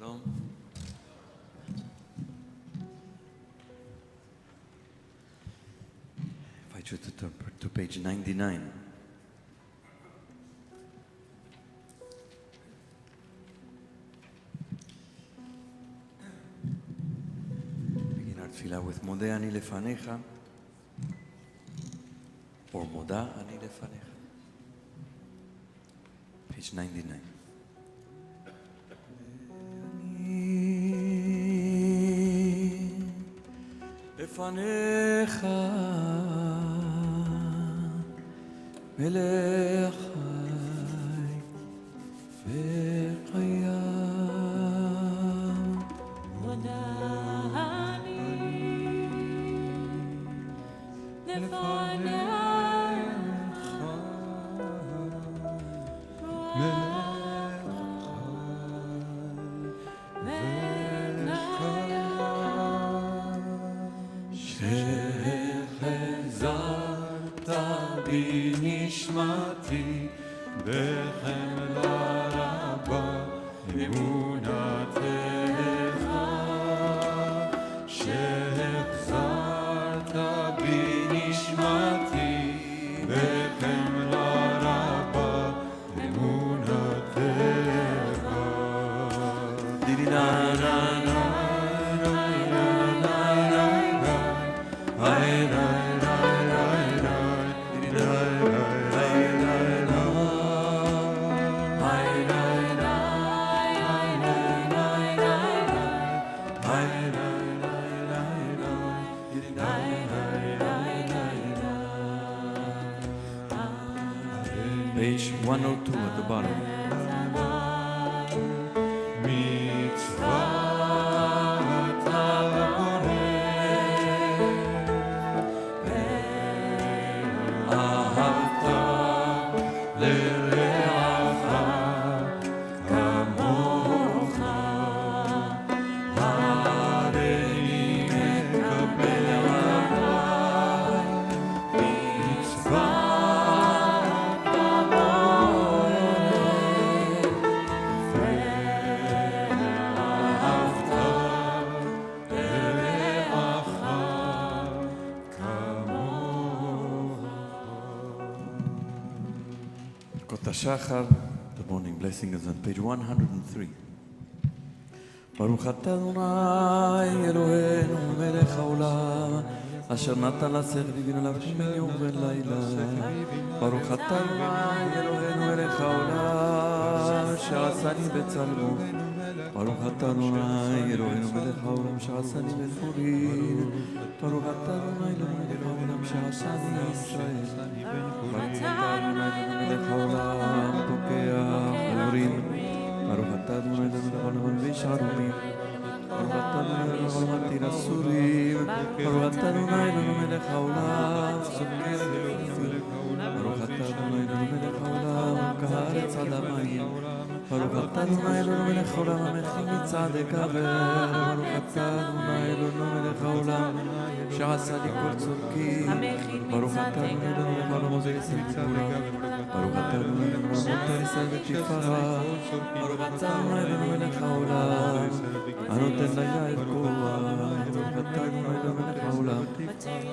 שלום. I invite you to turn to page 99. Begin our tefillah with מודה אני לפניך, or מודה אני לפניך. page 99. לפניך מלך חי וקיים, מודה אני לפניך נשמתי בחמלה רבה אמונתך, שהחזרת בי נשמתי בחמלה רבה אמונתך. Page 102 at the bottom. מצוות הבורא אהבת לרעך כמוך, הריני מקבל עליי מצוות Shachar, the morning blessing is on page 103. Baruch atah Adonai Eloheinu melech haolam, asher natan lasech v'ivin alav ben yom v'layla. Baruch atah Adonai Eloheinu melech haolam, she'asani b'tzalmo. Baruch atah Adonai Eloheinu melech haolam, she'asani b'chorin. Baruch atah Adonai Eloheinu melech haolam, she'asani Yisrael. Baruch atah Adonai מלך העולם פוקע עברים, ברוך אתה אדוני למלך העולם מלביש ערומים, ברוך אתה אדוני למלך העולם מתיר אסורים, ברוך אתה אדוני למלך העולם סוגר גפים, ברוך אתה אדוני למלך העולם כארץ עד המים, ברוך אתה אדוני למלך העולם המכין מצעדי כבד, ברוך אתה אדוני למלך העולם שעשה לי כל צורכי, ברוך אתה אדוני למלך העולם עוזר ישראל ציבורי, ברוך אתה אדוני למלך העולם ישראל ותפארה, ברוך אתה אדוני למלך העולם הנותן לילה את כוח, ברוך אתה אדוני למלך העולם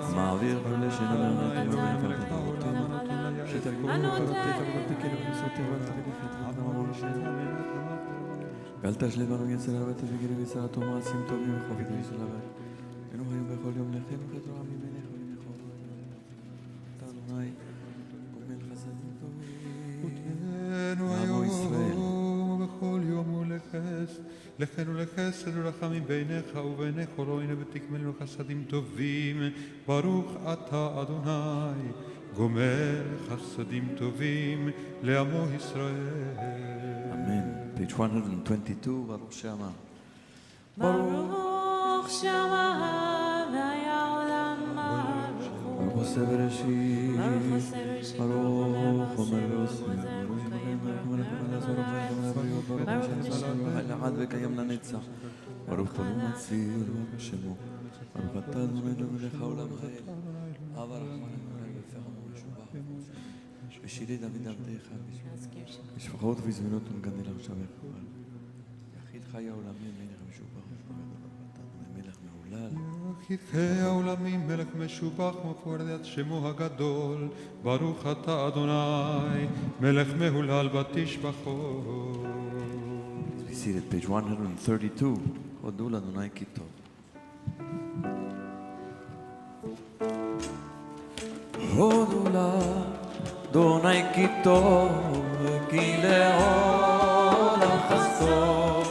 המעביר ולשנה לנתיב ולפת דורותינו, שתקום וחלותיך ותקל וכניסותיך ותלכת ותנמרו לשנה, ואל תשלה בנו יצר הרבית וגיר ויצרתו מעשים טובים וחופת וישראל הבית, אנו היום בכל יום לכם כתורה ממלך ולמלך אתה אדוני גומל חסדים טובים לעמו ישראל. בכל יום לכן ולחסד ולרחמים בעיניך ובעיני כל עוין ותקמלנו חסדים טובים. ברוך אתה אדוני גומל חסדים טובים לעמו ישראל. אמן. page 122, ברוך שמה. ברוך שמה והיה עולם ברוך עושה בראשית, ברוך אומר ועושה, ברוך לעד וקיים לנצח, ברוך תלו מציל וברוך שמו, ברוך אתה אדוני למלך העולם האל, אב הרחמן אדוני בפך ומשובח, בשירי דוד עבדיך, בשפחות ובזמינות ונגן אליו שבך, יחיד חי העולמים, מלך משובח, מלך מהולל. חי העולמים, מלך משובח, מפואר שמו הגדול. ברוך אתה אדוני, מלך מהולל בתשבחו. We see it, page 132. הודו לאדוני כי טוב. הודו לאדוני כי טוב, כי לעולם חסדו.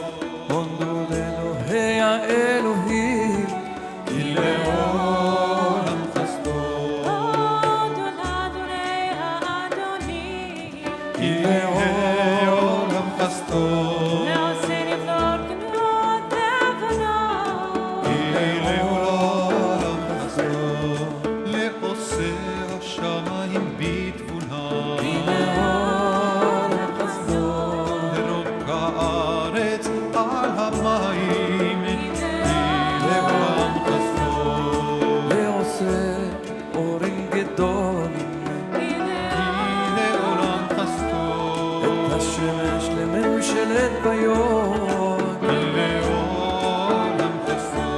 הודו לאלוהי האלוהים, כי לעולם חסדו. הודו לאדוני האדונים, כי לעולם חסדו. לעושה נפלאות גדולות לבנות. כי לעולם חסדו. לעושה השמיים בתבונה. כי לעולם חסדו. לרוק הארץ על המים. כי לעולם חסדו. לעושה אורים גדולים, כי לעולם חסדו. את השמש לממשלת ביום. כי לעולם חסדו.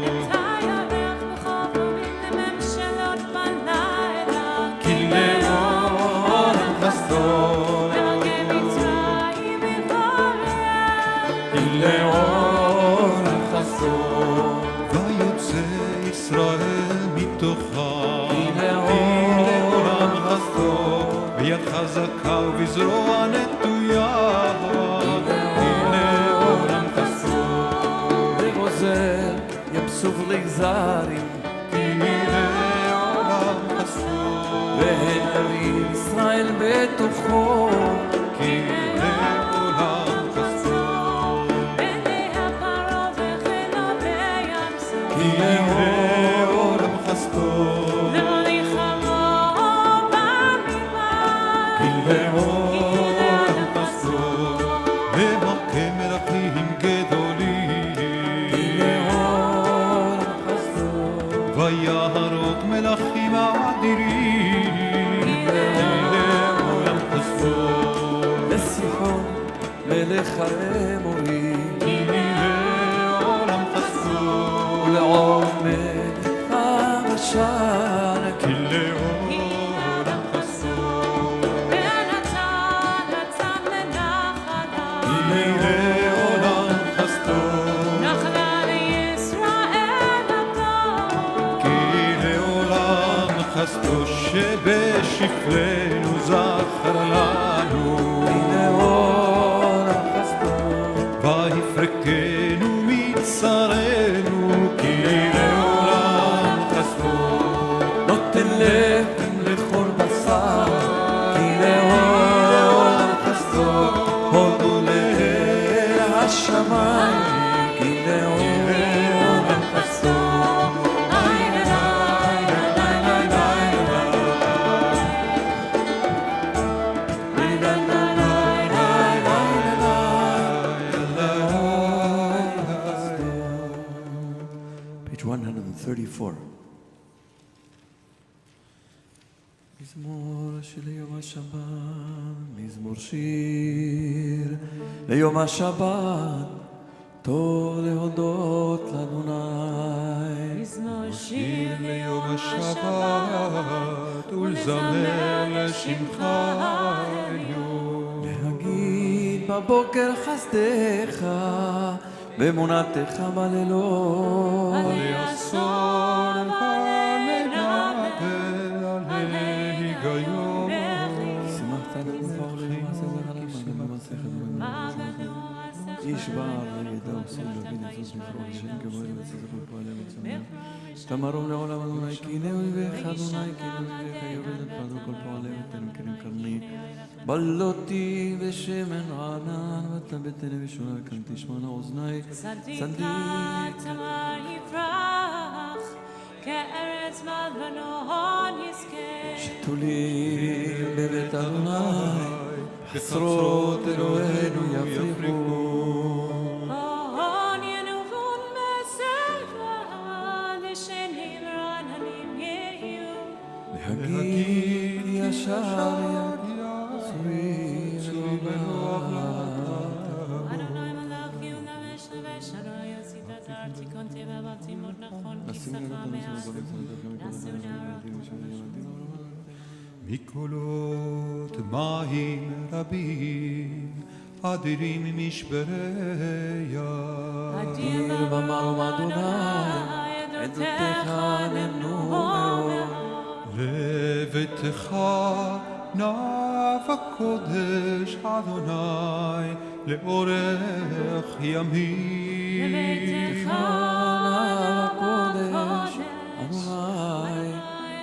את הירח וחבורים לממשלות בלילה. כי לעולם חסדו. מרגי מצרים מבורך. כי לעולם חסדו. ויוצא ישראל מתוכה. כי לעולם חסדו. ביד חזקה ובזרוע נטויה. כי לעולם חסדו. וגוזר יבסוף לגזרים, כי לעולם חסדו. והן אביב ישראל בתוכו. כי לעולם חסדו. בעיני הפרעה וכלו בים סוף. כי לעולם חסדו. להוליך עמו במדבר. כי לעולם חסדו. ומכה מלכים גדולים. כי לעולם חסדו. ויהרוג מלכים אדירים. לעולם חסדו. לסיחון מלך האמורים, כי לעולם חסדו. ולעוד מלך הבשן. כי לעולם חסדו. ונתן לנחלה. כי לעולם חסדו. נחלה לישראל הטוב. כי לעולם חסדו. שבשפלנו זכר לנו. כי לעולם חסדו. ויפרקנו מצרינו. כי לעולם חסדו. נותן לחם לכל בשר, כי לעולם חסדו. הודו לאל השמיים, כי לעולם חסדו. Page 134. מזמור של יום השבת, מזמור שיר ליום השבת, טוב להודות לאדוני. מזמור שיר ליום השבת ולזמר לשמך עליון. להגיד בבוקר חסדך, באמונתך בלילות. לעשור ולנבל עלי היגיון. שמחת לתקופה ולאום עשה זרעלה במסכת איש בער וידע עושה להבין את זאת לפרוע שם גבוה וצזקו פועלה וצמא. תמרום לעולם אדוני כי הנה אויביך אדוני כי הנה אויביך יורד את פדו כל פועלה ותן כרים קרני. בלותי בשמן רענן ותלבטני בשונה כאן תשמענה אוזני. צדיקה תמר יפרח, כארץ מלבנון יזכה. שתולים בבית אדוני, חצרות אלוהינו יפריחו. און ינובון בסלע, דשנים רעננים יהיו. להגיד ישר יצורי ולא אדוני מלך יהודה מקולות מים רבים, אדירים משברי יד. אדיר במרום אדוני, עדותיך נמנו מאוד. לביתך נף הקודש אדוני, לאורך ימים. לביתך נף הקודש אדוני,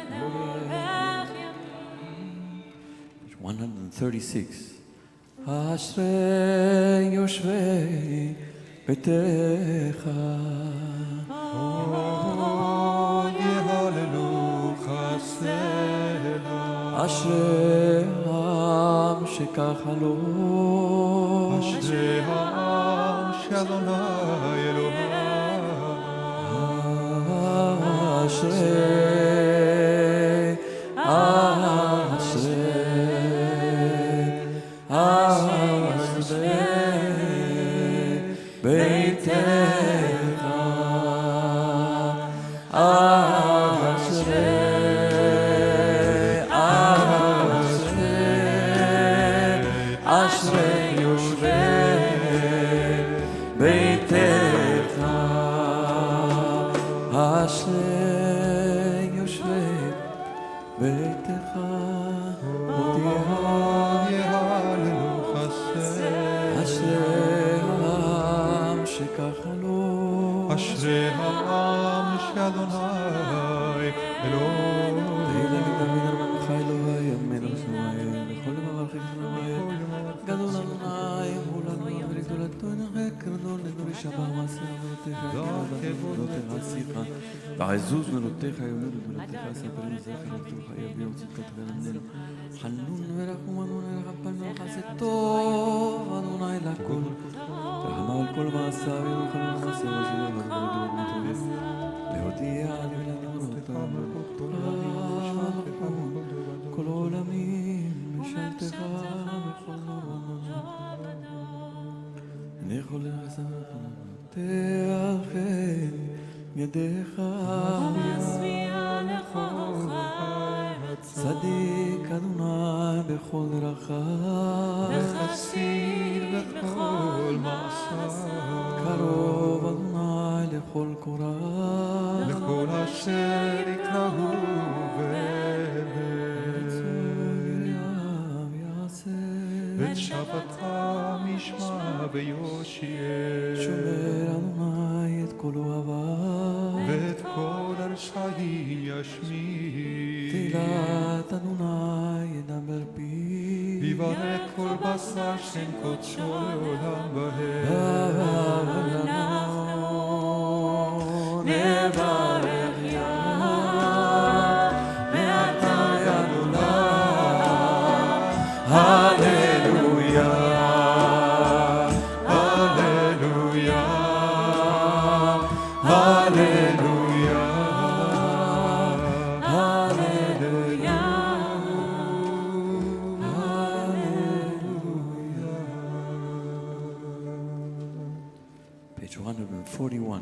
לאורך ימים. 136. אשרי יושבי ביתך. יהללו חסדה. אשרי העם שככה לו. אשרי העם שאדוני אלוהיו. אשרי ביתך. אשרי יושבי ביתך. אשרי יושבי ביתך. יהללו חסד. אשרי העם שככה לו. אשרי העם שאדוני אלוהיו. תהילה לדוד ארבע חי אלוהי אמן רשמי לכל מברכי שמי. גדול אדוני מולנו וגדולתו נראה קרדון לדורי שבר מעשה עבודתך עבודתך עשיך ועזוז מלותיך יאמר גדולתך ספרים זכר ותורך יביאו צדקת ונמננו חנון ורחום אדוני לרפן ולחסד טוב אדוני לכל רחמה על כל מעשיו ירוחל ומעשה וזיו ודבר מטוס להודיע לי ולנמרות כל עולמים משלתך בכל נורא אני יכול לרסות תאחד ידיך משביע נכוחה צדיק אדוני בכל דרכיו וחסיד בכל מעשיו. קרוב אדוני לכל קוראיו לכל אשר יקראו ואת שבתך משמע ויושיע. שומר אדוני את כל אוהביו ואת כל הרשעים ישמיע. תהילת אדוני ידבר פי ויברך כל בשר שם קודשו לעולם בהם. נברך יה מעתה ידונה הללויה הללויה הללויה הללויה Page 141.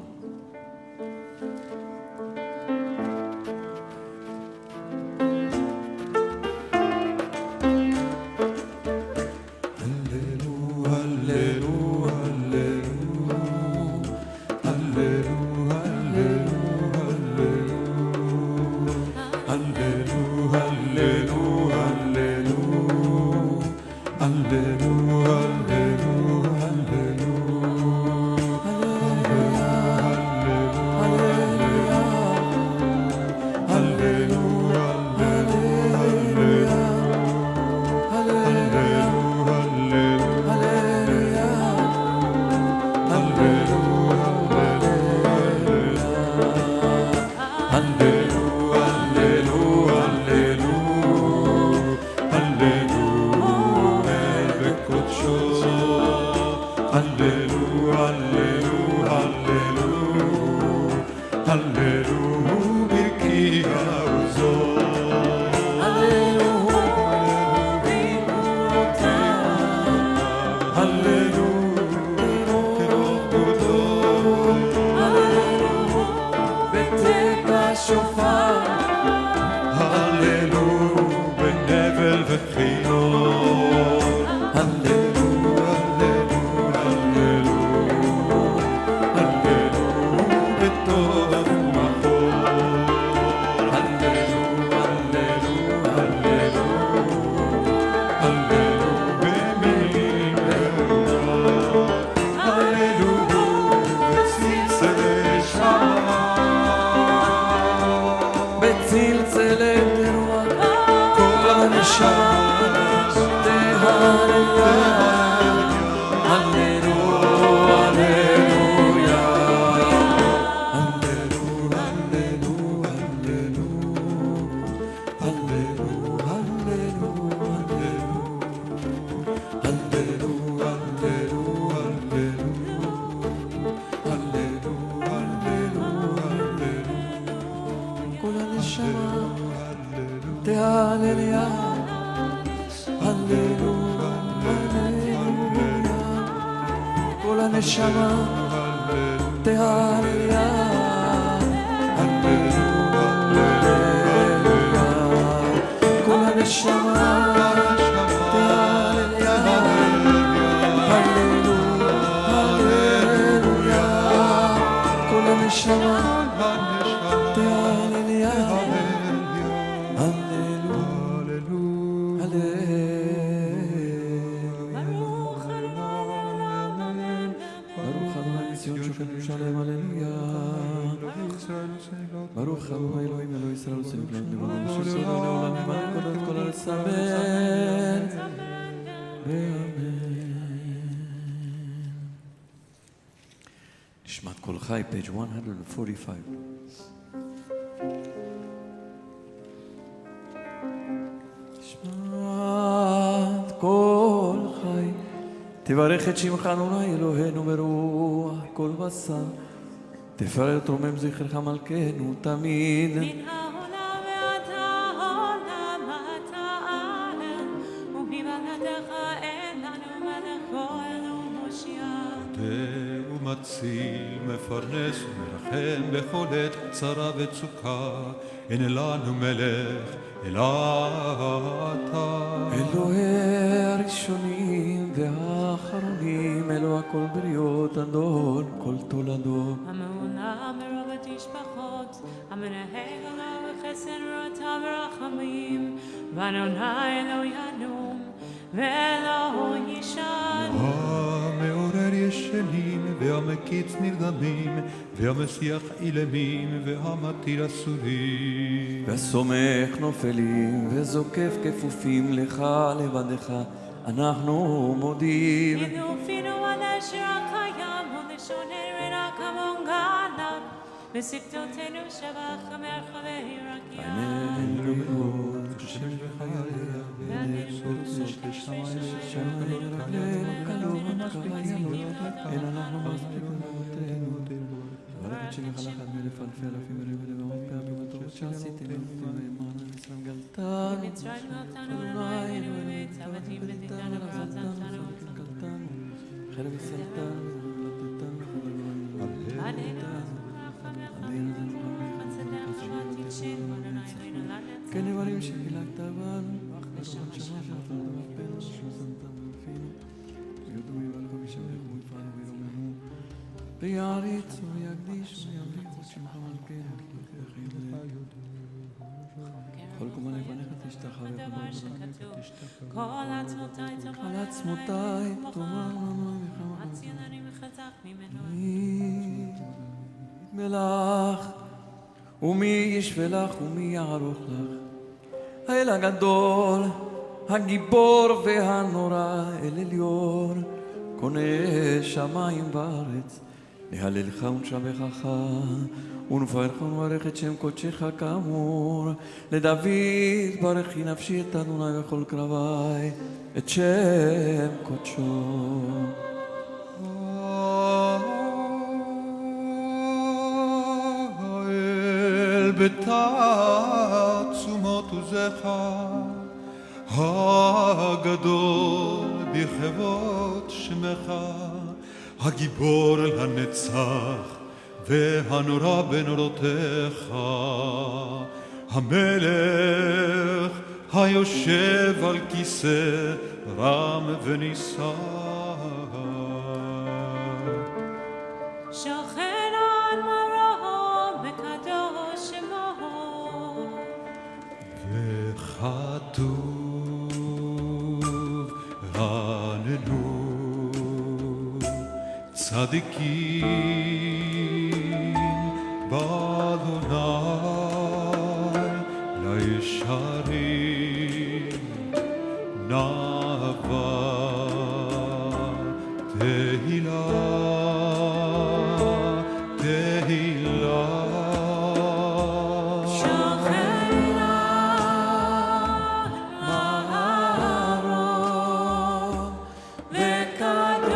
שופר הנשמה תהלליה כל הנשמה תהלליה הללויה כל הנשמה תהלליה ברוך אדוני אלוהים אלוהי ישראל עושה נפלאות נבלות ושסוד לעולם למען קודש כל הארץ אמן ואמן. נשמת קול חי, page 145. נשמת קול חי, תברך את שמך אדוני אלוהינו ברוח כל בשר, תפארת רומם זכרך מלכנו תמיד. מן העולם ועד העולם אתה אלן, ומבלעדיך אין לנו מלך גואל ומושיע. מודה ומציל, מפרנס ומרחם בכל עת צרה וצוקה, אין לנו מלך אלא אתה. אלוהי הראשונים והאחרונים, אלוה כל בריות, אדון כל תולדות. המעולם מרוב התשפחות, המנהג עליו וחסד רעתה ורחמים, ואדוני לא ינום ולא יישן. המעורר ישנים והמקיץ נרדמים והמסיח אילמים והמתיר אסורים והסומך נופלים וזוקף כפופים לך לבדך אנחנו מודים. ידופינו על אשר הקיים ולשוננו רק המונגנם ושפתותינו שבח מרחבי רקיע. עינינו מאוד כשמש וחייריה ועינינו שמיים לרגלינו כלום כביינו אין אנחנו מספיק למותנו ברכת שמך לך עד מלף אלפי אלפים ורבע ומאות פעמים הטובות שעשיתם למען ישראל גלתנו במצרים נתנו אלוהינו ובצוותים בדיתנו וחזרתנו חלב יסלתנו ולתתנו עלינו כן דברים שחילקת בנו ברוך שמה שאתה במפנו ששמת בפינו ויודו יבלכו וישבחו ויפעלו וירוממו ויעריצו ויקדישו וימליכו שמך מלכנו כל קומה לפניך תשתחווה כל עצמותיי תאמר לנו הצילני מחזק ממנו מלך ומי ישווה לך ומי יערוך לך האל הגדול הגיבור והנורא אל עליון קונה שמיים וארץ להללך ונשבחך ונפארך ונברך את שם קודשך כאמור לדוד ברכי נפשי את אדוני בכל קרבי את שם קודשו. בתעצומות עוזך הגדול בכבוד שמך הגיבור לנצח והנורא בנורותיך המלך היושב על כיסא רם ונישא שוכן על מרום וקדוש שמו וכתוב רננו צדיקים באדוני לישרים נאווה תהילה וקדוש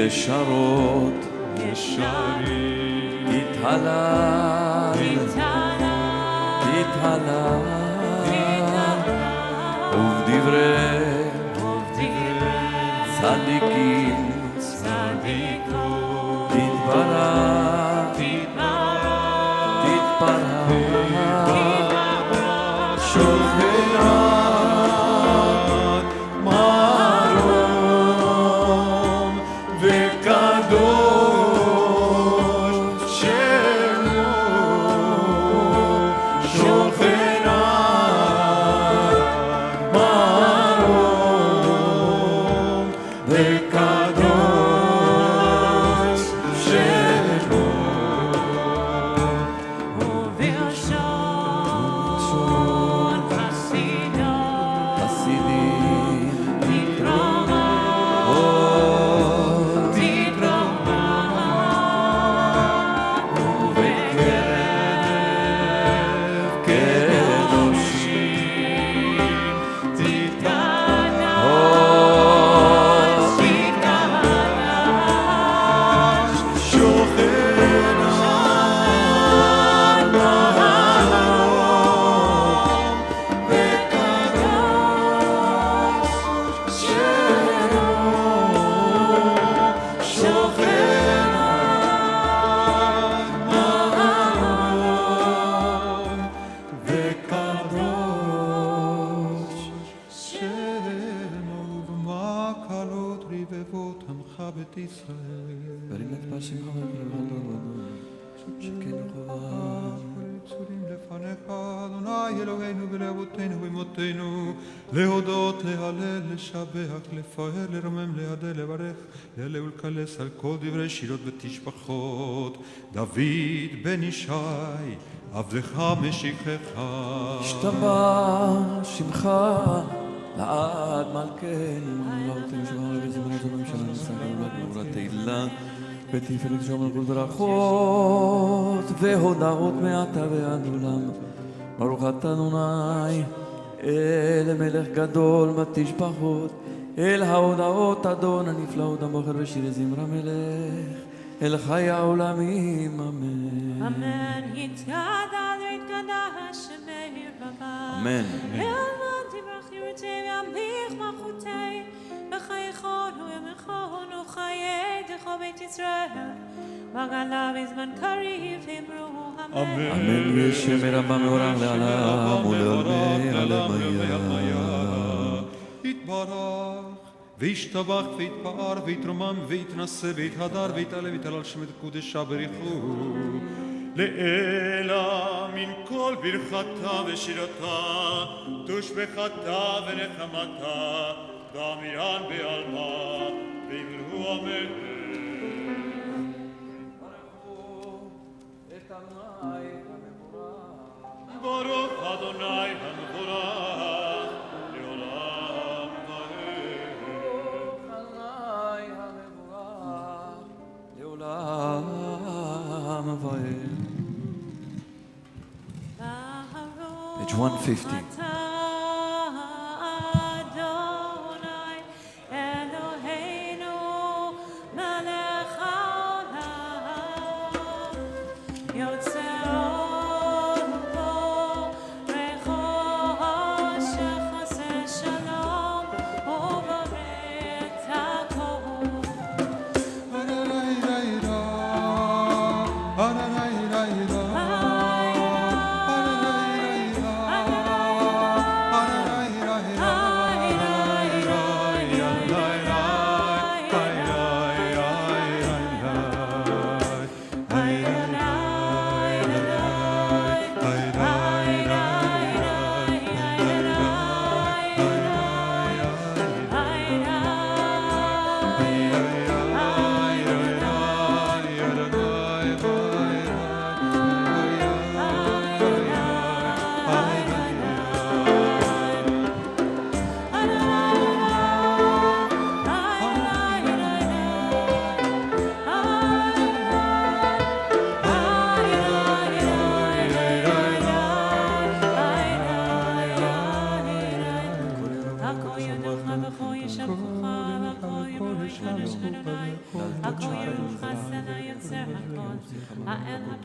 ישרות, ישרים, תתהלל, תתהלל, ובדברי צדיקים, תתברך, תתפרח, שוכנת מרום וקדוש שמו, שוכנת מרום וקדוש שמו. להודות, להלל, לשבח, לפאר, לרומם, להדר, לברך, להלל ולקלס על כל דברי שירות ותשבחות. דוד בן ישי, עבדך משיחך. השתבח שמך לעד מלכנו, לאותנו שמע רבי זמנו זמנו שלנו סגרו לגבורה תהילה ותפארת שם על כל ברכות והודעות מעתה ועד עולם. ברוך אתה אדוני אל מלך גדול בתשבחות, אל ההודעות אדון הנפלאות המוכר ושיר זמרה מלך, אל חיי העולמים אמן. אמן. יתגדל ויתקדש שמי רבה. אמן. אלמד תברך ירצה וימליך מלכותי, וחייכון וימכון וחיי דכו בית ישראל, וגלה בזמן קריב אמרו אמן. אמן. ושם רבה מעורר לעולם ולעולמי עלמיה. יתברך וישתבח ויתפאר ויתרומם ויתנשא ויתהדר ויתעלה ויתהלל שם קודשה בריחו. לאלה מן כל ברכתה ושירתה, תושבחתה ונחמתה, דמיין בעלמה, ויברכו אמן. ברוך אדוני המבורך, לעולם ועד. ברוך אדוני המבורך, לעולם ועד. Page 150.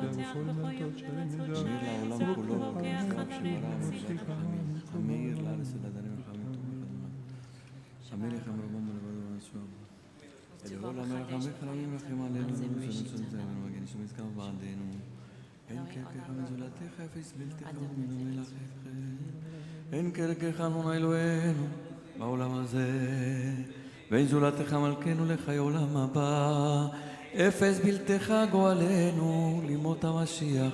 פותח בכל יום לרצות שרי, זרוק ורוקח חנני ונציג החמין. המאיר לארץ ולדנים וחמים תומך אדוני. המלך המרומם ולבדו ונשום. אליהו למלך המלך רבים לכם עלינו, ונצון זרנו מגן שמזכר בעדנו. אין כרכך מזולתך אפס בלתי חרום מלך אפכם. אין כרכך אדוני אלוהינו בעולם הזה, ואין זולתך מלכנו לחיי עולם הבא. אפס בלתך גואלנו לימות המשיח,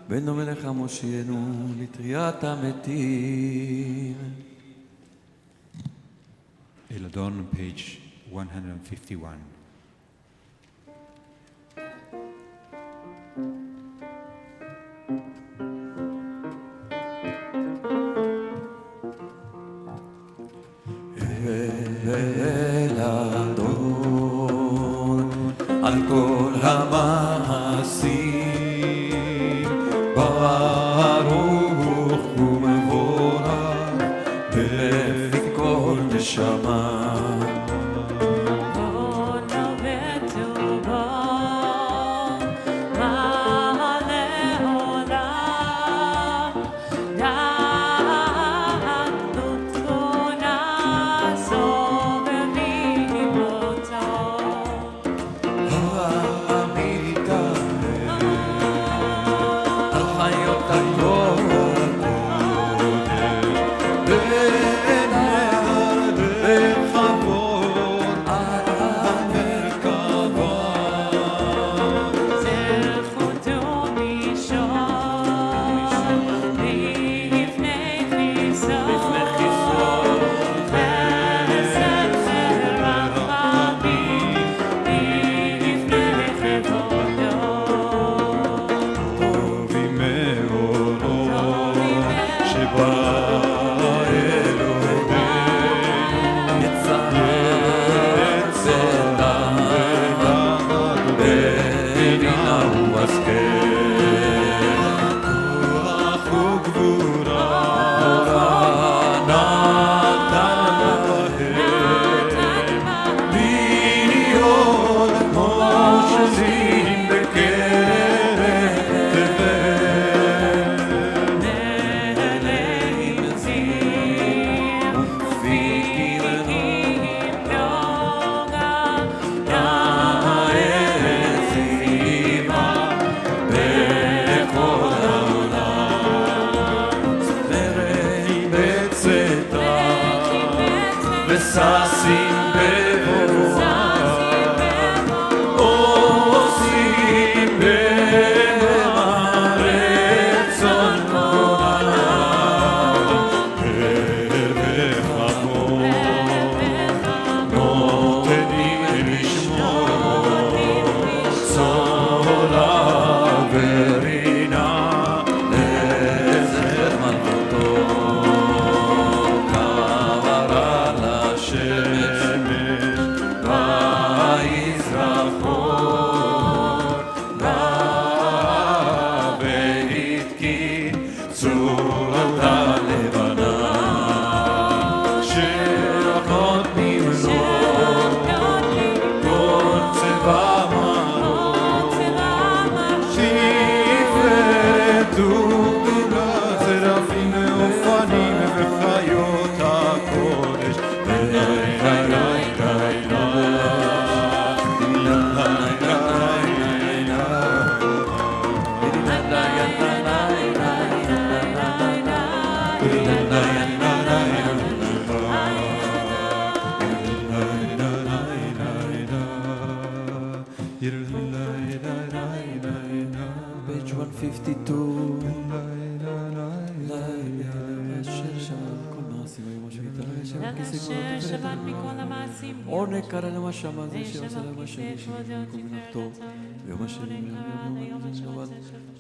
בן דומה לך מושיענו לתריית המתים. Eladon, page 151. Eladon, על כל המעשים, ברוך ומבורך, ולפי כל נשמה.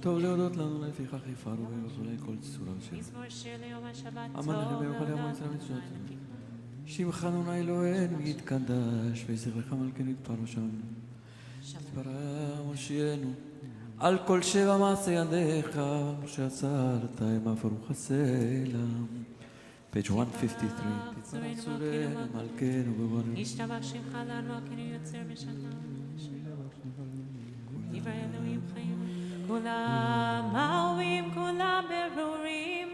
טוב להודות לנו לפיכך יפארו ויוזולי כל צורה שלנו. מזמור שיר ליום השבת אמן לכם טוב ביוחד יום היצרה מצוות. שמך אדוני אלוהינו יתקדש ויזכרך מלכנו יתפרשם. יתפרע מושיענו על כל שבע מעשי ידיך שעצרת עמך ברוך הסלם. page 153. תתפרע צורנו מלכנו בבורנו. ישתבח שמך לנו הכנו יוצר משנה. דברי אלוהים חיים. כולם אהובים, כולם ברורים,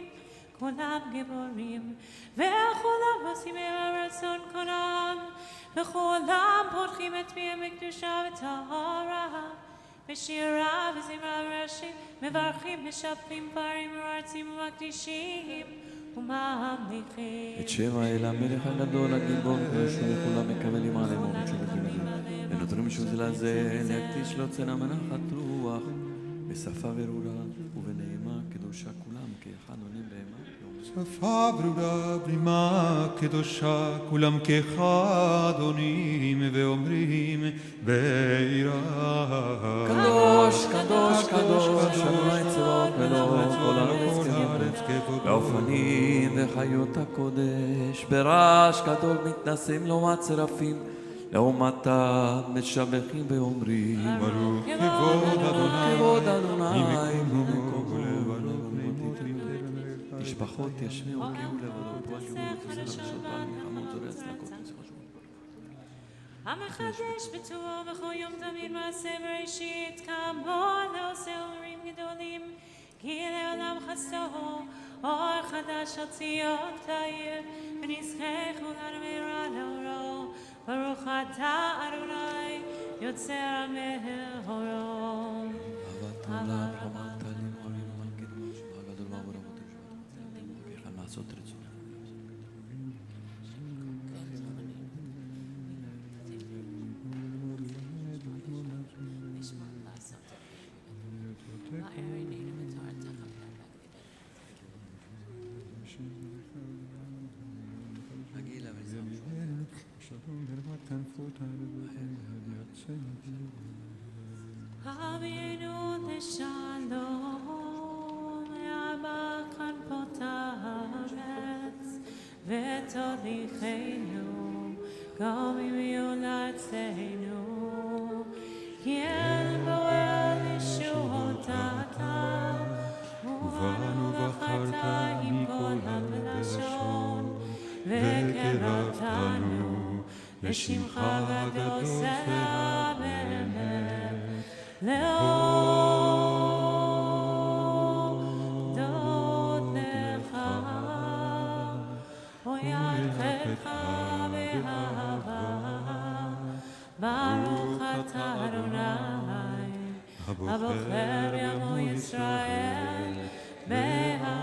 כולם גיבורים, וכולם עושים הרצון כולם, וכולם פותחים את פיהם בקדושה וטהרה, בשירה וזמרה וראשים, מברכים, משפלים, פרים ורצים ומקדישים וממליכים. את שם האל המלך הגדול הגיבור, ושוב לכולם מקבלים עליהם אורות שבגלגל. ונותרים שוב זה לזה, להקדיש לו צנע מנחת רוח, בשפה ברורה ובנעימה קדושה כולם, כאחד עונים בהמה. שפה ברורה ברימה קדושה, כולם כאחד עונים ואומרים ביראה. קדוש, קדוש, קדוש, שמיים צבאות מלוא כל הארץ כבודו. באופנים וחיות הקודש, ברעש גדול מתנסים לעומת צרפים, לעומתה משבחים ואומרים ברוך כבוד אדוני, כבוד אדוני ממקומו משפחות ישמיעו קיעו לבדו פועל יהיו ותוסר לשעות פעם מלחמות זורי הצלקות וזה חשוב. המחדש בטובו בכל יום תמיד מעשה בראשית, כמו לעושה אומרים גדולים, כי לעולם חסדו אור חדש על ציון תאיר, ונזכה כולנו מהרה לאורו. ברוך אתה אדוני יוצר המאורות. אהבת עולם חמת עלים עולים ומלכת משהו הגדול מעבור אבותינו שבאתם וכיכן לעשות רצונם. אבינו לשלום, אבא כאן פותרת, ותוליכנו, גם אם יולדתנו, כן בוער ישועות אתה, ובנו בחרת עם כל הלשון, וקרבתנו לשמך גדול שרה באמת, להודות לך, וידך באהבה, ברוך אתה אדוני, הבוחר בעמו ישראל באהבה.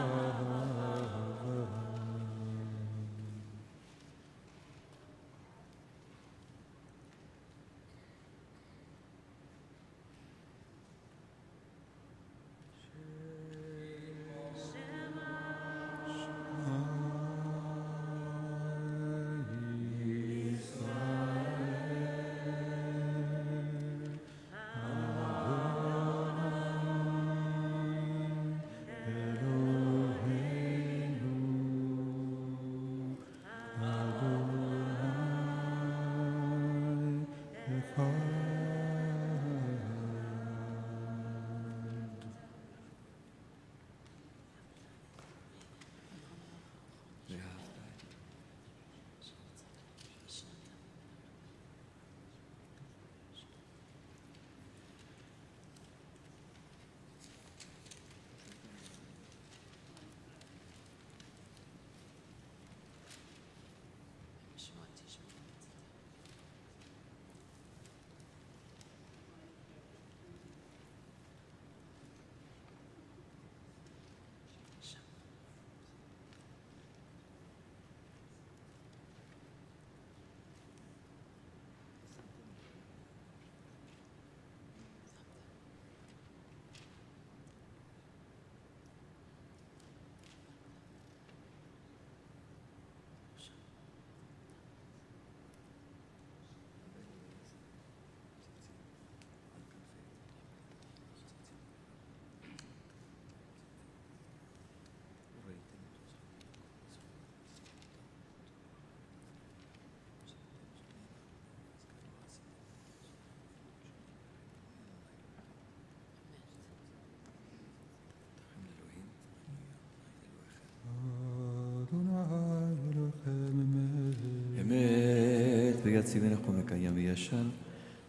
אמת ויציב ונכון מקיים וישר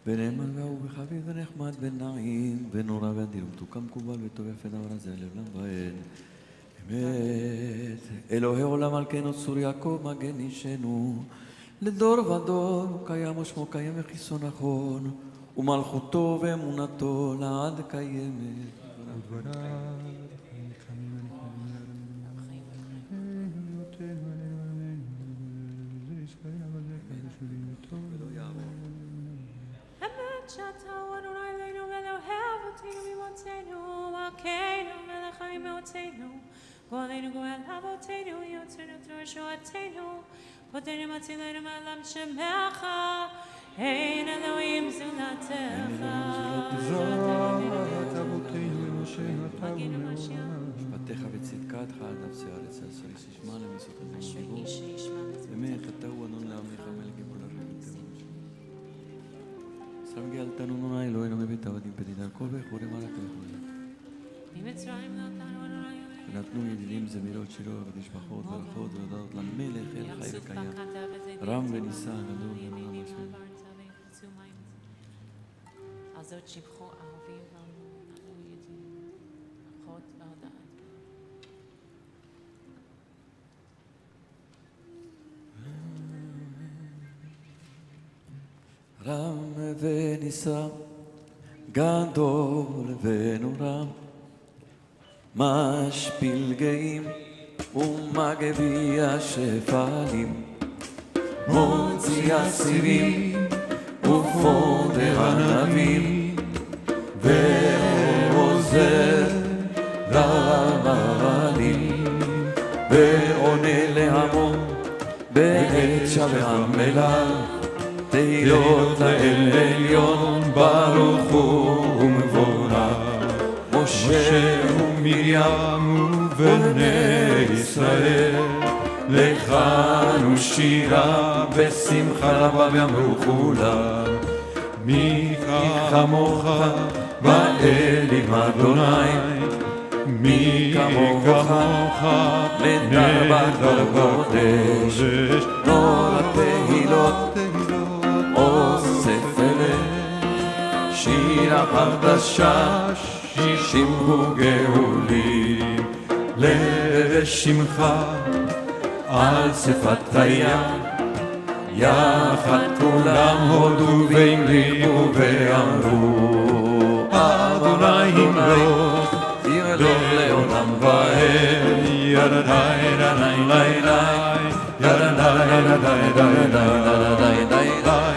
ונאמן והוא וחביב ונחמד ונעים ונורא ואדיר ומתוקה מקובל וטוב יפה דבר הזה לעולם ועד. אמת. אלוהי עולם מלכנו צור יעקב מגן אישנו לדור ודור הוא קיים ושמו קיים וכיסו נכון ומלכותו ואמונתו לעד קיימת. Shatta Adonai Leinu Elohei Avotenu Mimotenu Malkeinu Melech Haim Meotenu Goleinu Goel Avotenu Yotzenu Torah Potenu Matilenu Me'olam Shemecha Ein Elohim Zulatecha Zat Avotenu Moshe Magenu Mashiach משפטיך וצדקתך על נפשי הארץ אשר ישמע למיסות אשר הדיבור. איש ישמע באמת אתה הוא אדון לעמך מלך גיבור הרבים תירוש. שם גאלתנו נוני אלוהינו מבית עבדים פדידן כל וכורי מלך וכורי. ממצרים נתנו אדוני אלוהינו ונתנו ידידים זמירות שירות ותשבחות ברכות והודות למלך אל חי וקיים. רם ונישא גדול ונורא משמעו. על זאת שבחו אהובים ואמרו נתנו ידידים ברכות והודות. רם ונישא גדול ונורא משפיל גאים ומגביה שפלים מוציא אסירים ופודר ענבים ועוזר למעלים ועונה לעמו בעת שווה מלך תהילות לאל עליון ברוך הוא ומבורך משה ומרים ובני ישראל לכנו שירה בשמחה רבה ואמרו כולם מי כמוך באלים אדוני מי כמוך נדר בקודש נורא תהילות אוסף אלה שיר החדשה שימחו גאולים לשמך על שפת הים יחד כולם הודו והמליאו ואמרו אדוני ימלוך ימלוך לעולם ועד ידעי ידעי ידעי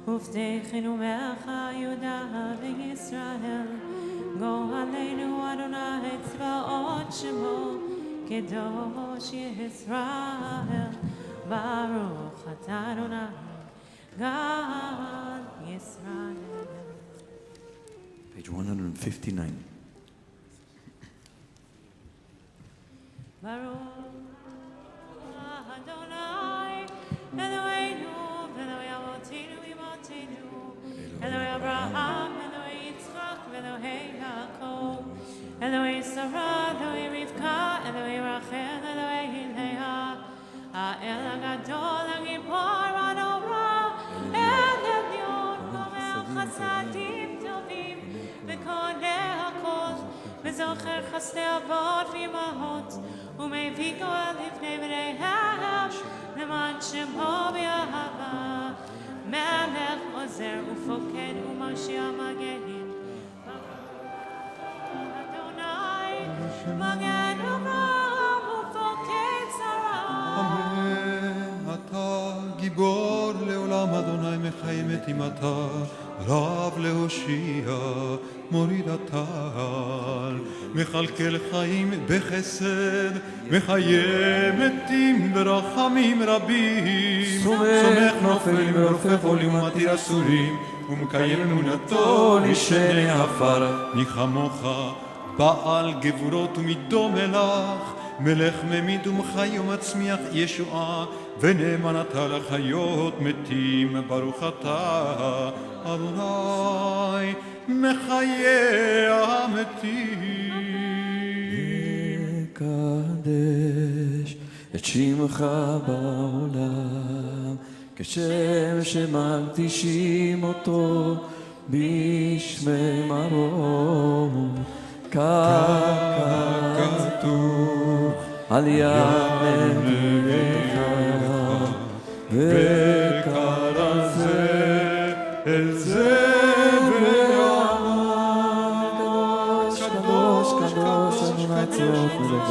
ופתחנו מעך יהודה וישראל גואלנו אדוני צבאות שמו קדוש ישראל ברוך אתה אדוני God ישראל. Page 159. ברוך אדוני אלוהינו ואלוהי אבותינו אמותינו אלוהי אברהם אלוהי יצחק ואלוהי יעקב אלוהי שרה אלוהי רבקה אלוהי רחל אלוהי לאה האל הגדול הגיבור הנורא אל עליון גומר חסדים טובים וקונה הכל וזוכר חסדי אבות ואימהות ומביא גואל לפני בניהם למען שמו באהבה מלך עוזר ופוקד ומרשיע מגן אדוני מגן אברהם ופוקד שרה אמן. אתה גיבור לעולם אדוני מחיימת עמתה רב להושיע מוריד הטל מכלכל חיים בחסד מחיה מתים ברחמים רבים סומך נופלים ורופא חולים ומתיר אסורים ומקיים אמונתו לשני עפר מי כמוך בעל גבורות ומדום מלך מלך ממיד ומחי ומצמיח ישועה, ונאמן אתה לחיות מתים, ברוך אתה אדוני מחיי המתים. קדש את שמך בעולם, כשם שמקדישים אותו בשמי מרום, כך כתוב על יד נביאך, וקרא זה אל זה ואמר, קדוש קדוש קדוש אדוני צבאות מלך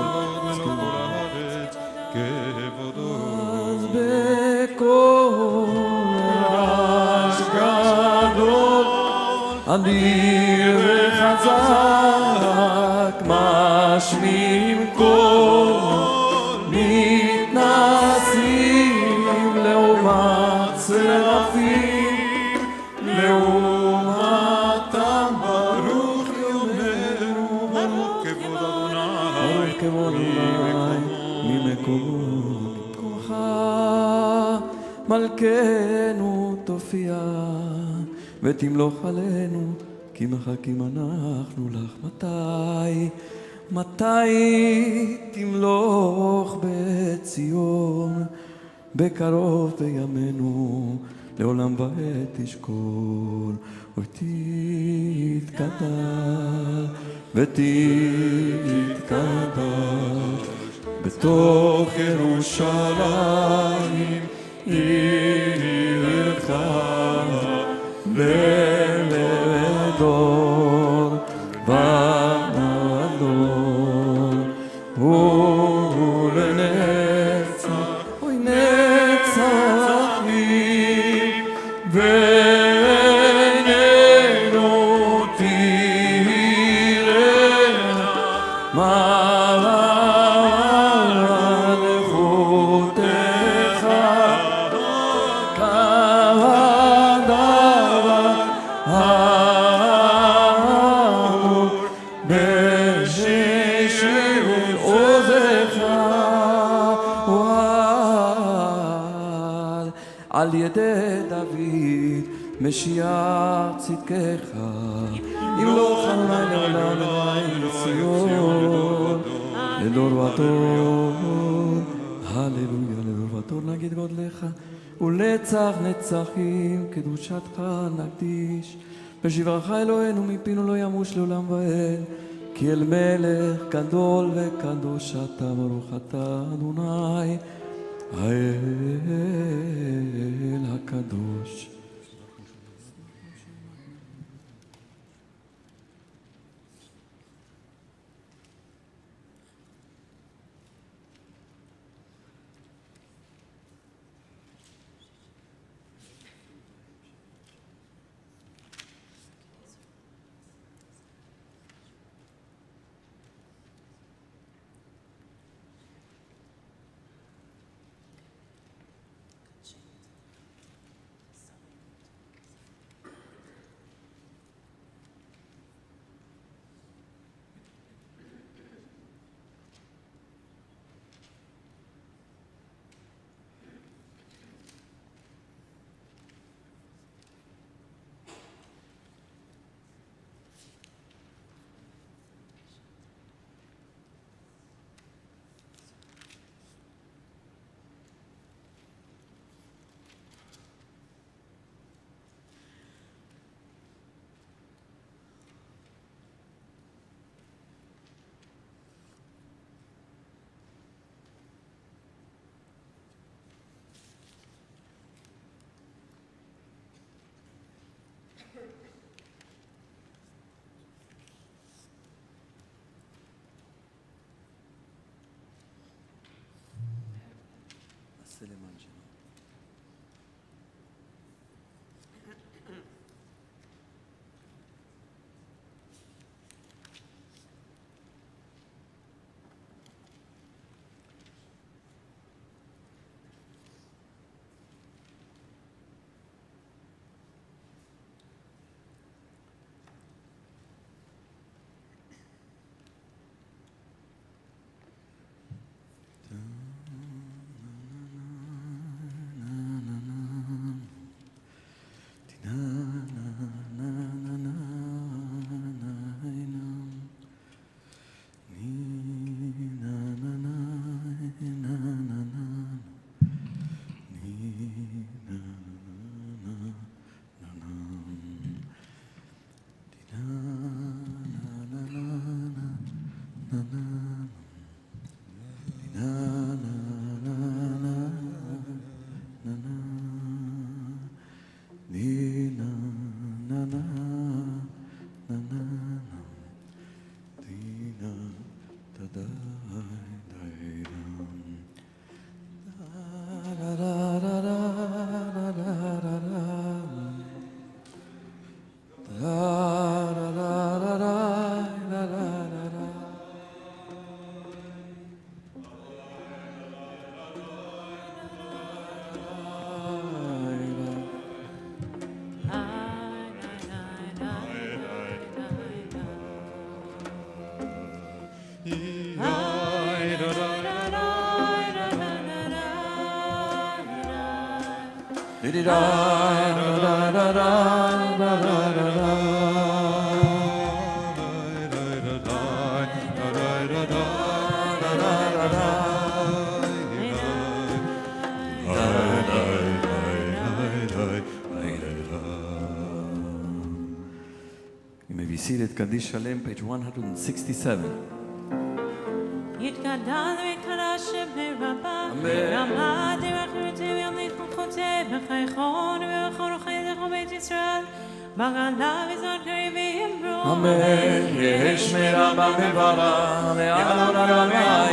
כבודו. אז בקול רעש גדול אדיר וחזק משמיעים קול, מתנשאים לעומת סרפים, לעומתם ברוך יאמרו, ברוך כבוד אדוני, ברוך כבוד אדוני ממקומך. מלכנו תופיע ותמלוך עלינו, כי מחכים אנחנו לך. מתי תמלוך בציון? בקרוב בימינו, לעולם ועד תשכון. ותתקדש ותתקדש בתוך ירושלים עירך לדור ודור ולנצח, אוי נצח לי ועינינו תראנה מלכותך כהדבר האמור בששי עוזך על ידי דוד משיח צדקך, ימלוך אדוני לעולם ועד ציון לדור ודור. הללויה לדור ודור נגיד גודלך, ולנצח נצחים קדושתך נקדיש. בשברך אלוהינו מפינו לא ימוש לעולם ועד, כי אל מלך גדול וקדוש אתה, ברוך אתה אדוני האל הקדוש. You may be seated. Kaddish Shalem, page 167. יתגדל ויקרש ברבה, רמה דרך ורתי וימליך מלכותי בחייכון ובכל חייך ובית ישראל, בגלה וזון קריבים ברור. אמן. יהי שמירה במברה, לעלון הרמיה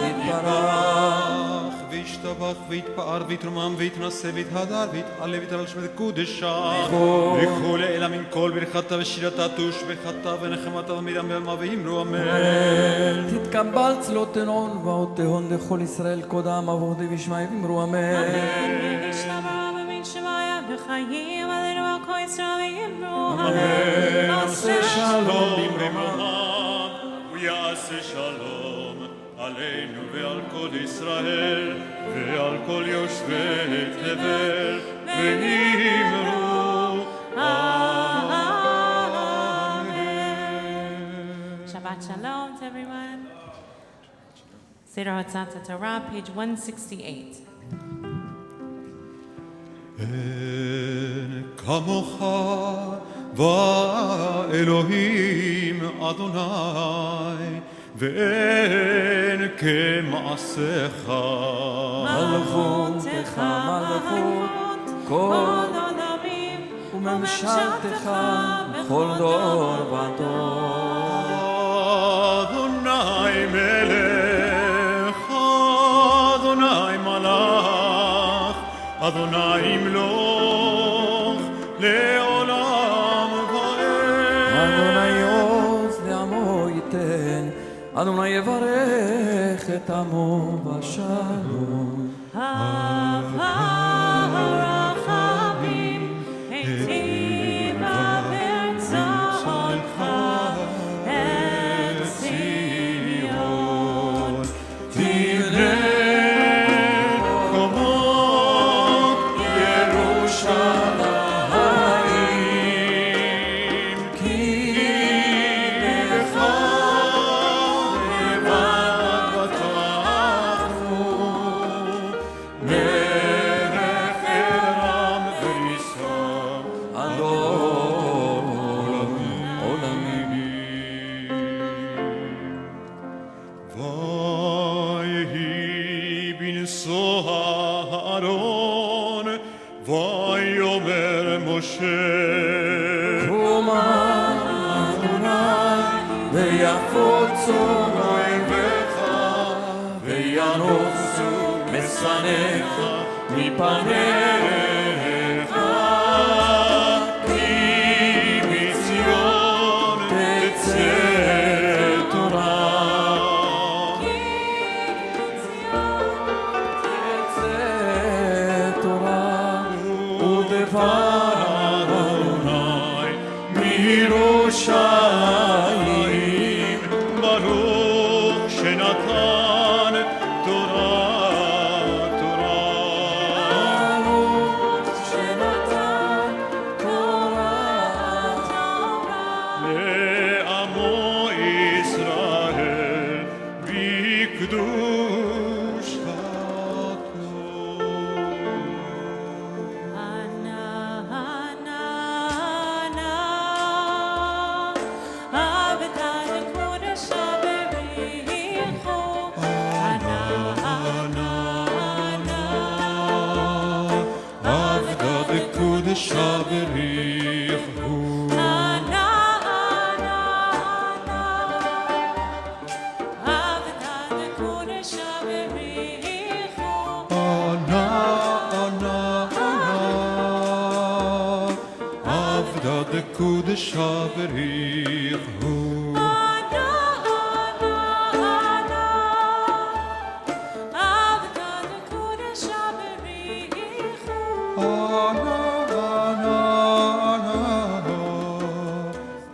יתברך. וישתבח ויתפאר ויתרומם ויתנשא ויתהדר ויתעלה ויתעלה שמד קודשה וכל אלא מן כל ברכתה ושירתה תושבחתה ונחמתה ומידם בעלמה ואמרו אמן. תתקבל צלות תנון ועוד תהון לכל ישראל קודם עבודי וישמעי ואמרו אמן. יהי שלמה במין שמיה בחיים עלינו על כל ישראל ואמרו אמן. עשה שלום במרומיו ויעשה שלום עלינו ועל כל ישראל ועל כל יושבי תבל ואמרו אמן. Shabbat Shalom to everyone. Seder Hotzat Torah, page 168. אין כמוך ואלוהים אדוני ואין כמעשיך מלכותך מלכות כל עולמים וממשלתך בכל דור ודור. אדוני מלך אדוני מלך אדוני ימלוך לעולם ועד. אדוני עוז לעמו ייתן, אדוני יברך את עמו בשלום. הרחמים היטיבה ברצונך את ציון. תבנה חומות ירושלים כי לך לבד בטחנו מלך ערם ויישא אדון עולמים. ויהי בנשוא הארון ויאמר משה קומה אדוני ויפוצו אויביך וינוסו משנאיך מפניך כי מציון תצא תורה. תצא תורה ודבר אדוני מירושלים ברוך שנתן תורה ברוך שנתן תורה לעמו ישראל בקדושתו. עבדה בקודשה בריחו עבדה בקודשה בריחו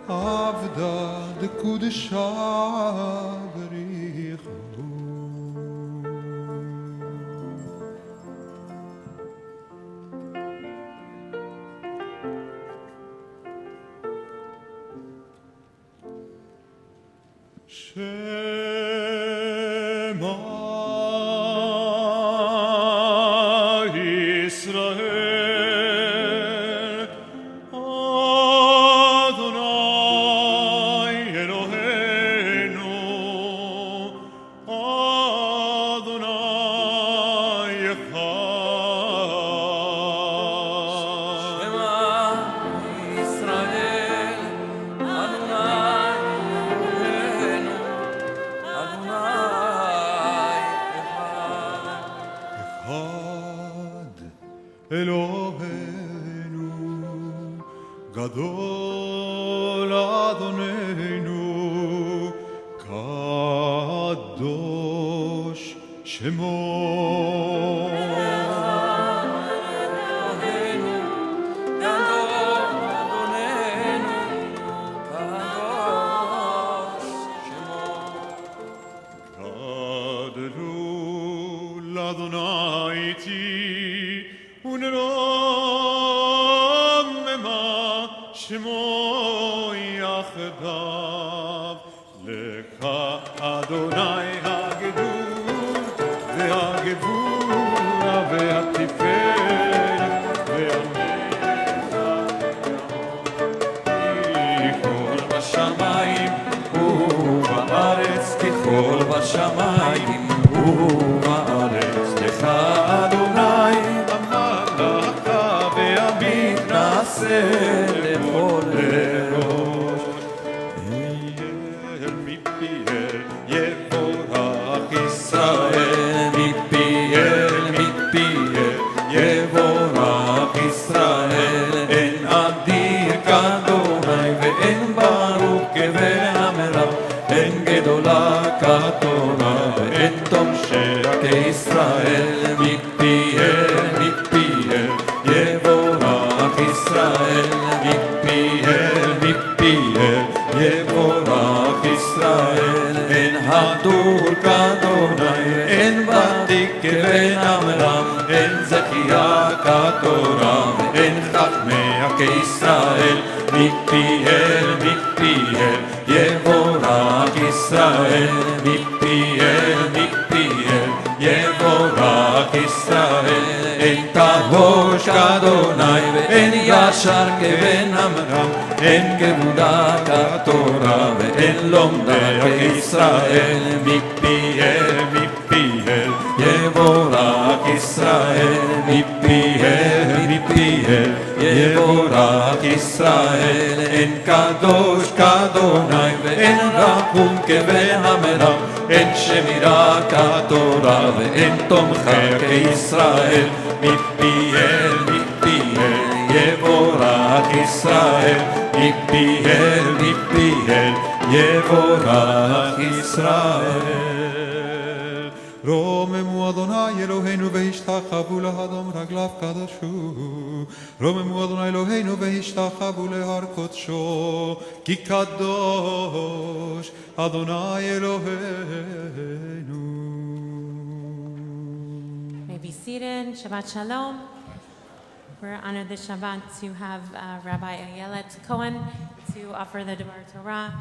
עבדה בקודשה בריחו. Israel, Adonai Eloheinu, Adonai Echad. Shema Israel, Adonai Eloheinu, Adonai Echad. Eloheinu, Gadol Adonenu, Kadosh Shemo. Eloheinu, Gadol Adonenu, Kadosh Shemo. Gadolu l'Adonai iti, ונרוממה שמו יחדיו. לך אדוני הגדול והגבורה והתפארת והמלך ככל בשמיים ובארץ, ככל בשמיים ובארץ. לך אדוני המלך והמתנשא לכל ראש. מפיהם יבורך ישראל, מפיהם יבורך ישראל. אין אדיר כאדוני ואין ברוך כבאמריו, אין גדולה כתורה ואין תורשיה כישראל. מפיהם יבורך ישראל, מפיהם יבורך ישראל. אין הדור כאדוני ואין ותיק כבאמריו, אין זכייה כתורה ואין חכמיה כישראל. מפיהם יבורך ישראל, מפיהם יבורך ישראל. אין טהור כאדוני ואין ישר כבאמריו, אין כבודה כתורה ואין לומדה כישראל. מפיהם יבורך ישראל, מפיהם יבורך ישראל. אין קדוש כאדוני ואין רחום כבאמריו, אין שמירה כתורה ואין תומכה כישראל. מפיהם יבורך ישראל, מפיהם יבורך ישראל. רוממו אדוני אלוהינו והשתחוו לאדום רגליו קדשו. רוממו אדוני אלוהינו והשתחוו להר קודשו, כי קדוש אדוני אלוהינו. May be seated. Shabbat Shalom. We're honored this Shabbat to have Rabbi Ayelet Cohen to offer the Dvar Torah.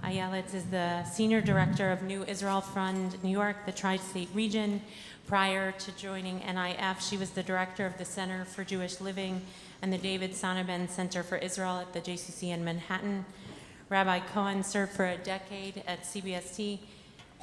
Ayelet is the Senior Director of New Israel Fund, New York, the Tri-State region. Prior to joining NIF, she was the Director of the Center for Jewish Living and the David Sonneben Center for Israel at the JCC in Manhattan. Rabbi Cohen served for a decade at CBST,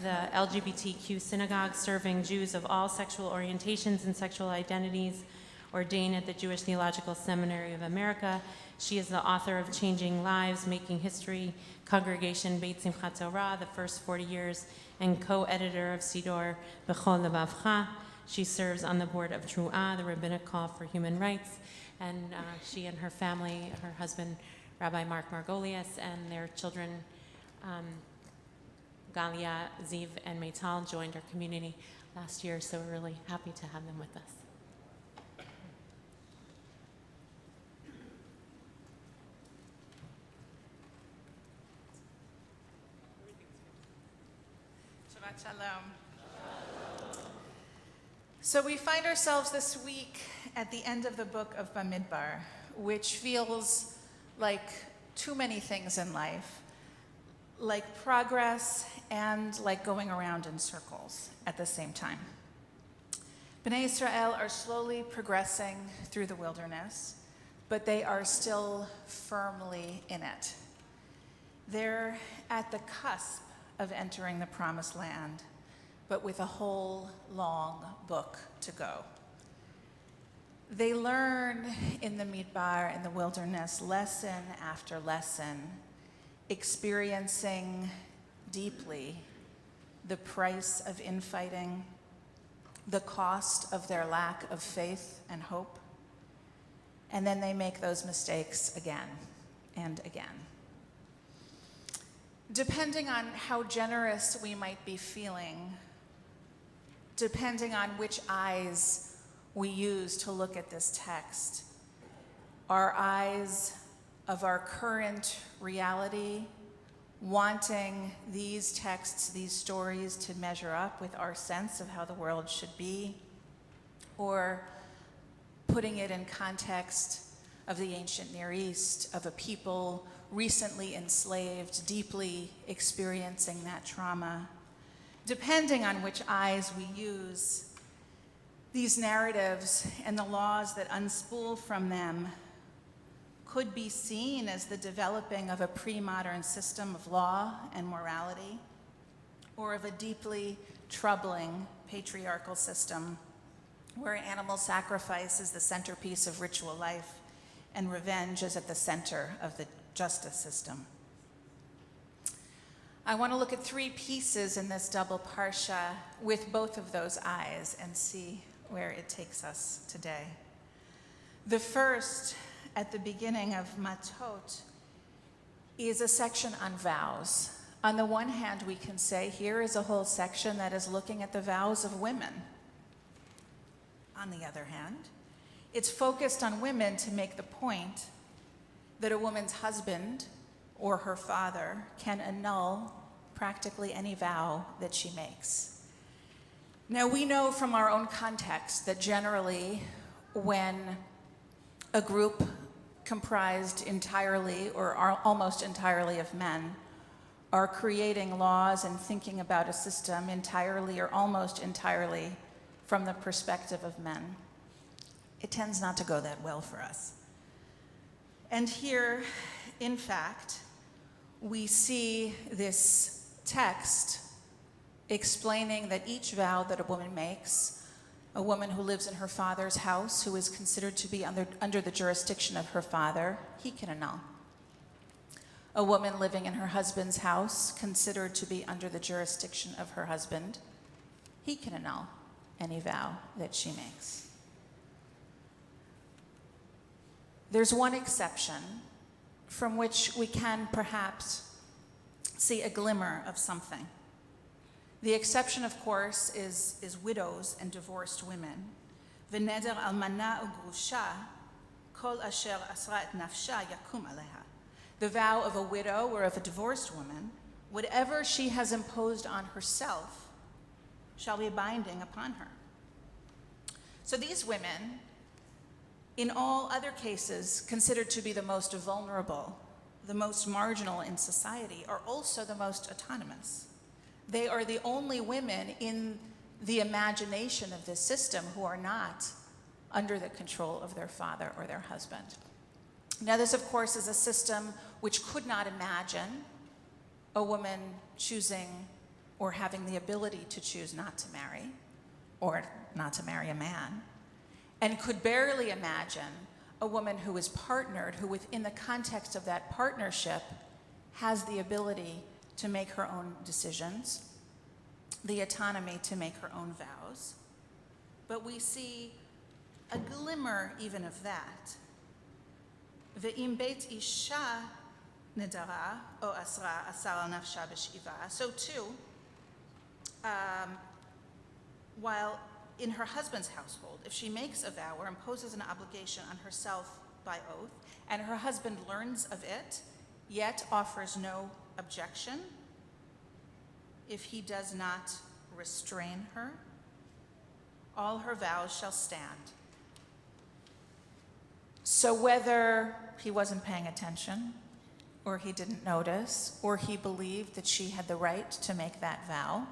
the LGBTQ synagogue, serving Jews of all sexual orientations and sexual identities, ordained at the Jewish Theological Seminary of America. She is the author of Changing Lives, Making History, Congregation Beit Simchat Torah, the first 40 years, and co-editor of Sidor B'chol Levavcha. She serves on the board of Tru'ah, the Rabbinic Call for Human Rights, and she and her family, her husband, Rabbi Mark Margolius, and their children, Galia, Ziv, and Matalon, joined our community last year, so we're really happy to have them with us. Shabbat Shalom. So we find ourselves this week at the end of the book of Bamidbar, which feels like too many things in life. like progress and like going around in circles at the same time. Bnei Israel are slowly progressing through the wilderness, but they are still firmly in it. They're at the cusp of entering the promised land, but with a whole long book to go. They learn in the Midbar, in the wilderness, lesson after lesson, experiencing deeply the price of infighting, the cost of their lack of faith and hope, and then they make those mistakes again and again. Depending on how generous we might be feeling, depending on which eyes we use to look at this text, our eyes of our current reality, wanting these texts, these stories to measure up with our sense of how the world should be, or putting it in context of the ancient Near East, of a people recently enslaved, deeply experiencing that trauma. Depending on which eyes we use, these narratives and the laws that unspool from them could be seen as the developing of a pre-modern system of law and morality, or of a deeply troubling patriarchal system where animal sacrifice is the centerpiece of ritual life and revenge is at the center of the justice system. I want to look at three pieces in this double parsha with both of those eyes and see where it takes us today. The first, at the beginning of Mattot, is a section on vows. On the one hand, we can say here is a whole section that is looking at the vows of women. On the other hand, it's focused on women to make the point that a woman's husband or her father can annul practically any vow that she makes. Now, we know from our own context that generally when a group comprised entirely or almost entirely of men are creating laws and thinking about a system entirely or almost entirely from the perspective of men, it tends not to go that well for us. And here, in fact, we see this text explaining that each vow that a woman makes, a woman who lives in her father's house, who is considered to be under the jurisdiction of her father, he can annul. A woman living in her husband's house, considered to be under the jurisdiction of her husband, he can annul any vow that she makes. There's one exception from which we can perhaps see a glimmer of something. The exception, of course, is widows and divorced women. V'neder almana u'grusha, kol asher asra et nafsha yakum aleha. The vow of a widow or of a divorced woman, whatever she has imposed on herself, shall be binding upon her. So these women, in all other cases considered to be the most vulnerable, the most marginal in society, are also the most autonomous. They are the only women in the imagination of this system who are not under the control of their father or their husband. Now, this, of course, is a system which could not imagine a woman choosing or having the ability to choose not to marry or not to marry a man, and could barely imagine a woman who is partnered, who within the context of that partnership has the ability to make her own decisions, the autonomy to make her own vows. But we see a glimmer even of that. Ve'im beit isha nedara o asra asar al nafsha b'shiva. So too, while in her husband's household, if she makes a vow or imposes an obligation on herself by oath, and her husband learns of it, yet offers no objection, if he does not restrain her, all her vows shall stand. So whether he wasn't paying attention, or he didn't notice, or he believed that she had the right to make that vow,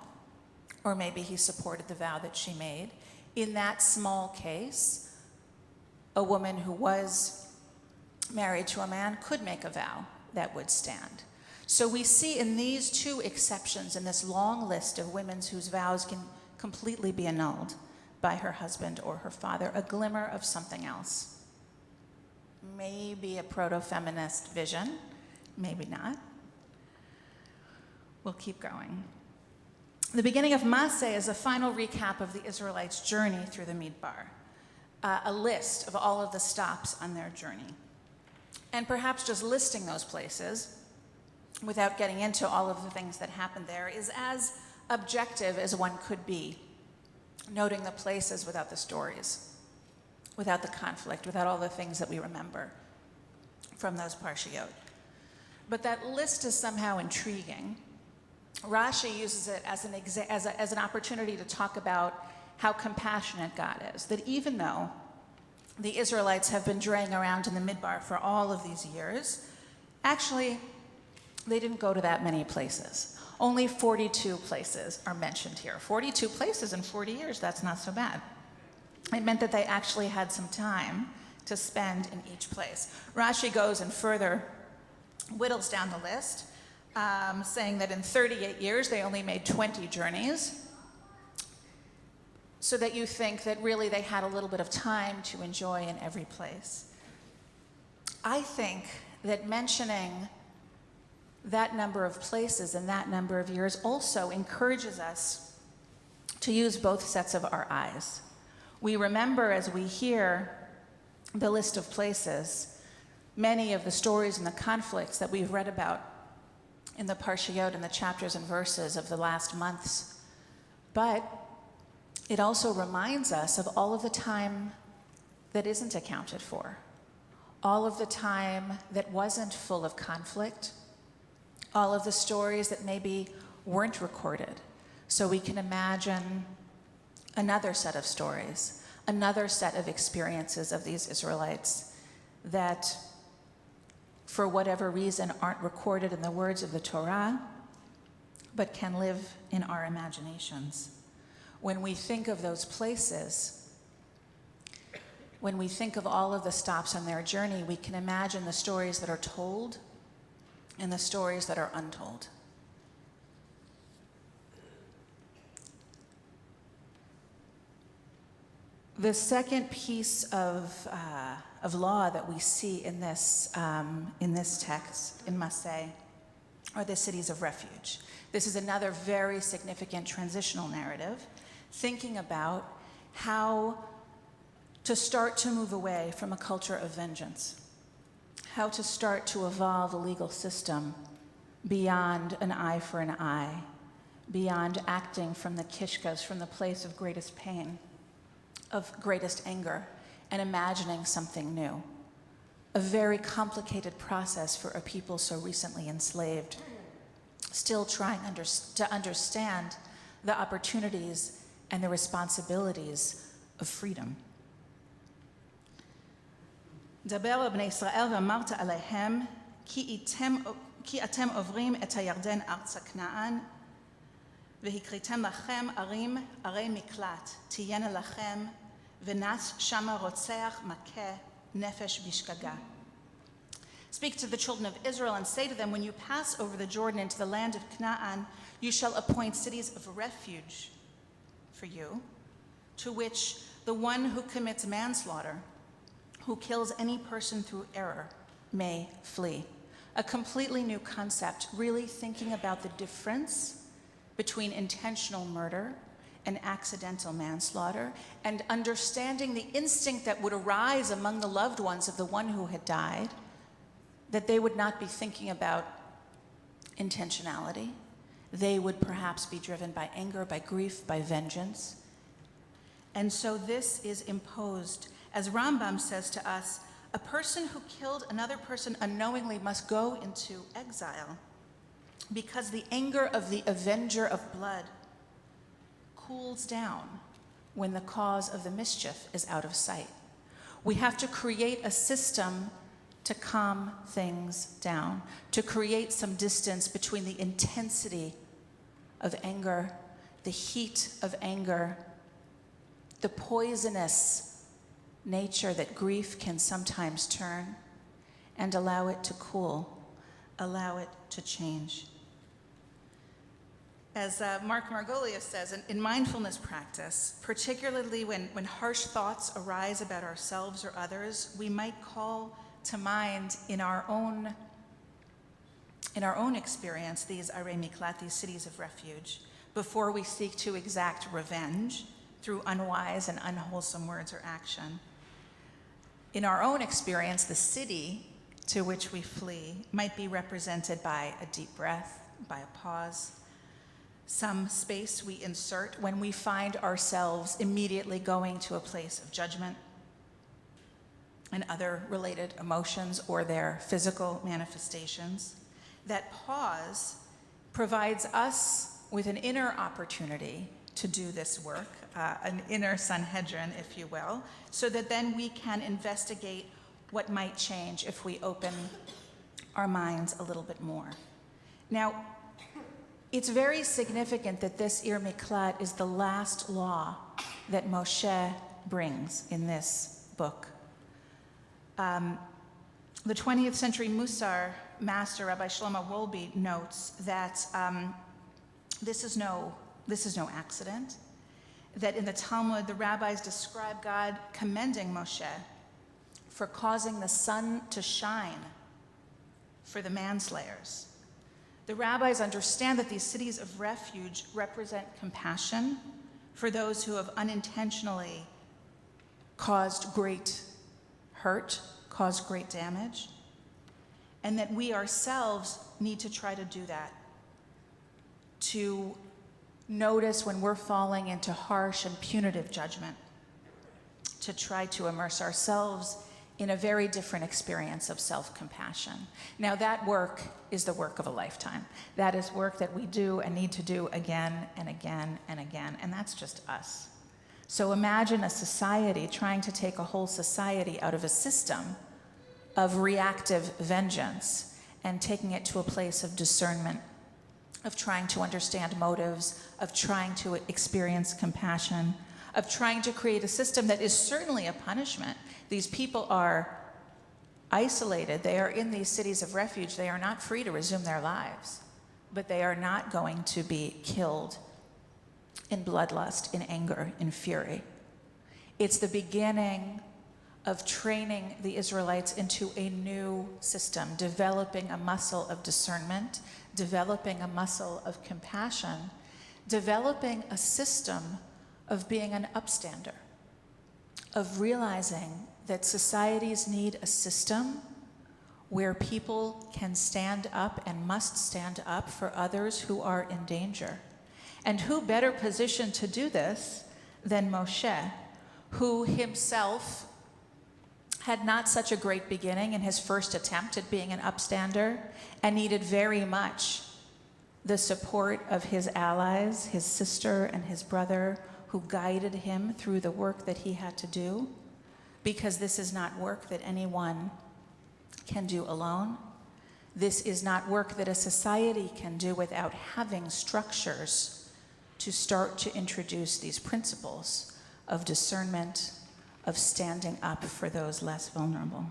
or maybe he supported the vow that she made. In that small case, a woman who was married to a man could make a vow that would stand. So we see in these two exceptions in this long list of women whose vows can completely be annulled by her husband or her father, a glimmer of something else. Maybe a proto-feminist vision, maybe not. We'll keep going. The beginning of Mas'ei is a final recap of the Israelites' journey through the Midbar, a list of all of the stops on their journey. And perhaps just listing those places, without getting into all of the things that happened there, is as objective as one could be, noting the places without the stories, without the conflict, without all the things that we remember from those parshiot. But that list is somehow intriguing. Rashi uses it as an opportunity to talk about how compassionate God is, that even though the Israelites have been draying around in the Midbar for all of these years, actually, they didn't go to that many places. Only 42 places are mentioned here. 42 places in 40 years, that's not so bad. It meant that they actually had some time to spend in each place. Rashi goes and further whittles down the list, saying that in 38 years they only made 20 journeys, so that you think that really they had a little bit of time to enjoy in every place. I think that mentioning that number of places and that number of years also encourages us to use both sets of our eyes. We remember as we hear the list of places, many of the stories and the conflicts that we've read about in the Parashat and the chapters and verses of the last months. But it also reminds us of all of the time that isn't accounted for, all of the time that wasn't full of conflict, all of the stories that maybe weren't recorded. So we can imagine another set of stories, another set of experiences of these Israelites that, for whatever reason, aren't recorded in the words of the Torah, but can live in our imaginations. When we think of those places, when we think of all of the stops on their journey, we can imagine the stories that are told and the stories that are untold. The second piece of law that we see in this text, in Mas'ei, are the cities of refuge. This is another very significant transitional narrative, thinking about how to start to move away from a culture of vengeance, how to start to evolve a legal system beyond an eye for an eye, beyond acting from the kishkas, from the place of greatest pain, of greatest anger, and imagining something new. A very complicated process for a people so recently enslaved, still trying to understand the opportunities and the responsibilities of freedom. דבר על בני ישראל ואמרת עליהם כי אתם עוברים את הירדן ארצה כנען והקריתם לכם ערי מקלט תהיינה לכם ונס שמה רוצח מכה נפש בשגגה. Speak to the children of Israel and say to them, when you pass over the Jordan into the land of Canaan, you shall appoint cities of refuge for you, to which the one who commits manslaughter, who kills any person through error, may flee. A completely new concept, really thinking about the difference between intentional murder and accidental manslaughter, and understanding the instinct that would arise among the loved ones of the one who had died, that they would not be thinking about intentionality. They would perhaps be driven by anger, by grief, by vengeance. And so this is imposed. As Rambam says to us, a person who killed another person unknowingly must go into exile because the anger of the avenger of blood cools down when the cause of the mischief is out of sight. We have to create a system to calm things down, to create some distance between the intensity of anger, the heat of anger, the poisonous nature that grief can sometimes turn, and allow it to cool, allow it to change. As Mark Margolius says, in mindfulness practice, particularly when harsh thoughts arise about ourselves or others, we might call to mind in our own experience these arei miklat, these cities of refuge, before we seek to exact revenge through unwise and unwholesome words or action. In our own experience, the city to which we flee might be represented by a deep breath, by a pause, some space we insert when we find ourselves immediately going to a place of judgment and other related emotions or their physical manifestations. That pause provides us with an inner opportunity to do this work, an inner Sanhedrin, if you will, so that then we can investigate what might change if we open our minds a little bit more. Now, it's very significant that this Ir Miklat is the last law that Moshe brings in this book. The 20th century Musar master, Rabbi Shlomo Wolbe, notes that this is no accident, that in the Talmud, the rabbis describe God commending Moshe for causing the sun to shine for the manslayers. The rabbis understand that these cities of refuge represent compassion for those who have unintentionally caused great hurt, caused great damage, and that we ourselves need to try to do that, to notice when we're falling into harsh and punitive judgment, to try to immerse ourselves in a very different experience of self-compassion. Now, that work is the work of a lifetime. That is work that we do and need to do again and again and again, and that's just us. So imagine a society trying to take a whole society out of a system of reactive vengeance and taking it to a place of discernment, of trying to understand motives, of trying to experience compassion, of trying to create a system that is certainly a punishment. These people are isolated. They are in these cities of refuge. They are not free to resume their lives, but they are not going to be killed in bloodlust, in anger, in fury. It's the beginning of training the Israelites into a new system, developing a muscle of discernment, developing a muscle of compassion, developing a system of being an upstander, of realizing that societies need a system where people can stand up and must stand up for others who are in danger. And who better positioned to do this than Moshe, who himself had not such a great beginning in his first attempt at being an upstander and needed very much the support of his allies, his sister and his brother, who guided him through the work that he had to do, because this is not work that anyone can do alone. This is not work that a society can do without having structures to start to introduce these principles of discernment, of standing up for those less vulnerable.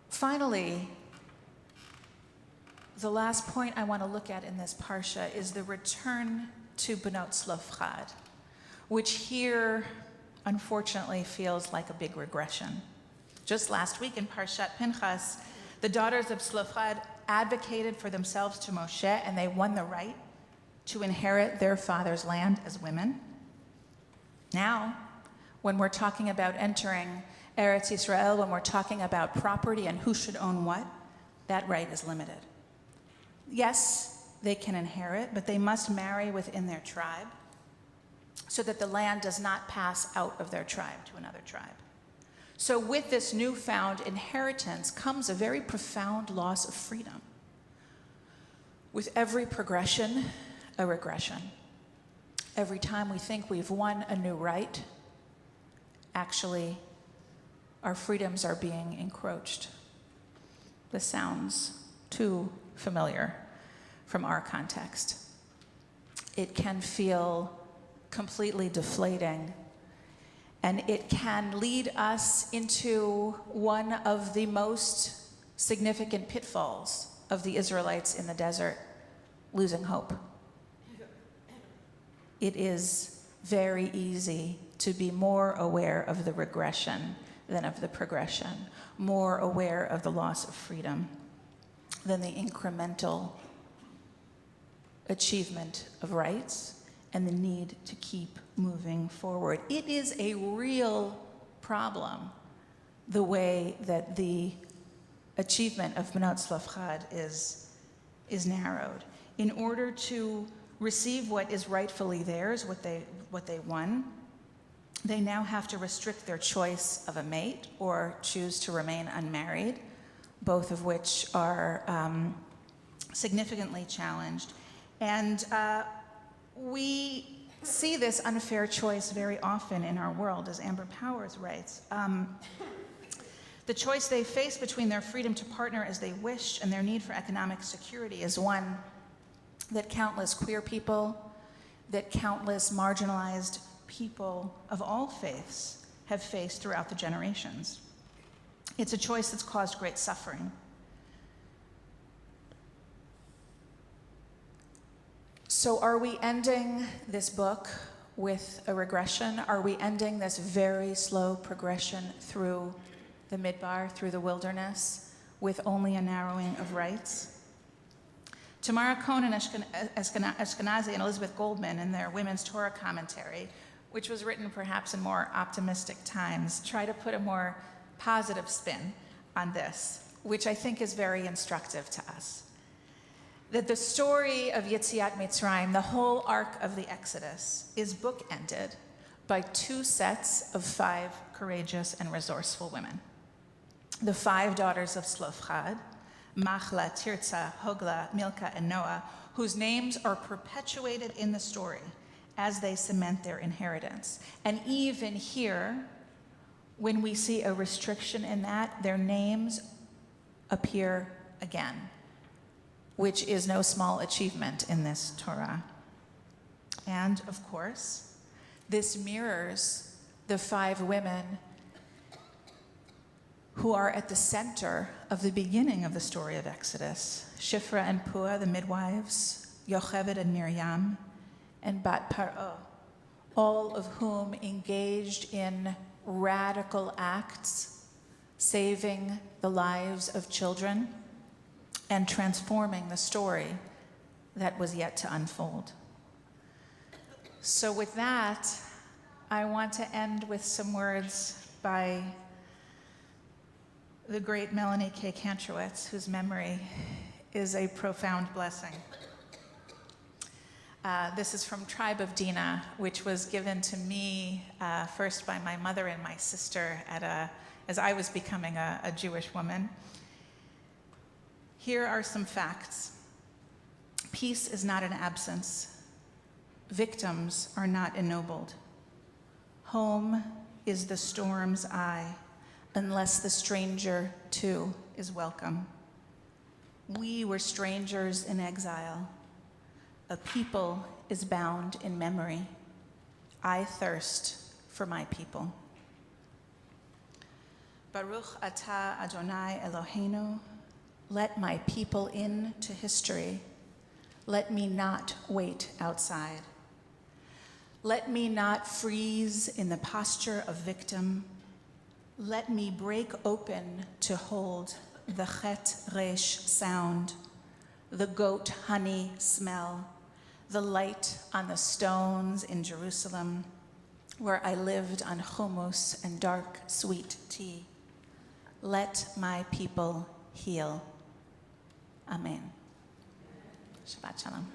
Finally, the last point I want to look at in this parsha is the return to Benot Tzlofchad, which here, unfortunately, feels like a big regression. Just last week in Parashat Pinchas, the daughters of Tzlofchad advocated for themselves to Moshe, and they won the right to inherit their father's land as women. Now, when we're talking about entering Eretz Yisrael, when we're talking about property and who should own what, that right is limited. Yes, they can inherit, but they must marry within their tribe so that the land does not pass out of their tribe to another tribe. So with this newfound inheritance comes a very profound loss of freedom. With every progression, a regression. Every time we think we've won a new right, actually, our freedoms are being encroached. This sounds too familiar from our context. It can feel completely deflating, and it can lead us into one of the most significant pitfalls of the Israelites in the desert, losing hope. It is very easy to be more aware of the regression than of the progression, more aware of the loss of freedom than the incremental achievement of rights and the need to keep moving forward. It is a real problem, the way that the achievement of Mattot-Mas'ei is narrowed. In order to receive what is rightfully theirs, what they won, they now have to restrict their choice of a mate or choose to remain unmarried, both of which are significantly challenged. And we see this unfair choice very often in our world, as Amber Powers writes. The choice they face between their freedom to partner as they wish and their need for economic security is one that countless queer people, that countless marginalized people of all faiths have faced throughout the generations. It's a choice that's caused great suffering. So are we ending this book with a regression? Are we ending this very slow progression through the Midbar, through the wilderness, with only a narrowing of rights? Tamara Cohen and Ashkenazi and Elizabeth Goldman in their Women's Torah commentary, which was written perhaps in more optimistic times, try to put a more positive spin on this, which I think is very instructive to us. That the story of Yetziat Mitzrayim, the whole arc of the Exodus, is bookended by two sets of 5 courageous and resourceful women. The 5 daughters of Tzlofchad, Machla, Tirzah, Hogla, Milcah, and Noah, whose names are perpetuated in the story as they cement their inheritance. And even here, when we see a restriction in that, their names appear again, which is no small achievement in this Torah. And of course, this mirrors the 5 women who are at the center of the beginning of the story of Exodus. Shifra and Puah, the midwives, Yocheved and Miriam, and Bat Paro, all of whom engaged in radical acts, saving the lives of children and transforming the story that was yet to unfold. So with that, I want to end with some words by the great Melanie K. Kantrowitz, whose memory is a profound blessing. This is from Tribe of Dinah, which was given to me first by my mother and my sister as I was becoming a Jewish woman. Here are some facts. Peace is not an absence. Victims are not ennobled. Home is the storm's eye, unless the stranger, too, is welcome. We were strangers in exile. A people is bound in memory. I thirst for my people. Baruch atah Adonai Eloheinu, let my people into history. Let me not wait outside. Let me not freeze in the posture of victim. Let me break open to hold the chet resh sound, the goat honey smell, the light on the stones in Jerusalem, where I lived on hummus and dark sweet tea. Let my people heal. Amen. Shabbat shalom.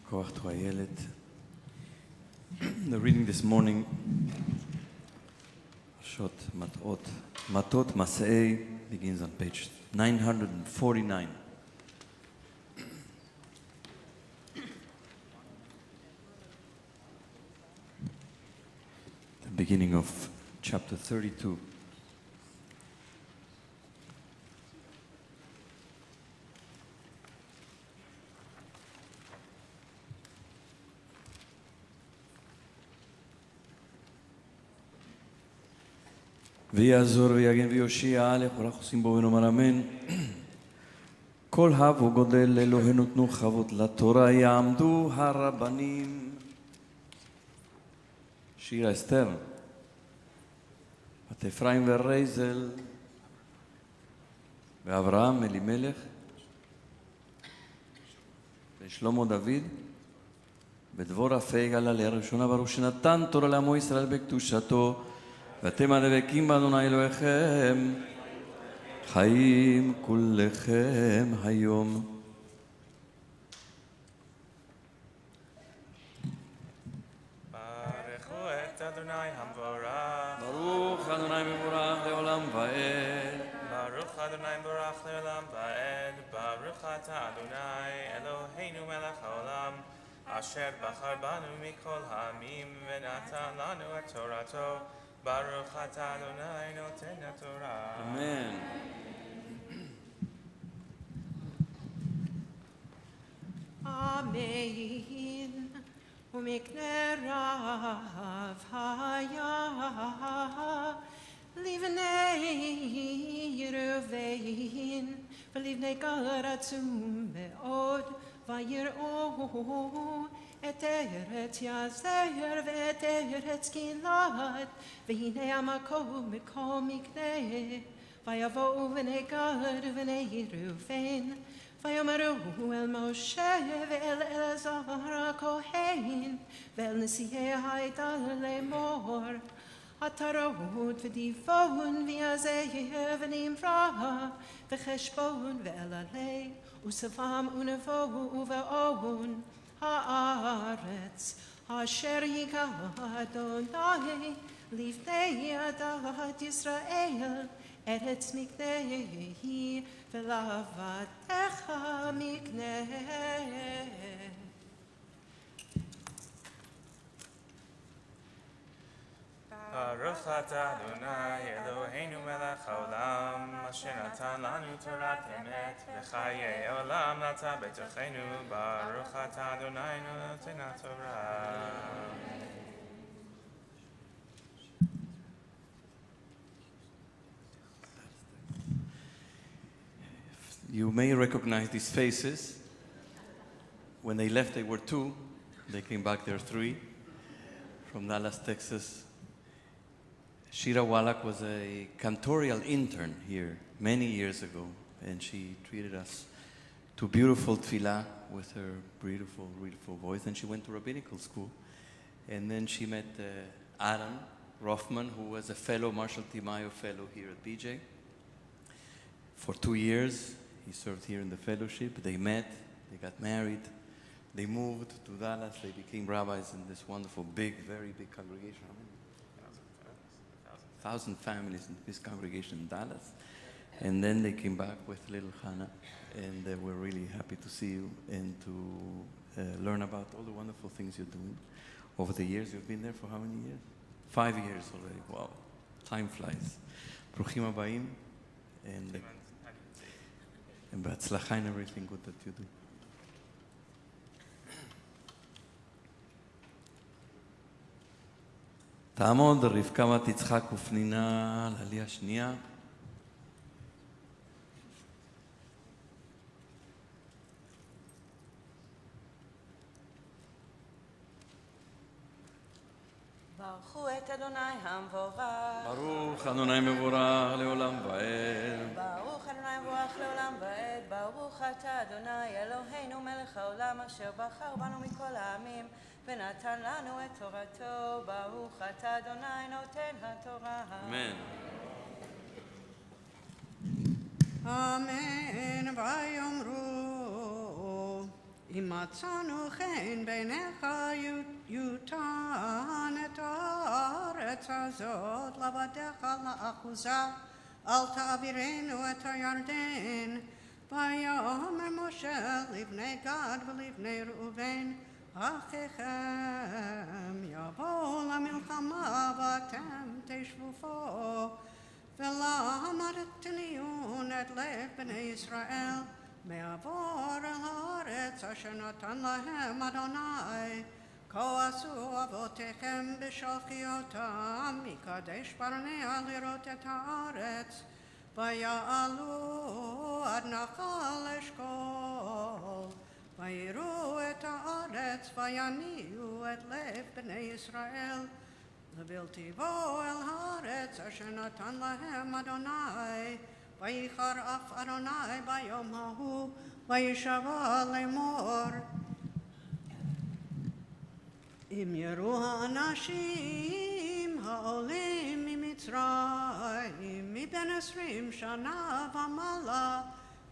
Koach to Ayelet. The reading this morning, Parashat Mattot. Mattot-Mas'ei begins on page 949. The beginning of chapter 32. ויעזור ויגן ויושיע לכל החוסים בו ונאמר אמן. כל הבו גודל לאלוהינו תנו כבוד לתורה יעמדו הרבנים. שיר אסתר, בת אפרים ורייזל, ואברהם אלימלך, ושלמה דוד, בדבור הפג על עליה ראשונה ברוך שנתן תורה לעמו ישראל בקדושתו, ואתם הדבקים באדוני אלוהיכם, חיים כולכם היום. ברכו את אדוני המבורך. ברוך אדוני מבורך לעולם ועד. ברוך אדוני מבורך לעולם ועד. ברוך אתה אדוני אלוהינו מלך העולם, אשר בחר בנו מכל העמים ונתן לנו את תורתו. ברוך אתה אדוני נותן התורה. אמן. אמן. ומקנה רב היה לבני ראובן ולבני גד עצום מאוד, ויראו את ארץ יעזר ואת ארץ גלעד, והנה המקום מקום מקנה. ויבואו בני גד ובני ראובן ויאמרו אל משה ואל אלעזר הכהן ואל נשיאי העדה לאמור, עטרות ודיבון ויעזר ונמרה וחשבון ואלעלי ושפם ונבו ובאון הארץ אשר היכה אדוני לפני עדת ישראל, ארץ מקנה היא ולעבדך מקנה. ברוך אתה אדוני אלוהינו מלך העולם, אשר נתן לנו תורת אמת וחיי עולם נטע בתוכנו. ברוך אתה אדוני נותן התורה. You may recognize these faces. When they left, they were 2. They came back, they're 3. From Dallas, Texas. Shira Wallach was a cantorial intern here many years ago, and she treated us to beautiful tefillah with her beautiful, beautiful voice. And she went to rabbinical school. And then she met Adam Rothman, who was a fellow, Marshall T. Mayo fellow here at BJ. For 2 years, he served here in the fellowship. They met, they got married, they moved to Dallas, they became rabbis in this wonderful, big, very big congregation. How many? 1,000 families in this congregation in Dallas. And then they came back with little Hannah, and we're really happy to see you and to learn about all the wonderful things you're doing. Over the years, you've been there for how many years? 5 years already. Wow, time flies. Bruchim habayim, and בהצלחה in everything good that you do. תעמוד רבקה בת יצחק ופנינה לעלייה שנייה. ברכו את אדוני המבורך. ברוך אדוני מבורך לעולם ועד. ברוך אדוני מבורך לעולם ועד. ברוך אתה אדוני אלוהינו מלך העולם, אשר בחר בנו מכל העמים ונתן לנו את תורתו. ברוך אתה אדוני נותן התורה. אמן. אמן. ויאמרו אם מצאנו חן בעיניך יותן את הארץ הזאת לעבדיך לאחוזה אל תעבירנו את הירדן. ויאמר משה לבני גד ולבני ראובן, אחיכם יבואו למלחמה ואתם תשבו פה. ולמדתניון את לב בני ישראל, מעבור אל הארץ אשר נתן להם אדוני. כה עשו אבותיכם בשלחיותם מקדש ברנע לראות את הארץ. ויעלו עד נחל אשכול, ויראו את הארץ ויניעו את לב בני ישראל, לבלתי בוא אל הארץ אשר נתן להם אדוני. ויחר אף אדוני ביום ההוא, וישבע לאמור, אם יראו האנשים העולים ממצרים מבין 20 שנה ומעלה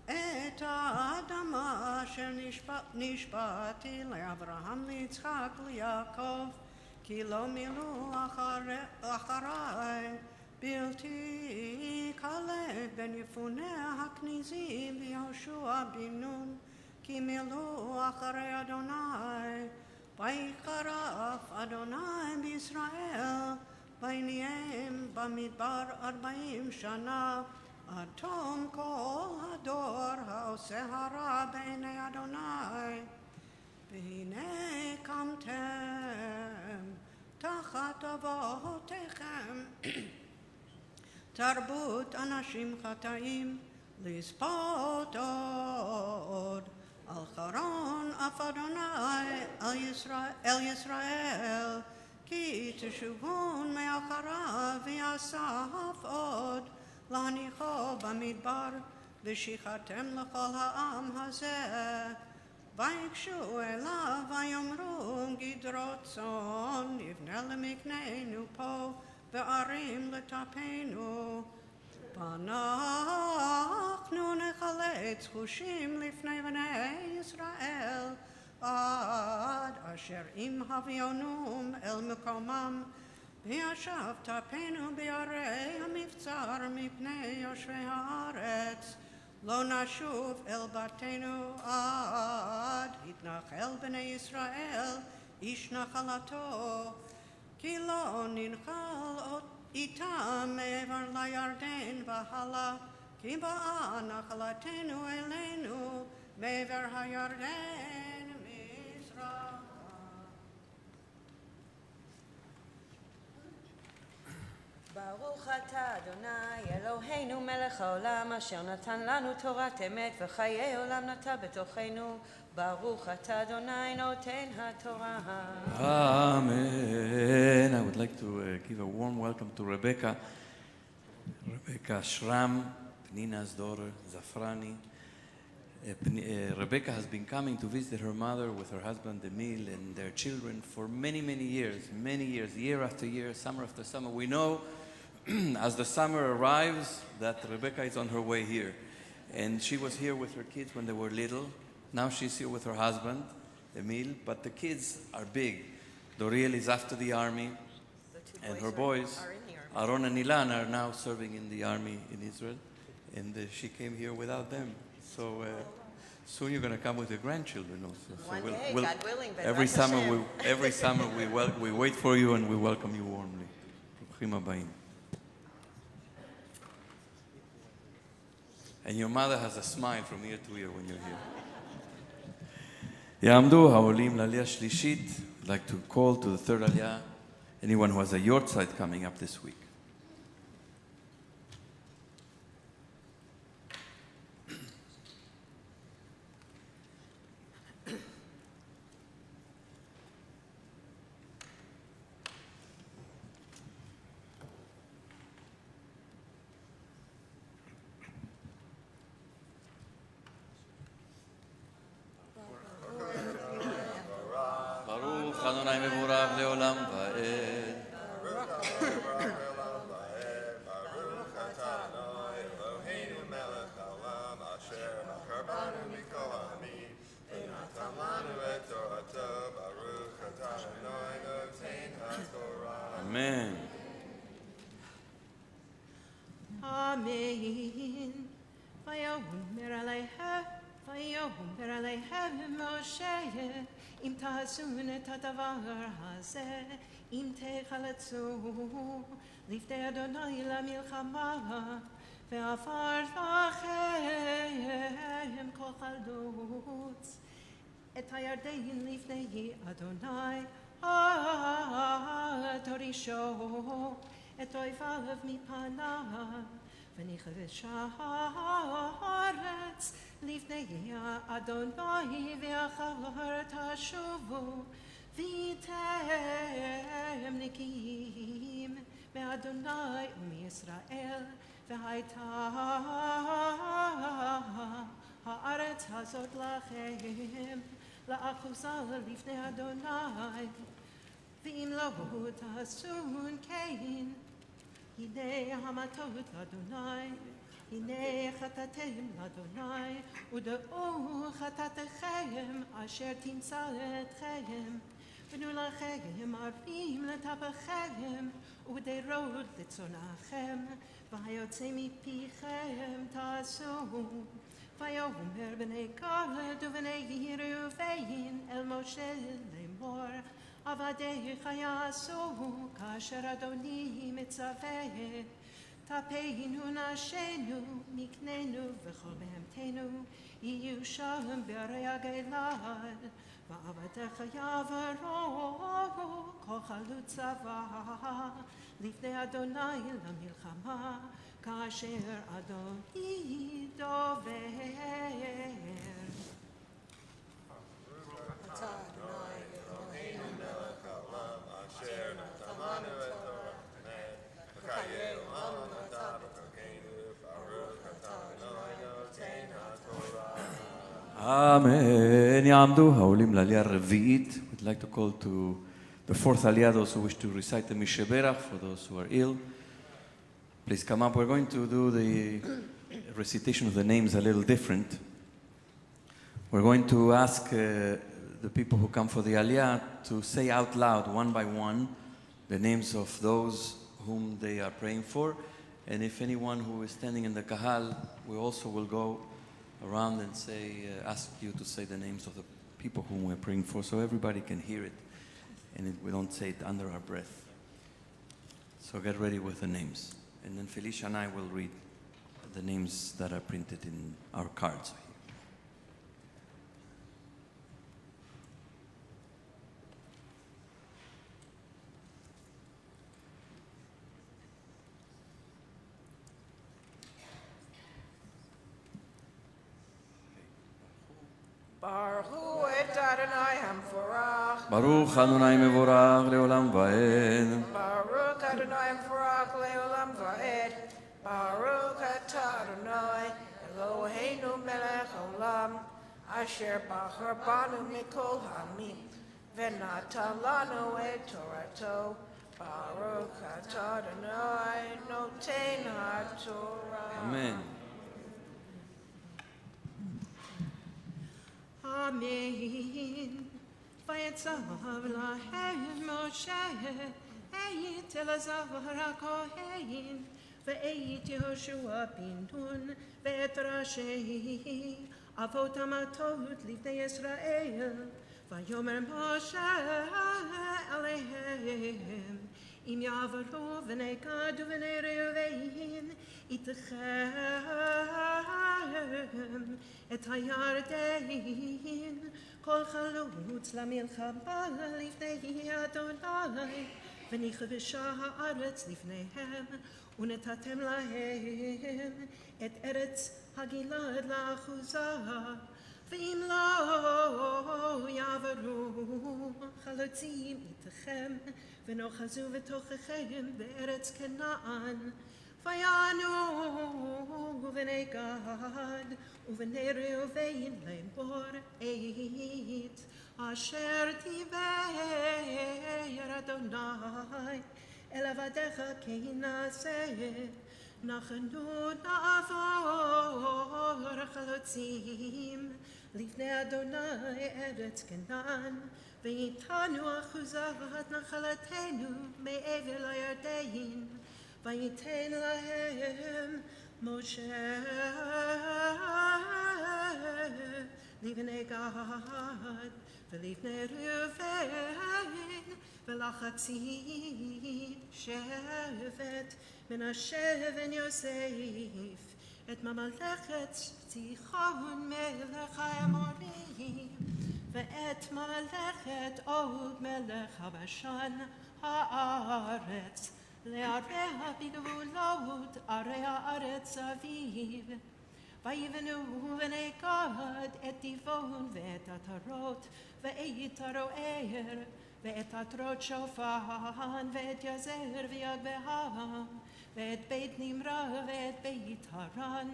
את האדמה אשר נשבעתי לאברהם ליצחק ליעקב, כי לא מילאו אחריי, בלתי כלב בן יפונה הכניזי ויהושע בן נון, כי מילאו אחרי אדוני. ויחרף אדוני בישראל, ויניהם במדבר 40 שנה, עד תום כל הדור העושה הרע בעיני אדוני. והנה קמתם תחת אבותיכם תרבות אנשים חטאים לספות עוד. על חרון אף אדוני אל ישראל, כי תשובון מאחריו ויאסף עוד, להניחו במדבר, ושיחתם לכל העם הזה. ויגשו אליו ויאמרו, גדרות צאן נבנה למקננו פה, וערים לטפנו. ואנחנו נחלץ חושים לפני בני ישראל, עד אשר אם הביאונום אל מקומם, וישב טפנו בערי המבצר מפני יושבי הארץ. לא נשוב אל בתינו עד יתנחל בני ישראל איש נחלתו, כי לא ננחל איתם מעבר לירדן והלאה, כי באה נחלתנו אלינו מעבר הירדן מזרחה. ברוך אתה אדוני אלוהינו מלך העולם, אשר נתן לנו תורת אמת וחיי עולם נטע בתוכנו. ברוך אתה אדוני נותן התורה. Amen. I would like to give a warm welcome to Rebecca Shram, Penina's daughter, Zafrani. Rebecca has been coming to visit her mother with her husband Emil and their children for many years, year after year, summer after summer. We know as the summer arrives that Rebecca is on her way here. And she was here with her kids when they were little. Now she's here with her husband, Emil, but the kids are big. Doriel is after the army, and her boys, Aaron and Ilan, are now serving in the army in Israel, and she came here without them. So soon you're going to come with your grandchildren also. So One day, God willing, every summer we wait for you and we welcome you warmly. Bruchim habayim. And your mother has a smile from ear to ear when you're here. יעמדו העולים לעלייה שלישית. I'd like to call to the third aliyah anyone who has a yortzeit coming up this week. אדוני מבורך לעולם ועד. ברוך אתה אדוני אלוהינו מלך העולם, אשר בחר בנו מכל העמים ונתן לנו את תורתו. ברוך אתה אדוני נותן התורה. אמן. Amen. Vayomer Aleihem Moshe, im ta'asun et hadavar hazeh, im techaletzu, lifnei Adonai lamilchama, ve'afar lachem kol chalutz, et hayardein lifnei Adonai, torisho, et oivav mipanav, v'nichavesh haaretz, לפני אדוני ואחר תשובו ויתם נקיים מאדוני ומישראל והייתה הארץ הזאת לכם לאחוזה לפני אדוני ואם לא תעשון כן הנה המתות לאדוני הנה חטאתם לאדוני, ודעו חטאתכם אשר תמצא אתכם, בנו לכם ערים לטפכם, ובדרות לצונכם, והיוצא מפיכם תעשו. ויאמר בני גד ובני ראובן אל משה לאמור, עבדיך יעשו כאשר אדוני מצווה. תפינו נשינו, מקננו וכל בהמתנו, יהיו שם בערי הגלעד, ועבדיך יעברו כל חלוץ צבא, לפני אדוני למלחמה, כאשר אדוני דובר. אתה אדוני אלוהינו מלך העולם, אשר נתן לנו את תורה, וחיי עולמנו. Amen. יעמדו העולים לעלייה הרביעית. We'd like to call to the fourth aliyah those who wish to recite the Misheberach for those who are ill. Please come up. We're going to do the recitation of the names a little different. We're going to ask the people who come for the aliyah to say out loud, one by one, the names of those whom they are praying for. And if anyone who is standing in the kahal, we also will go around and ask you to say the names of the people whom we're praying for, so everybody can hear it, and we don't say it under our breath. So get ready with the names. And then Felicia and I will read the names that are printed in our cards. Baruch et Adonai Hamforach. Baruch Adonai Mevorach Leolam Vaed. Baruch Adonai Hamforach Leolam Vaed. Baruch et Adonai Eloheinu Melech Olam, Asher Bachar Banu Mikol Hamim, Venatan Lanu et Torato. Baruch et Adonai Noten HaTorah. Amen. Amen. Vayetzav lahem Moshe, Eit Elazar HaKohen, Ve'eit Yehoshua bin Nun, Ve'et Rashi, Avot HaMatot Livnei Yisrael, Vayomer Moshe Alehem, Im Yavaru V'nei Gad V'nei Reuven, Itchem, את הירדן, כל חלוץ למלחמה לפני אדוני, ונכבשה הארץ לפניהם, ונתתם להם את ארץ הגלעד לאחוזה, ואם לא יעברו חלוצים איתכם, ונאחזו בתוככם בארץ כנען, ויענו בני גד ובני ראובן לאמור עת אשר דיבר אדוני אל עבדיך כן נעשה נחנו נעבור חלוצים לפני אדוני ארץ כנען וייתנו אחוזת נחלתנו מעבר לירדן וייתן להם Moshe livnei Gad ולבני ראובן ולחצי שבט מנשה בן יוסף את ממלכת סיחון מלך האמורים ואת ממלכת עוג מלך הבשן הארץ לעריה בגבולות ערי הארץ סביב ויבנו בני גד את דיבון ואת עטרות ואת ערוער ואת עטרות שופן ואת יזר ויגבהם ואת בית נמרה ואת בית הרן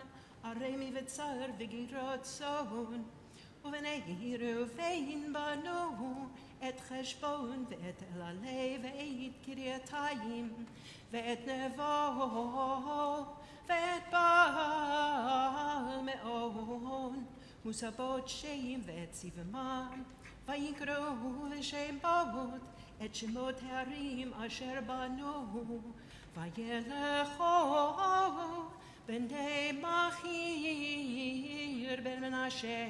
ערי מבצר וגירות צאן ובני ראובן בנו את חשבון ואת אלעלי ואת קריתיים ואת נבו ואת בעל מאון וסבות שם ואת סיבמם ויקראו בשמות את שמות הערים אשר בנו וילכו בני מחיר בן מנשה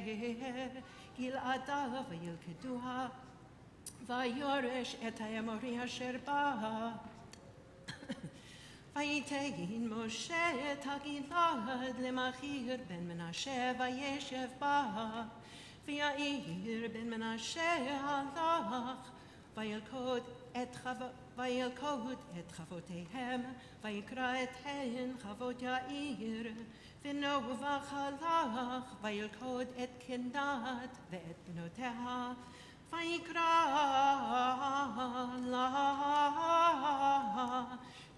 גלעדה וילכדוה ויורש את האמורי אשר בא ויתן משה את הגלעד למחיר בן מנשה וישב בה ויאיר בן מנשה הלך וילכוד את חבותיהם ויקרא את הן חבות יאיר ונובח הלך וילכוד את קנאת ואת בנותיה ויקרא לה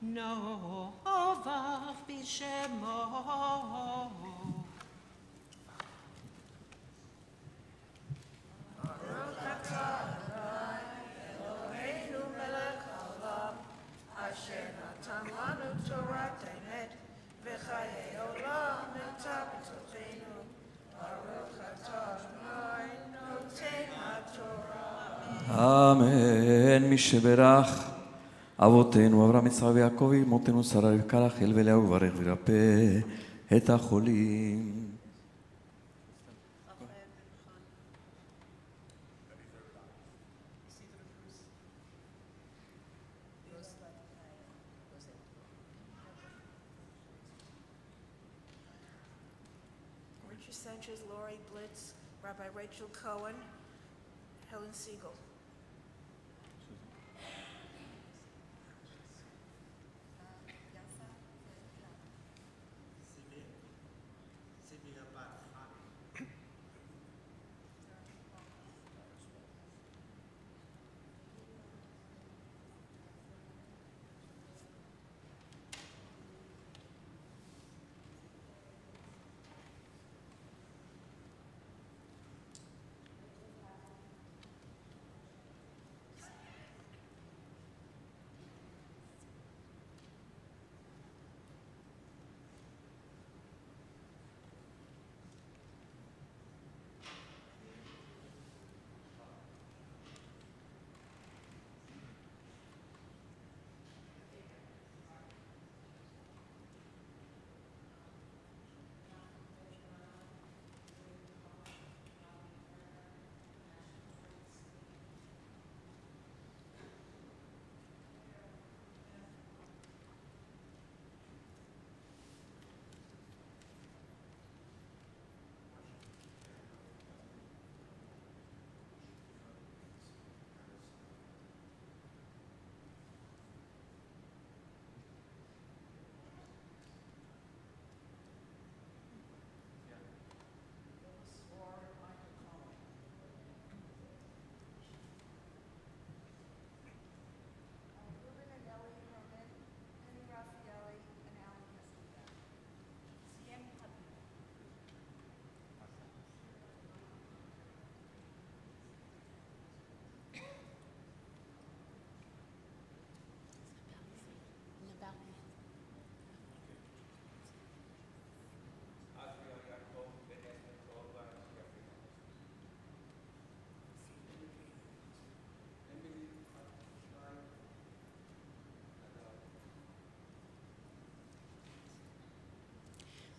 נובח בשמו ברוך אתה אלוהינו מלך העולם אשר נתן לנו תורת אמת וחיי עולם נמצא בתוכנו ברוך אתה אדוני נותן התורה אמן. מי שברך אבותינו אברהם יצחק ויעקב אמותינו שרה רבקה רחל ולאה וברך וירפא את החולים. Richard Sanchez, Lori Blitz, Rabbi Rachel Cohen, Helen Siegel.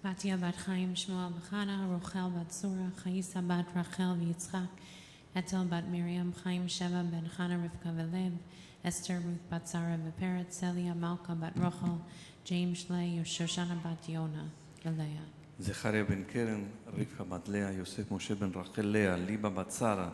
Batia bat Chaim Shmuel Bechana, Rochel bat Sura, Chaisa bat Rachel v'Yitzchak, Etel bat Miriam, Chaim Sheva ben Chana Rivka v'Lev, Esther Ruth bat Sarah v'Peret, Celia Malka bat Rochel, James Shley, Shoshana bat Yona v'Leah. זכריה בן קרן, רבקה בת לאה, יוסף משה בן רחל לאה, ליבה בת שרה,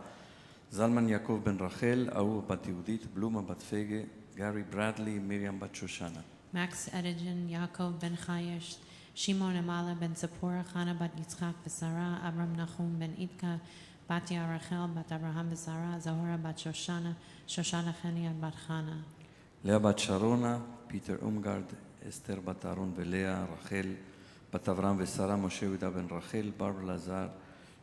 זלמן יעקב בן רחל, אהובה בת יהודית, בלומה בת פגה, גארי ברדלי, מרים בת שושנה. Max Edigen, Yaakov ben Chayesh, Shimon Amala ben Zipporah, Chana bat Yitzchak v'Sara, Abram Nachum ben Itka, Batia Rachel bat Abraham v'Sara, Zahora bat Shoshana, Shoshana Chenia bat Chana. לאה בת שרונה, פיטר אומגרד, אסתר בת אהרון ולאה, רחל, בת אברהם ושרה, משה יהודה בן רחל, ברבר לזר,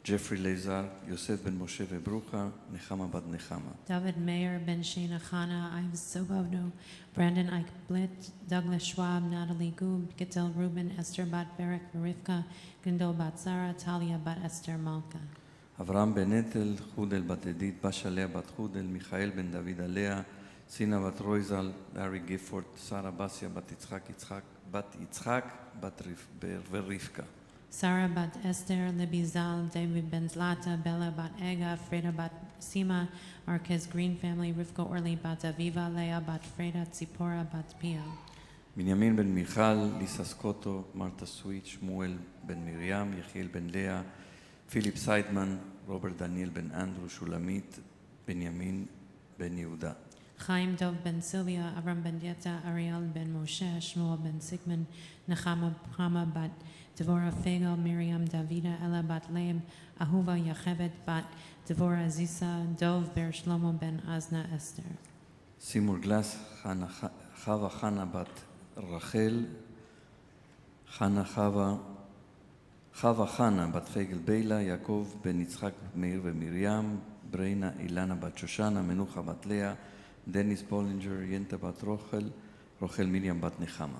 ג'פרי לזר, יוסף בן משה וברוכה, נחמה בת נחמה. David Meir ben Shana Chana, Ives Sobovno, Brandon Ike Blit, Douglas Schwab, Natalie Gub, Gittel Rubin, Esther bat Berek Rivka, Gindel bat Zara, Talia bat Esther Malka. אברהם בן נטל, חודל בת עדית, בשה לאה בת חודל, מיכאל בן דוד עליה, סינה בת רויזל, לארי גיפורט, שרה בסיה בת יצחק, בת ורבקה. Sarah bat Esther, Libby Zal, David ben Zlata, Bella bat Ega, Freda bat Sima, Marquez Green family, Rivka Orly bat Aviva, Leah bat Freda, Tzipora bat Pia. בנימין בן מיכל, ליסה סקוטו, מרתה סוויט, שמואל בן מרים, יחיאל בן לאה, פיליפ סיידמן, רוברט דניאל בן אנדרו, שולמית, בנימין בן יהודה. Chaim Dov ben Sylvia, Avram ben Dieta, Ariel ben Moshe, Shmuel ben Sigmund, Nechama Hama bat Dvorah Fegel, Miriam Davida, Ella bat Leim, Ahuva Yachevet bat Dvorah Zisa, Dov ber Shlomo ben Azna Esther. סימור גלס, חווה חנה בת רחל, חווה חנה בת פגל בילה, יעקב בן יצחק מאיר ומרים, בריינה אילנה בת שושנה, מנוחה בת לאה, דניס בולינג'ר, ינטה בת רוחל מרים בת נחמה.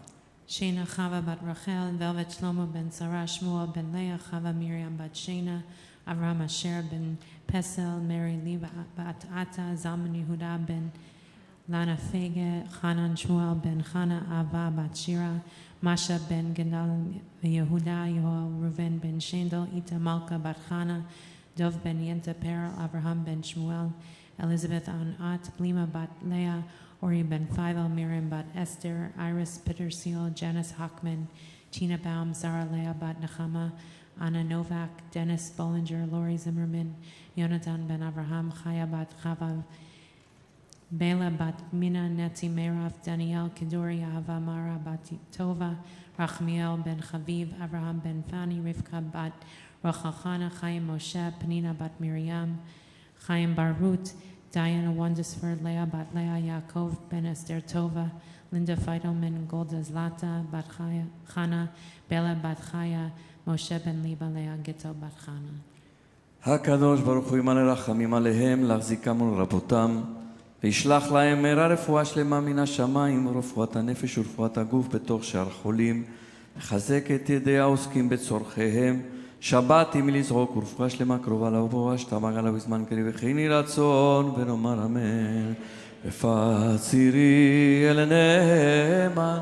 Shana Chava bat Rachel, Velvet Shlomo ben Sarah, Shmuel ben Leah, Chava Miriam bat Shana, Avram Asher ben Pesel, Mary Liva bat Ata, Zalman Yehuda ben Lana Fege, Hanan Shmuel ben Chana, Ava bat Shira, Masha ben Gendal Yehuda, Yehoel Reuven ben Shendel, Ita Malka bat Chana, Dov ben Yenta Perel, Abraham ben Shmuel, Elizabeth Anat, Blima bat Leah, Ori ben Feivel, Miriam bat Esther, Iris Petersil, Janice Hockman, Tina Baum, Zara Leah bat Nechama, Anna Novak, Dennis Bollinger, Lori Zimmerman, Yonatan ben Avraham, Chaya bat Chava, Bela bat Mina, Netzi Meirav, Daniel Keduri, Ahava Mara bat Tova, Rachmiel ben Chaviv, Avraham ben Fani, Rivka bat Rochachana, Chaim Moshe, Penina bat Miriam, Chaim bar Ruth, Diana Wondesford, Leah bat Leah, Yaakov ben Esther Tova, Linda Feidelman, Golda Zlata bat Chana, Bela bat Chaya, Moshe ben Liba, Leah Gittel bat Chana. הקדוש ברוך הוא ימלא רחמים עליהם, להחזיקם ולרפאותם, וישלח להם מהרה רפואה שלמה מן השמיים, ורפואת הנפש ורפואת הגוף בתוך שאר החולים, לחזק את ידי העוסקים בצורכיהם, שבת עם לזרוק ורפואה שלמה קרובה לבוא, שתמג עליו בזמן קריב וכן יהי רצון, ונאמר אמן. רפואת צירי אל נאמן,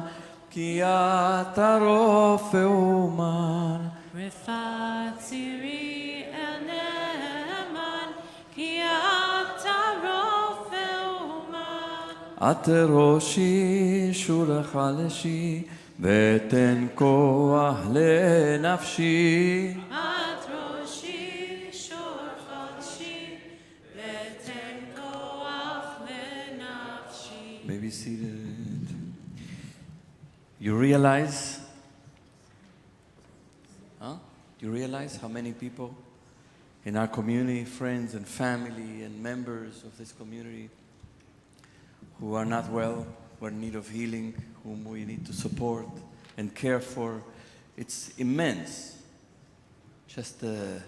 כי אתה רופא אומן. רפואת צירי אל נאמן, כי אתה רופא אומן. את ראשי שולח חלשי, ותן כוח לנפשי. את ראשי שור חלשי, ותן כוח לנפשי. May be seated. You realize how many people in our community, friends and family and members of this community who are not well, who are in need of healing, whom we need to support and care for. It's immense. Just the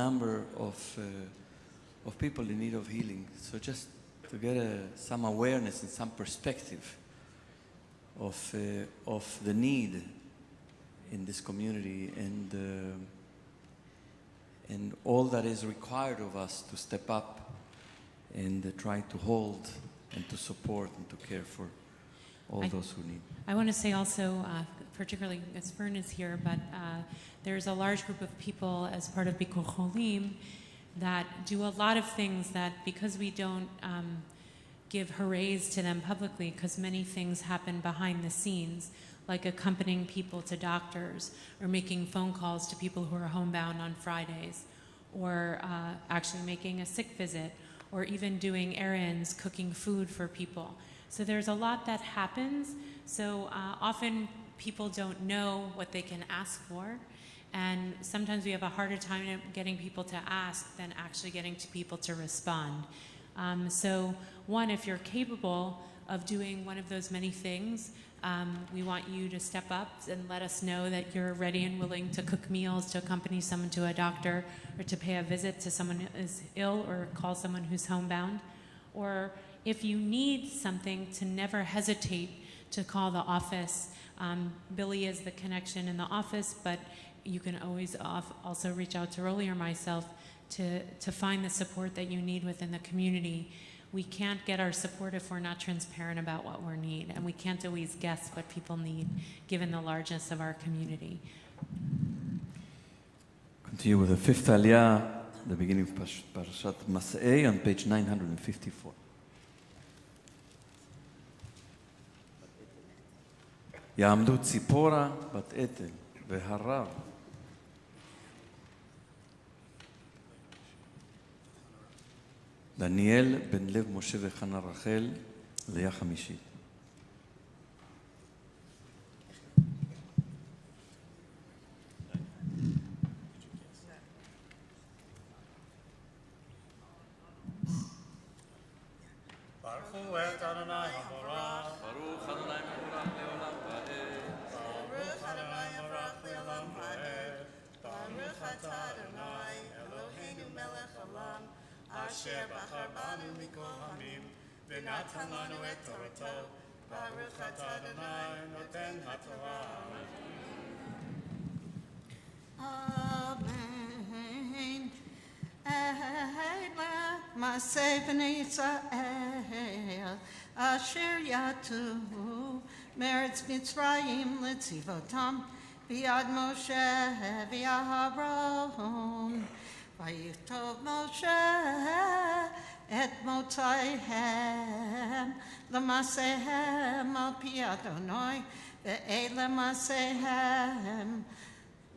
number of people in need of healing. So just to get some awareness and some perspective of the need in this community and all that is required of us to step up and try to hold and to support and to care for all those who need. I want to say also particularly as Fern is here, but there's a large group of people as part of Bikur Cholim that do a lot of things that, because we don't give hoorays to them publicly, because many things happen behind the scenes, like accompanying people to doctors or making phone calls to people who are homebound on Fridays, or actually making a sick visit, or even doing errands, cooking food for people. So there's a lot that happens. So often people don't know what they can ask for, and sometimes we have a harder time getting people to ask than actually getting to people to respond. So one, if you're capable of doing one of those many things, we want you to step up and let us know that you're ready and willing to cook meals, to accompany someone to a doctor, or to pay a visit to someone who is ill, or call someone who's homebound. Or if you need something, to never hesitate to call the office. Billy is the connection in the office, but you can always also reach out to Rolly or myself to find the support that you need within the community. We can't get our support if we're not transparent about what we need, and we can't always guess what people need given the largeness of our community. Continue with the fifth aliyah, the beginning of Parashat Mas'ei on page 954. יעמדו ציפורה בת אתל והרב דניאל בן לב משה וחנה רחל ליה חמישית. ברכו את אדוני המבורך. ברוך אדוני מבורך לעולם ועד. ברוך אדוני מבורך לעולם ועד. ברוך אתה אדוני אלוהינו מלך העולם, אשר בחר בנו מכל העמים ונתן לנו את תורתו. ברוך אתה אדוני נותן התורה. Amen. Masei b'nei Yisrael, asher yatu meretz Mitzrayim letzivotam, v'yad Moshe v'Aharon, v'yichtov Moshe et motzaihem l'maseihem al pi Adonai, ve'ele maseihem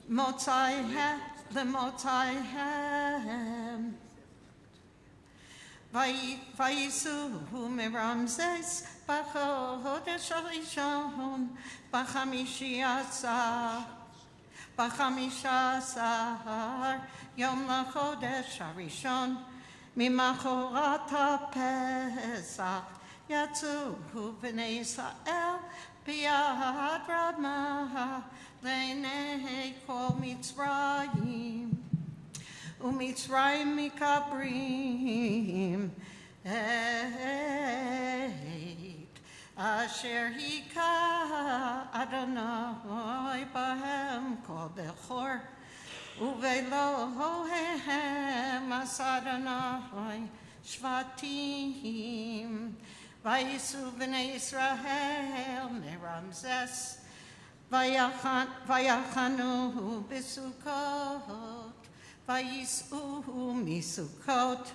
motzaihem l'motzaihem. Vayisu meramzes b'chodesh harishon b'chamisha-asar yom lachodesh harishon mimachorat haPesach yatzu b'nei Yisrael b'yad ramah לעיני כל מצרים, ומצרים מקברים את אשר היכה אדוני בהם כל בכור, ובאלוהיהם עשה אדוני שבטים, וייסעו בני ישראל מרמזס, ויחנו בסוכות, וייסעו מסוכות,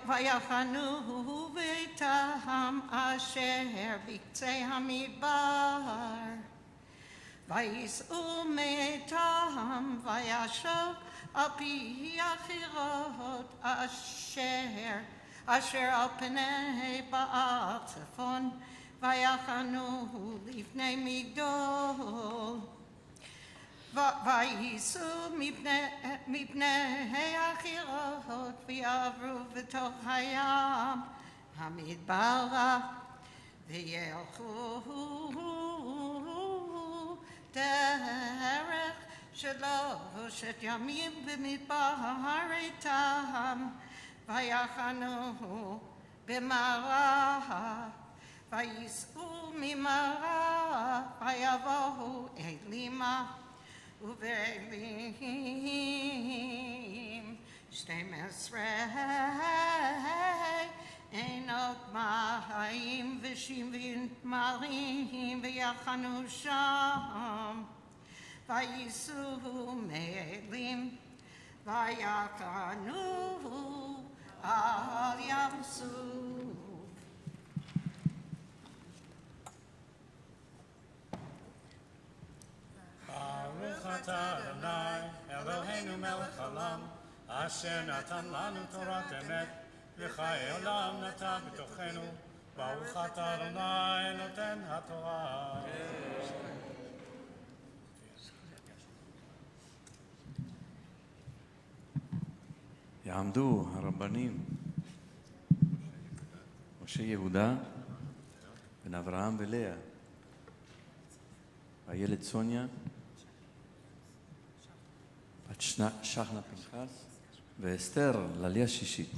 ויחנו ביתם אשר בקצה המדבר, וייסעו מאיתם וישוב על פי החירות אשר על פני בעל צפון, ויחנו לפני מגדול, וייסעו מפני החירות, ויעברו בתוך הים המדברה, וילכו דרך 3 ימים במדבר איתם, ויחנו במערב, וייסעו ממערב, ויבואו אלימה, ובאלים 12 עינות מים ושבעים תמרים ויחנו שם וייסעו מאלים ויחנו על ים סוף. ברוך אתה אדוני אלוהינו מלך העולם אשר נתן לנו תורת אמת וחיי עולם נטע בתוכנו. ברוך אתה אדוני נותן התורה. יעמדו הרבנים משה יהודה בן אברהם ולאה, איילת סוניה, בת שחנה פנחס ואסתר לעלייה שישית.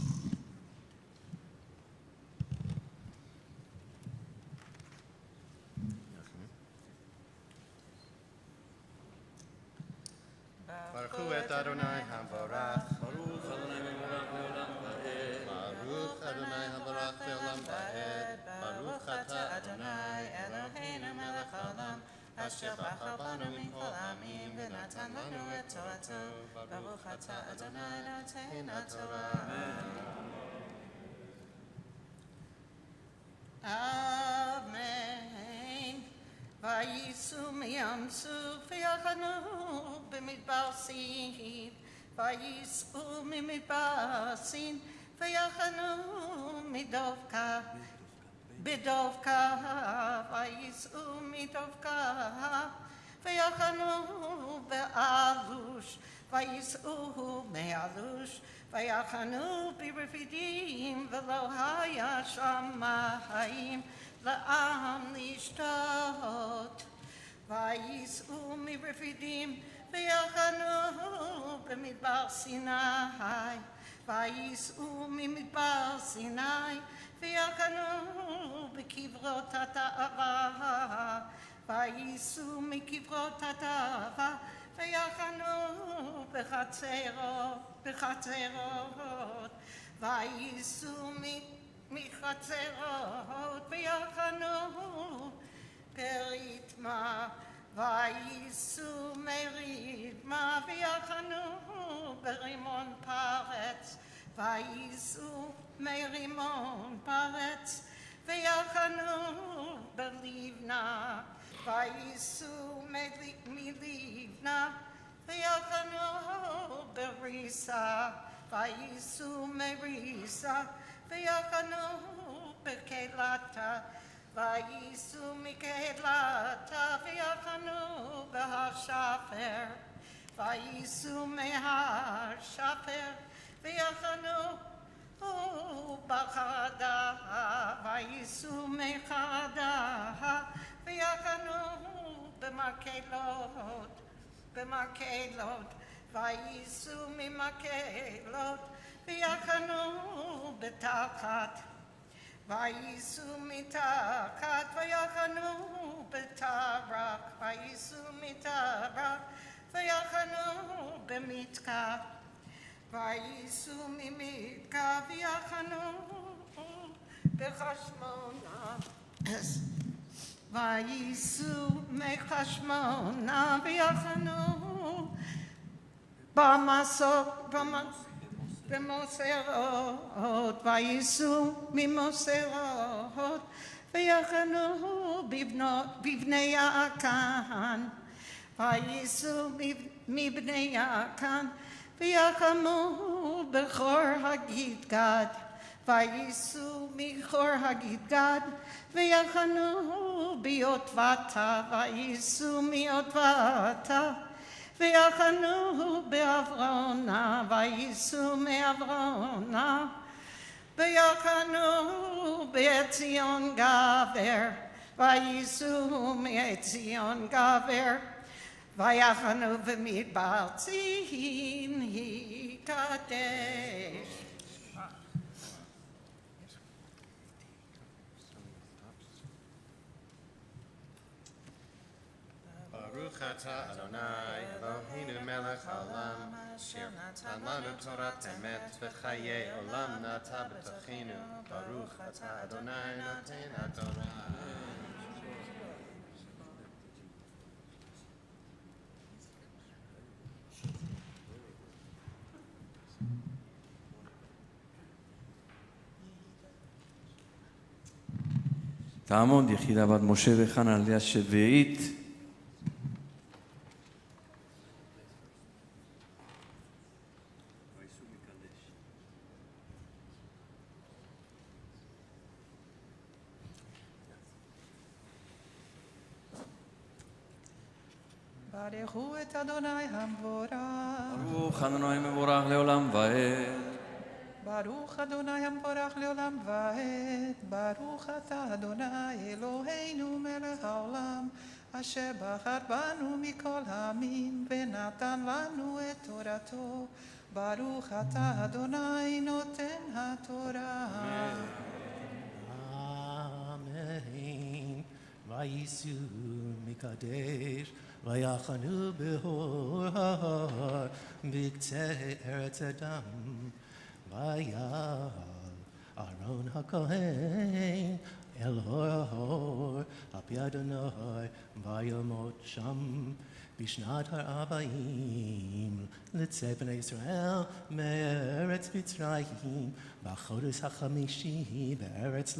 ברכו את אדוני המבורך. ברוך אדוני המבורך לעולם ועד. ברוך אדוני המבורך לעולם ועד. ברוך אתה אדוני אלוהינו מלך העולם אשר בחר בנו מכל העמים ונתן לנו את תורתו. ברוך אתה אדוני נותן התורה. אמן. וייסעו מים סוף ויחנו במדבר סין וייסעו ממדבר סין ויחנו מדובקה בדובקה וייסעו מדובקה ויחנו באלוש וייסעו מאלוש ויחנו ברפידים ולא היה שם מים לעם לשתות וייסעו מרפידים ויחנו במדבר סיני וייסעו ממדבר סיני ויחנו בקברות התאווה וייסעו מקברות התאווה ויחנו בחצרות וייסעו מחצרות ויחנו פריטמה וייסעו מריטמה ויחנו ברימון פרץ וייסעו מרימון פרץ ויחנו בלבנה וייסעו מלבנה ויחנו בריסה וייסעו מריסה ויחנו בקהילתה וייסעו מקהילתה ויחנו בהר שפר וייסעו מהר שפר ויחנו בחרדה וייסעו מחרדה ויחנו במקהלות וייסעו ממקהלות ויחנו בתחת וייסעו מתחת ויחנו בתרק וייסעו מתרק ויחנו במתקה וייסעו ממתקה ויחנו בחשמונה וייסעו מחשמונה ויחנו במוסרות וייסעו ממוסרות ויחנו בבני יעקן וייסעו מבני יעקן ויחנו בחור הגדגד וייסעו מחור הגדגד ויחנו ביוטבתה וייסעו מיוטבתה ויחנו בעברונה וייסעו מעברונה ויחנו בעציון גבר וייסעו מעציון גבר ויחנו במדבר צין יקדש. Baruch atah Adonai Eloheinu melech haolam asher natan lanu Torat emet v'chayei olam nata b'tochenu Baruch atah Adonai noten haTorah. תעמוד יחידה בת משה וחנה על ידי השביעית. ברכו את אדוני המבורך. ברוך אדוני מבורך לעולם ועד. ברוך אדוני המבורך לעולם ועד. ברוך אתה אדוני אלוהינו מלך העולם, אשר בחר בנו מכל העמים ונתן לנו את תורתו. ברוך אתה אדוני נותן התורה. אמן. וייסעו מקדש ויחנו בהור ההר בקצה ארץ אדם. ויעל אהרון הכהן אל הור ההור על פי אדוני וימות שם בשנת 40 לצאת בני ישראל מארץ מצרים בחודש החמישי בארץ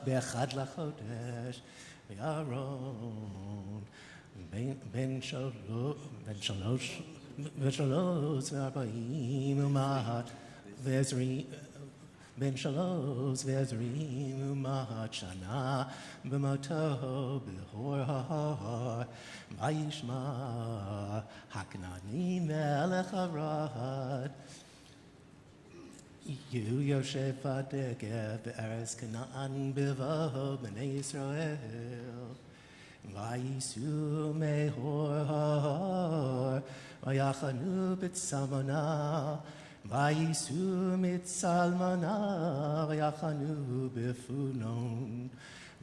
באחד לחודש ואהרון בן שלוש ועשרים ומעט שנה במותו בהור ההר. וישמע הכנעני מלך ערד יהיו יושב בדגת בארץ כנען בבוא בני ישראל. וייסעו מהור ההר ויחנו בצלמונה. וייסעו מצלמונה ויחנו בפונון.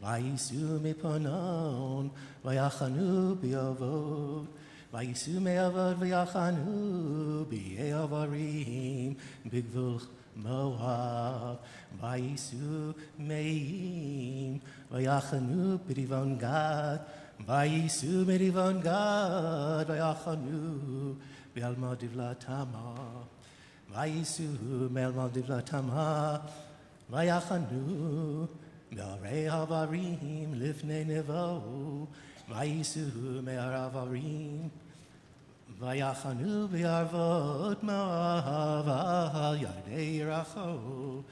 וייסעו מפונון ויחנו באבוד. וייסעו מאבוד ויחנו בעברים בגבול מואב. וייסעו מאים ויחנו בדיבון גד. וייסעו מדיבון גד ויחנו באלמות דבלת תמר. וייסעו מאלמות דבלת תמר ויחנו בערי העברים לפני נבו. וייסעו מהר העברים ויחנו בערבות מואב על ירדי יריחו.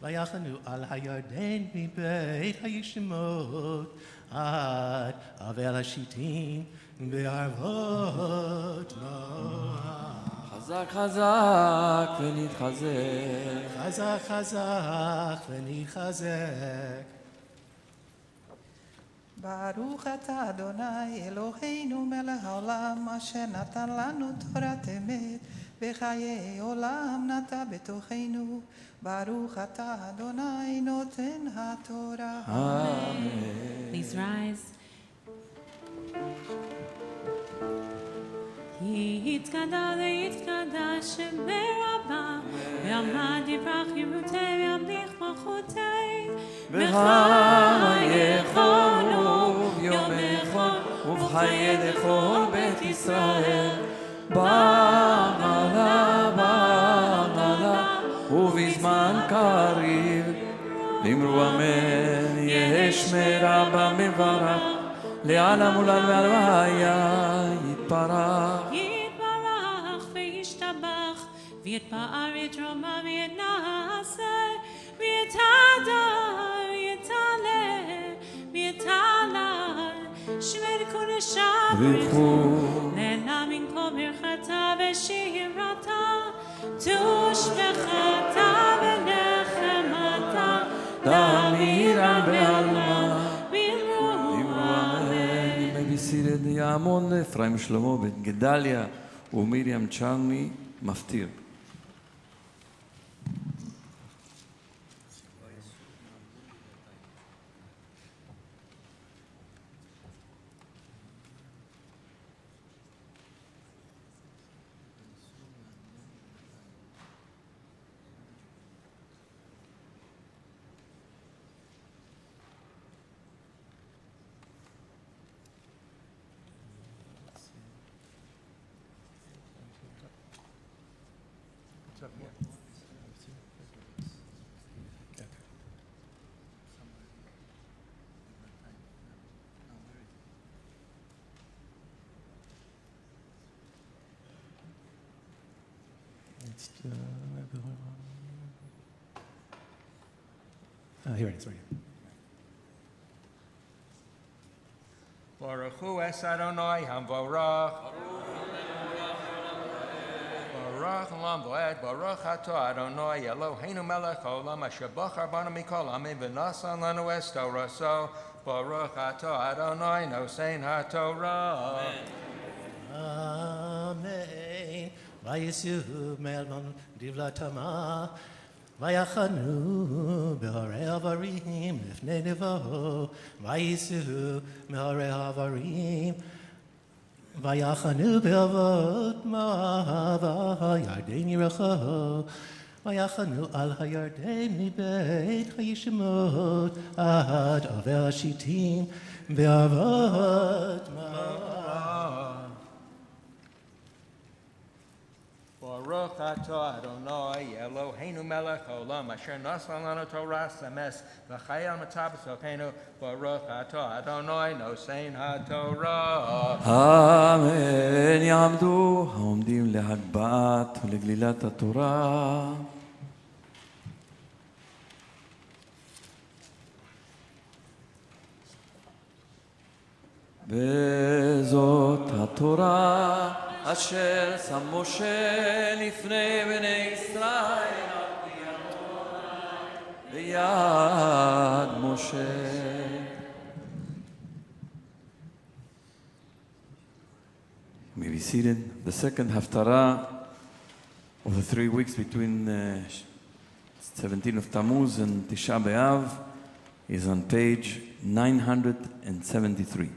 ויחנו על הירדן מבית הישמות עד אבל השיטים בערבות מואב. חזק חזק ונתחזק. חזק חזק ונתחזק. ברוך אתה אדוני אלוהינו מלך העולם, אשר נתן לנו תורת אמת בחיי עולם נטע בתוכנו. ברוך אתה אדוני נותן התורה. אמן. Please rise. יתגדל ויתקדש ברבה, ועמד יברח ירותי וימליך מלכותי. בחייכנו יומך ובחיי לכל בית ישראל. בעלה בעלה ובזמן קריב אמרו אמן. יהא שמי רבה מברך לעלם ולעלם והלוויה יתברך. יתברך וישתבח ויתפאר ויתרומם ויתנשא ויתהדר ויתעלה ויתהלל שמי קודשך ברכו נהנה מן כל ברכתה ושירתה תושבחתה ונחמתה תמירה בעלמה. בסירד יעמון אפרים שלמה בן גדליה ומיריam צ'רני מפטיר. up here. Here it is, right here. Baruch Hu es Adonai Hamvorach. Baruch Olam Voed. Baruch Ato Adonai Eloheinu Melech Olam Asher Bachar Banu Mikol Amim V'Nasan Lanu Es Torah. So Baruch Ato Adonai Nosein HaTorah. Amen. Vayisyu melon divlatama. Vayachanu beharei havarim lifnei nevo. Vayisyu beharei havarim. Vayachanu be'avot ma'ava yarden yiracho. Vayachanu al hayarden mibeit hayishimot ad aver shitim be'avot ma'ava. Baruch atah Adonai Eloheinu melech haolam asher nasa lanu Torah sames v'chayil matzah b'socheinu. Baruch atah Adonai nosein haTorah. אמן. יעמדו העומדים להגבהת ולגלילת התורה. וזאת התורה אשר שם משה לפני בני ישראל ביד משה. You may be seated. The second haftarah of the 3 weeks between 17 of Tammuz and Tisha B'Av is on page 973.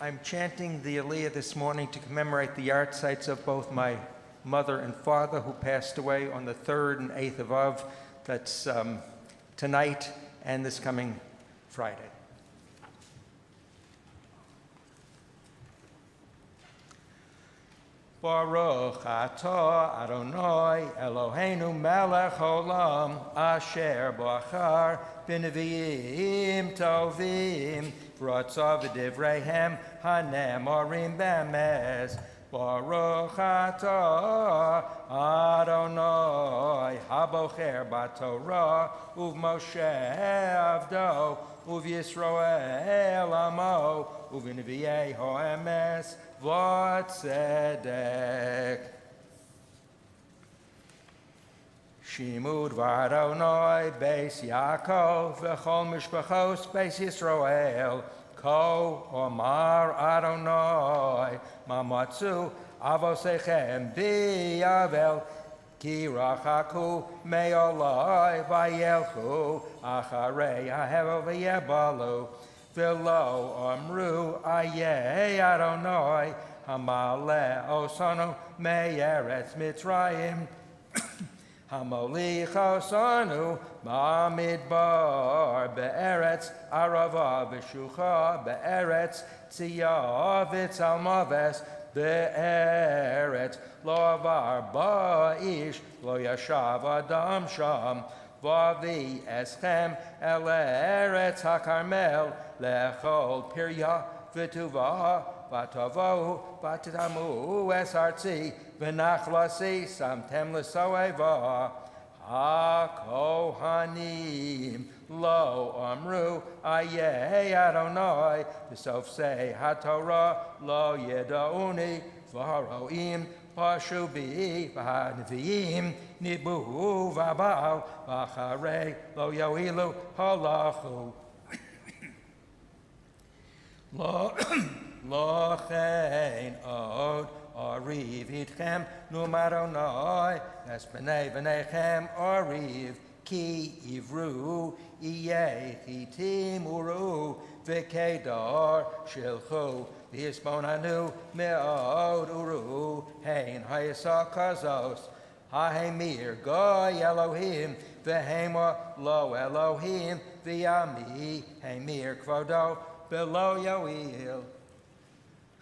I'm chanting the Aliyah this morning to commemorate the yard sites of both my mother and father who passed away on the 3rd and 8th of Av. That's tonight and this coming Friday. Baruch atah Adonai Eloheinu melech olam asher bachar b'neviim tovim v'ratzav v'divreihem hanemorim b'emes. Baruch atah Adonai habocher b'Torah uv'Moshe avdo uv'Yisroel amo uv'neviei ho'emes v'tzedek. Shimud v'Adonai beis Yaakov v'chol mishpachos beis Yisroel ko omar Adonai mamatzu avosechem bi'avel ki rachaku me'olai v'yelchu acharei hahevel v'yebalu v'lo amru ayeh Adonai hamale osanu me'eretz Mitzrayim Hamolich osanu ba'midbar be'eretz arava v'shucha be'eretz tziyah v'tzalmaves be'eretz lo avar ba'ish lo yashav adam sham v'avi eschem el eretz hakarmel lechol pirya v'tuvah v'tavohu v'titamu es artzi v'nachlasi samtem l'soeva ha-kohanim lo amru ayeh Adonai v'sof sei ha-Torah lo yedauni v'haroim pashu bi v'hanviim nibu v'abal v'acharei lo yoilu halachu lo chen od Ariv itchem numaronai es b'nei v'nechem ariv ki ivru iyeh chitim uru v'kedar shilchu v'yisbonanu me'od uru hein hayasa kazos ha'hemir goy Elohim v'hema lo Elohim v'yami hemir kvodo below yoil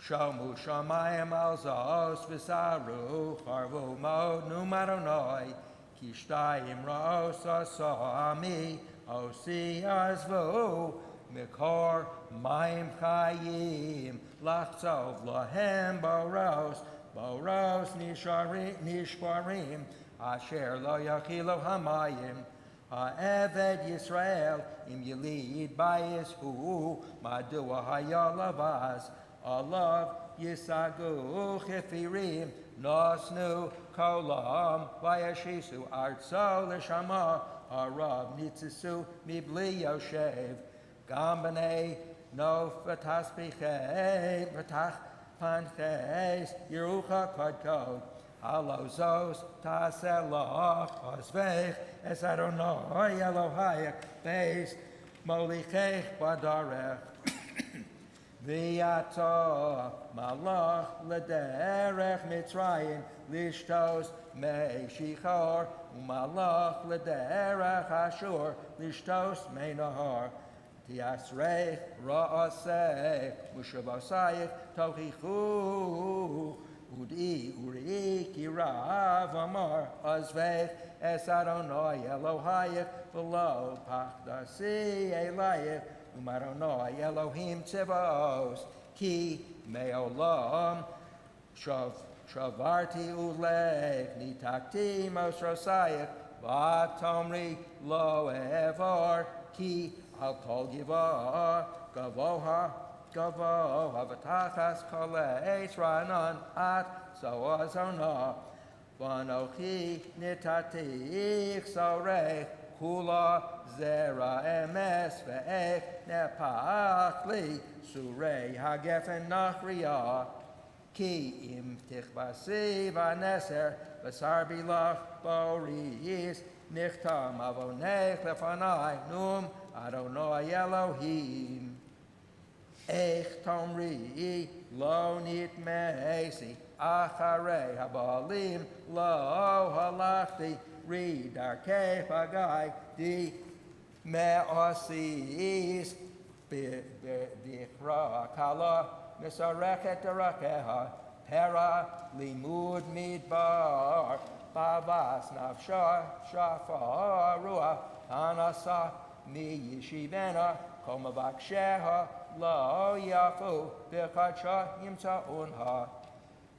Shomu shamayim al zos v'saru charvu mod numaronoi kishtayim ros asami osi azvu mikor mayim chayim lachzov lahem boros nishparim asher lo yachilu hamayim ha'eved Yisrael im yilid bayis hu madua hayalavaz alav yisagu chefirim nosnu kolam vayashisu artso l'shama harav nitzisu mibli yoshev gam b'nei no v'tasbichei v'tach panches yerucha kodkod halozos taselach osvech es Adonai Elohayach beis molichech badarech v'yato malach lederech mitzrayim lishtos mei shichor umalach lederech ashur lishtos mei nahar tiasrech ra'aseh mushavosayich tochichu udi uri kirav amar azvech es Adonai Elohayach v'lo pachdasi elayach umaronoi Elohim tzivos ki me'olam shavarti ulev nitakti mosrosayach v'tomri lo evar ki al kol givar gavoha v'tachas kol ranan at zoazona v'anochi nitatich sorech kula zera emes ve'ech nepach li surei hagefen nachriya ki im tichbasi v'neser v'sar bilach boris nichtam avonech lefanai num Adonai Elohim Eich tomri lo nitmeisi acharei habalim lo halachti ri darkei pagai di me'osis bichra kala misarechet darakeha pera limud midbar bavas nafsha shafa ruah anasa mi yishivena koma baksheha lo yafu b'chadsha yimtza'unha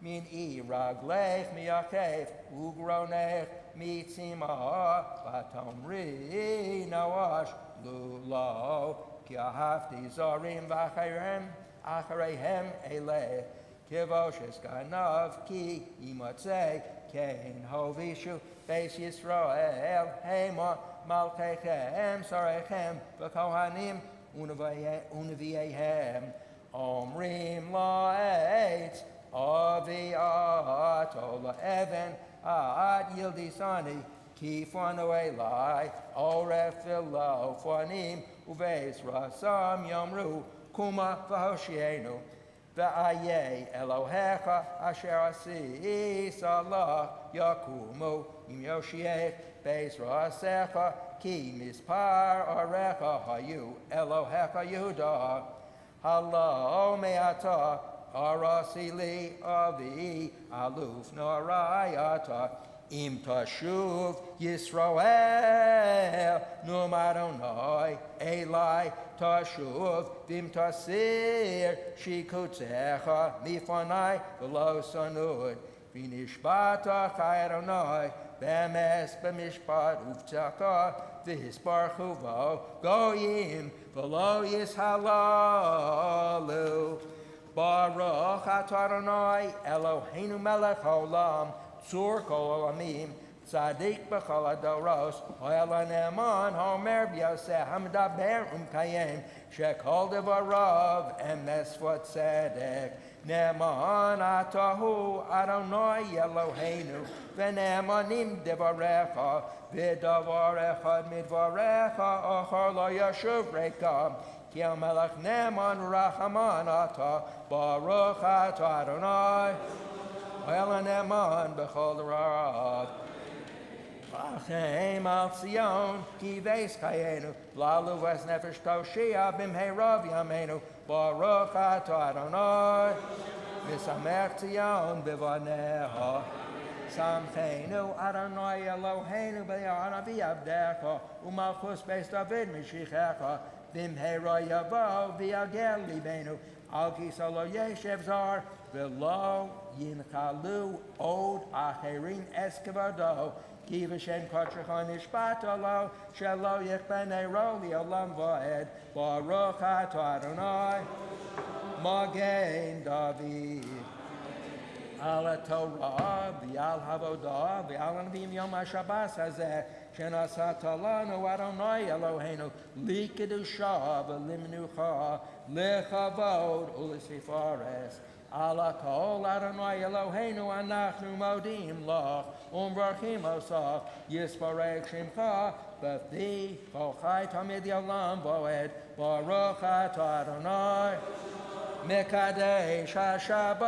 min iraglech miyakev ugronech mitzimah vatomri nawash lulo ki ahafti zorim v'achareihem eleh kivoshes ganav ki imotzei kein hovishu beis Yisrael hema malkechem sarechem v'kohanim unaviehem omrim la'etz aviat ola even ad yildisani ki fanu elai oref v'lo fanim uveis rasam yomru kuma v'hoshienu v'ayei Elohecha asher asis Allah yakumu im yoshiech beis rasecha ki mispar arecha hayu Elohecha Yehuda halo me'ata arasili avi aluf norayata im tashuv Yisrael num Adonai Elai tashuv vim tasir shikutzecha mifanai v'lo sanud v'nishbata chayronai bemes b'mishpat uvtzaka v'hisparchu vo goyim v'lo yishalalu Baruch atah Adonai Eloheinu melech haolam tzur kol olamim tzaddik b'chol hadoros oel hane'eman homer b'yoseh hamdaber umkayem shekol devarav emes v'tzedek ne'eman atahu Adonai Eloheinu v'ne'emanim devarecha v'davar echad midvarecha achar lo yashuv rekam Ki melech ne'eman rachaman ata baruch atah Adonai oel hane'eman b'chol darav Achim al Zion, ki veis chayenu, lalu ves nefesh toshia bimheirav yamenu, baruch ato Adonai, v'samech Zion b'vaneha. Samchenu Adonai Eloheinu b'ya'ana v'yavdecha, u'malchus beis David mishichecha, bimheira yavo v'yagel libenu, al kisa lo yeshev zar, v'lo yinchalu od acherim eskevado, ki v'shem kotrcha nishpata lo, shelo yichbenei ro li'olam va'ed, baruch ato Adonai, Magen David. Al Torah, v'al havodah, v'al anavim yom ha-Shabbat hazeh, shenasat lanu Adonai Eloheinu, likedusha v'limnucha, lechavod u'lesifares. Ala kol Adonai Eloheinu anachnu modim lach, umbrachim osach, yisparek shimcha, b'thi kol chai tamid yolam voed, baruch ato Adonai, Mekadesh HaShabbos.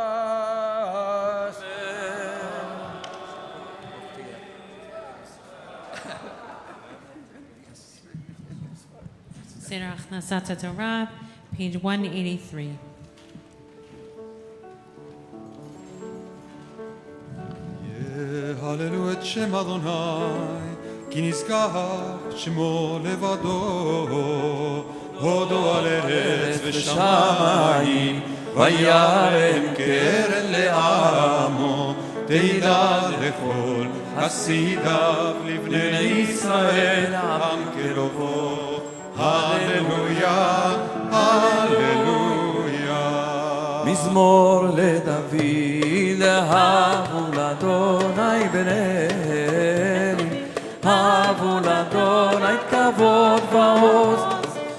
Seder Achnasat Torah, page 183. יהללו את שם אדוני, כי נזכר שמו לבדו. הודו על ארץ ושמיים, וירם קרן לעמו, תהילה לכל חסידיו, לבני ישראל עם קרובו. הללויה, הללויה. מזמור לדוד, הבו לאדוני בני, הבו לאדוני כבוד ועוז,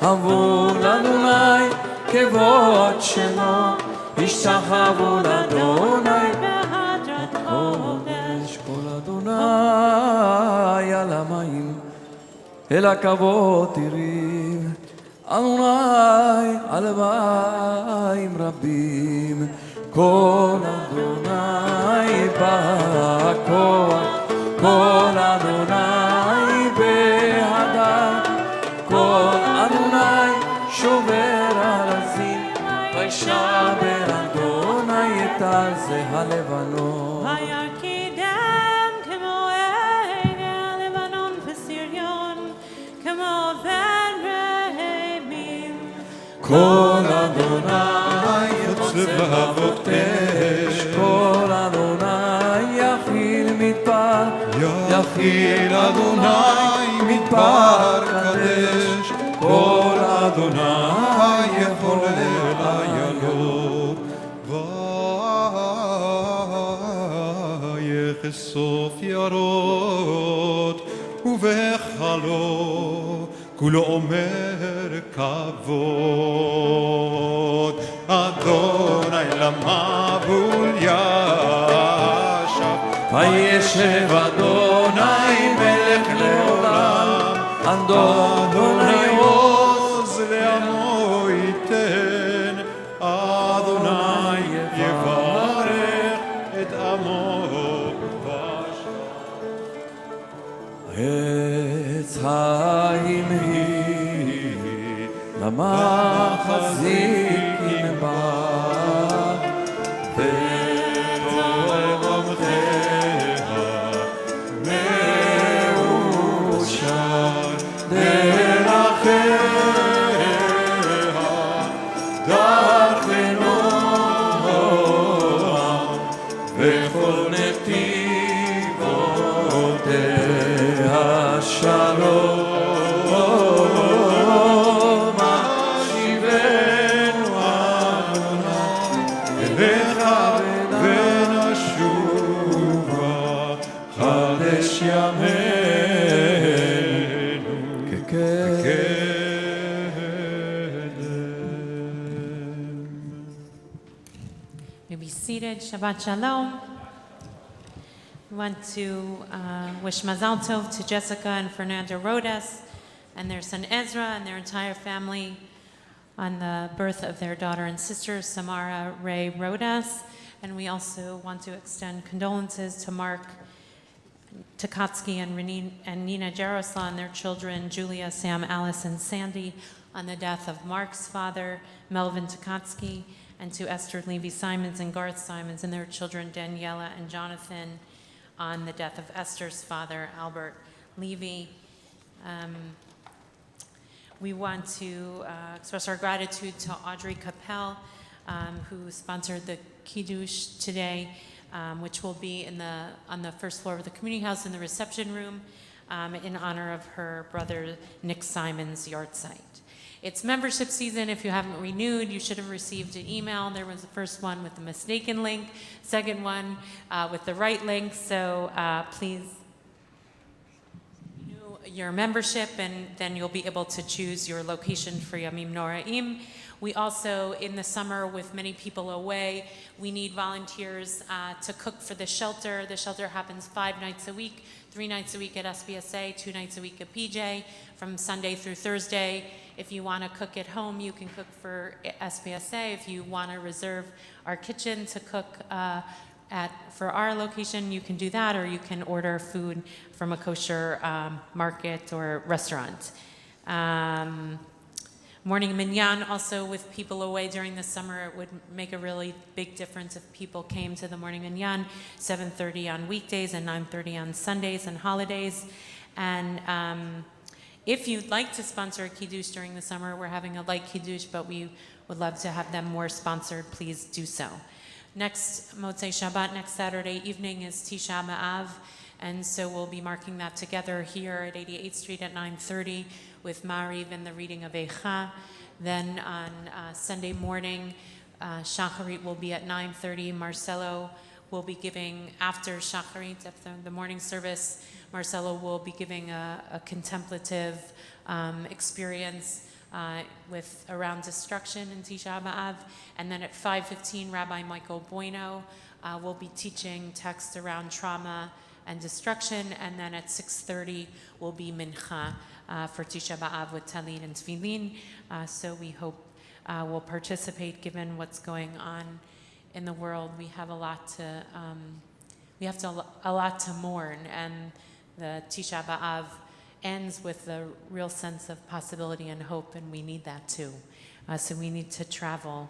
הבו לאדוני כבוד שמו, השתחוו לאדוני בהדרת קודש, כל אדוני על המים, אל הכבוד תראי, אדוני על מים רבים, כל אדוני בכוח, כל אדוני בהדר, כל אדוני שובר ארזים, וישבר אדוני את עזה הלבנון. וירקידם כמו עין הלבנון וסריון, כמו בן רעמים. כל אדוני יוצב להבות אש, כל אדוני יכיל מדבר, יכיל אדוני מדבר קדש, כל אדוני יחולל איילות. ויחשוף יערות ובחלו, כולו אומר כבוד. אדוני למבול ישב, וישב אדוני מלך לעולם, אדוני עוז לעמו ייתן, אדוני יברך את עמו עץ חיים היא, למחזיקים בה, וטוב עומדיה מאושר, דרכיה דרך ונועם, וכל נתיבותיה שלום. השיבנו אדוני אליך ונשובה, חדש ימינו כקדם. May be seated. Shabbat Shalom. We want to wish Mazal Tov to Jessica and Fernanda Rodas and their son Ezra and their entire family on the birth of their daughter and sister, Samara Ray Rodas. And we also want to extend condolences to Mark Takeishi and Nina Jarosla and their children, Julia, Sam, Alice, and Sandy, on the death of Mark's father, Melvin Takeishi, and to Esther Levy Simons and Garth Simons and their children, Daniela and Jonathan, on the death of Esther's father, Albert Levy. We want to express our gratitude to Audrey Capel, who sponsored the Kiddush today, which will be on the first floor of the community house in the reception room in honor of her brother Nick Simon's yahrzeit. It's membership season. If you haven't renewed, you should have received an email. There was the first one with the mistaken link, second one with the right link, so please renew your membership, and then you'll be able to choose your location for Yamim Noraim. We also, in the summer, with many people away, we need volunteers to cook for the shelter. The shelter happens 5 nights a week, 3 nights a week at SBSA, 2 nights a week at PJ, from Sunday through Thursday. If you want to cook at home, you can cook for SBSA. If you want to reserve our kitchen to cook for our location, you can do that, or you can order food from a kosher market or restaurant. Morning minyan, also with people away during the summer, it would make a really big difference if people came to the morning minyan, 7:30 on weekdays and 9:30 on Sundays and holidays. And if you'd like to sponsor a Kiddush during the summer, we're having a light Kiddush, but we would love to have them more sponsored. Please do so. Next Motzei Shabbat, next Saturday evening, is Tisha B'Av, and so we'll be marking that together here at 88th Street at 9:30 with Mariv and the reading of Eicha. Then on Sunday morning, Shacharit will be at 9:30. Marcelo will be giving, after Shacharit, after the morning service, Marcelo will be giving a contemplative experience around destruction in Tisha B'Av. And then at 5:15, Rabbi Michael Bueno will be teaching text around trauma and destruction. And then at 6:30 will be Mincha for Tisha B'Av with Talit and Tefillin. So we hope we'll participate given what's going on in the world. We have a lot to mourn, and the Tisha B'Av ends with a real sense of possibility and hope, and we need that too. So we need to travel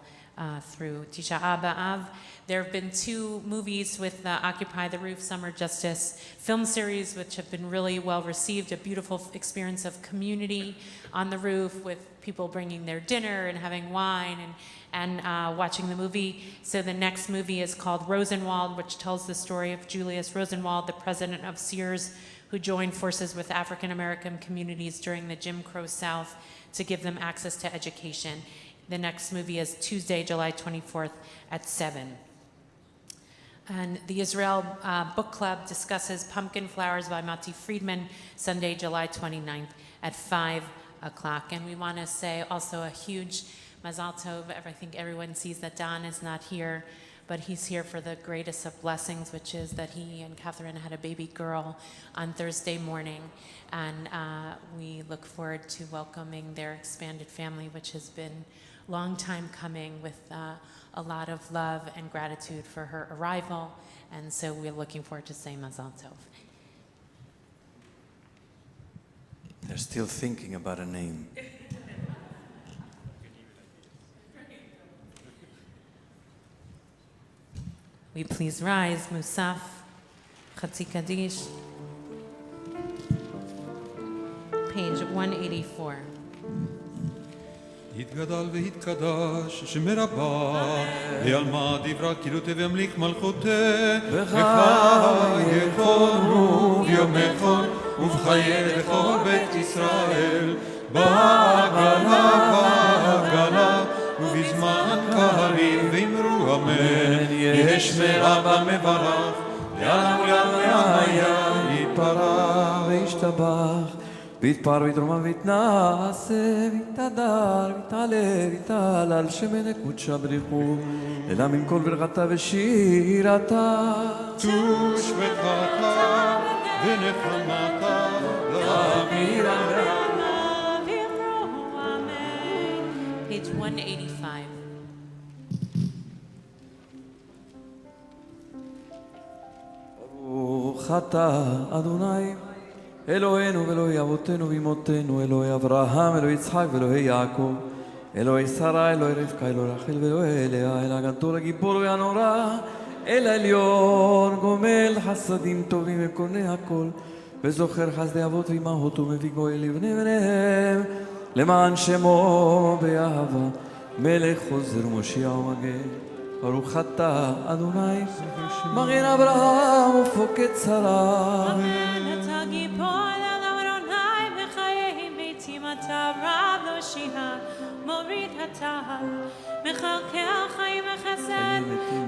through Tisha B'Av. There have been 2 movies with the Occupy the Roof Summer Justice film series, which have been really well received, a beautiful experience of community on the roof with people bringing their dinner and having wine and watching the movie. So the next movie is called Rosenwald, which tells the story of Julius Rosenwald, the president of Sears, who joined forces with African American communities during the Jim Crow South to give them access to education. The next movie is Tuesday, July 24th at 7. And the Israel Book Club discusses Pumpkin Flowers by Mati Friedman, Sunday, July 29th at 5 o'clock. And we want to say also a huge Mazal Tov. I think everyone sees that Don is not here, but he's here for the greatest of blessings, which is that he and Catherine had a baby girl on Thursday morning. And we look forward to welcoming their expanded family, which has been a long time coming, with a lot of love and gratitude for her arrival. And so we're looking forward to saying Mazal Tov. They're still thinking about a name. We please rise, Musaf, Chatzi Kaddish, page 184. יתגדל ויתקדש שם רבה, ויעלמה דברה כילותה וימליך מלכותה, בחיי כל וביומי ובחיי לכל בית ישראל, בעגלה ובזמן קהלים ואמרו אמן, יהי שמי רבה מברך, יענו יענו יתפרח וישתבח, ויתפר ויתרומם ויתנשא, ויתהדר, ויתעלה, ויתהלל, שמי קודשה בריחו, אלא מן כל ברכתה ושירתה. תושבחתה ונחמתה, לאמירה. Page 185. ברוך ברוך אתה אדוני אלוהינו ואלוהי אבותינו ואמותינו, אלוהי אברהם, אלוהי יצחק ואלוהי יעקב, אלוהי שרה, אלוהי רבקה, אלוהי רחל ואלוהי לאה, אל הגדול הגיבור והנורא, אל העליון, גומל חסדים טובים וקונה הכל, וזוכר חסדי אבות ואמהות ומביא גואל לבני בניהם, למען שמו באהבה, מלך חוזר ומושיע ומגן. ברוך אתה אדוני מגן אברהם ופוקד שרה. אמן. אתה גיבור לעולם אדוני, בחיי ביתי אתה רב להושיע, מוריד הטל, מכלכל חיים וחסד,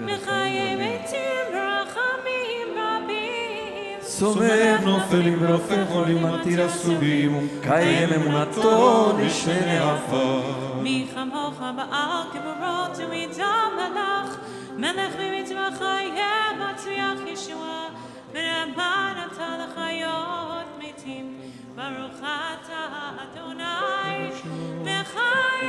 בחיי ביתי ברחמים רבים. סומך נופלים ורופא חולים, מתיר הסובים, ומקיים אמונתו נשנה עפר. מי כמוך בעל כברות ומדם מלך, מלך במצוות חייו מצליח ישועה, ורבן אתה לחיות מתים. ברוך אתה אדוני בחיי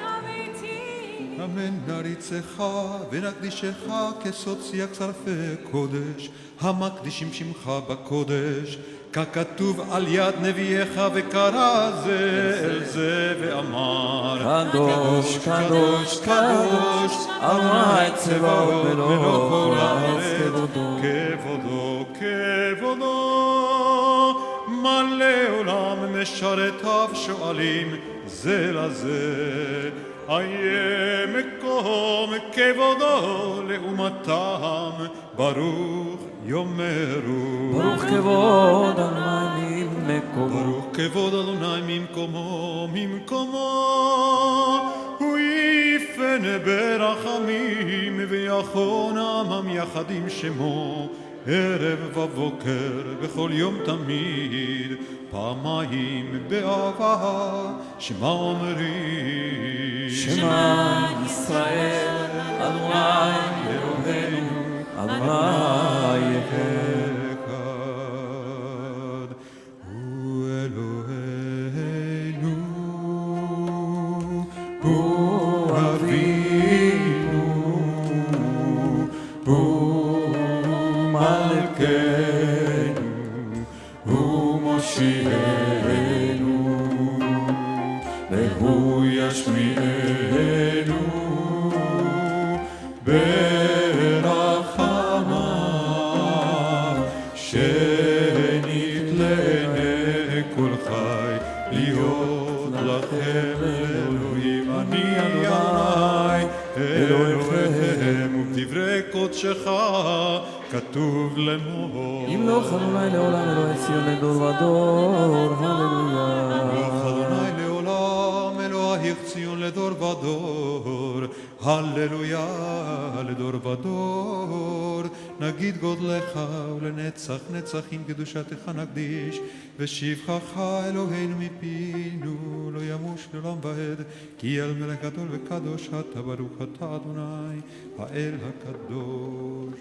הביתי. אמן. נריצך ונקדישך כסוד שיח שרפי קודש, המקדישים שמך בקודש, ככתוב על יד נביאך, וקרא זה אל זה ואמר קדוש קדוש קדוש אדוני צבאות מלוך הארץ, כבודו כבודו מלא עולם, משרתיו שואלים זה לזה, איה מקום כבודו לאומתם, ברוך יאמרו. ברוך כבוד אדוני ממקומו, ברוך כבוד אדוני ממקומו, הוא יפן ברחמים ויחון עמם יחד עם שמו, ערב ובוקר בכל יום תמיד, פעמיים באהבה שמע אומרים. שמע ישראל אדוני אלוהינו אדוני אחד. הוא אלוהינו, הוא אבינו, הוא מלכנו, הוא מושיענו, והוא ישמיענו ברחמיו, שנית לעיני כל חי, להיות לכם אלוהים. אני אדוני אלוהיכם, ובדברי קודשך כתוב לאמור. ימלוך אדוני לעולם, אלוהי ציון לדור ודור, הללויה. ימלוך אדוני לעולם, אלוהי ציון לדור ודור, הללויה לדור ודור. נגיד גודלך ולנצח נצחים קדושתך נקדיש, ושבחך אלוהינו מפינו לא ימוש לעולם ועד, כי אל מלך גדול וקדוש אתה, ברוך אתה אדוני האל הקדוש.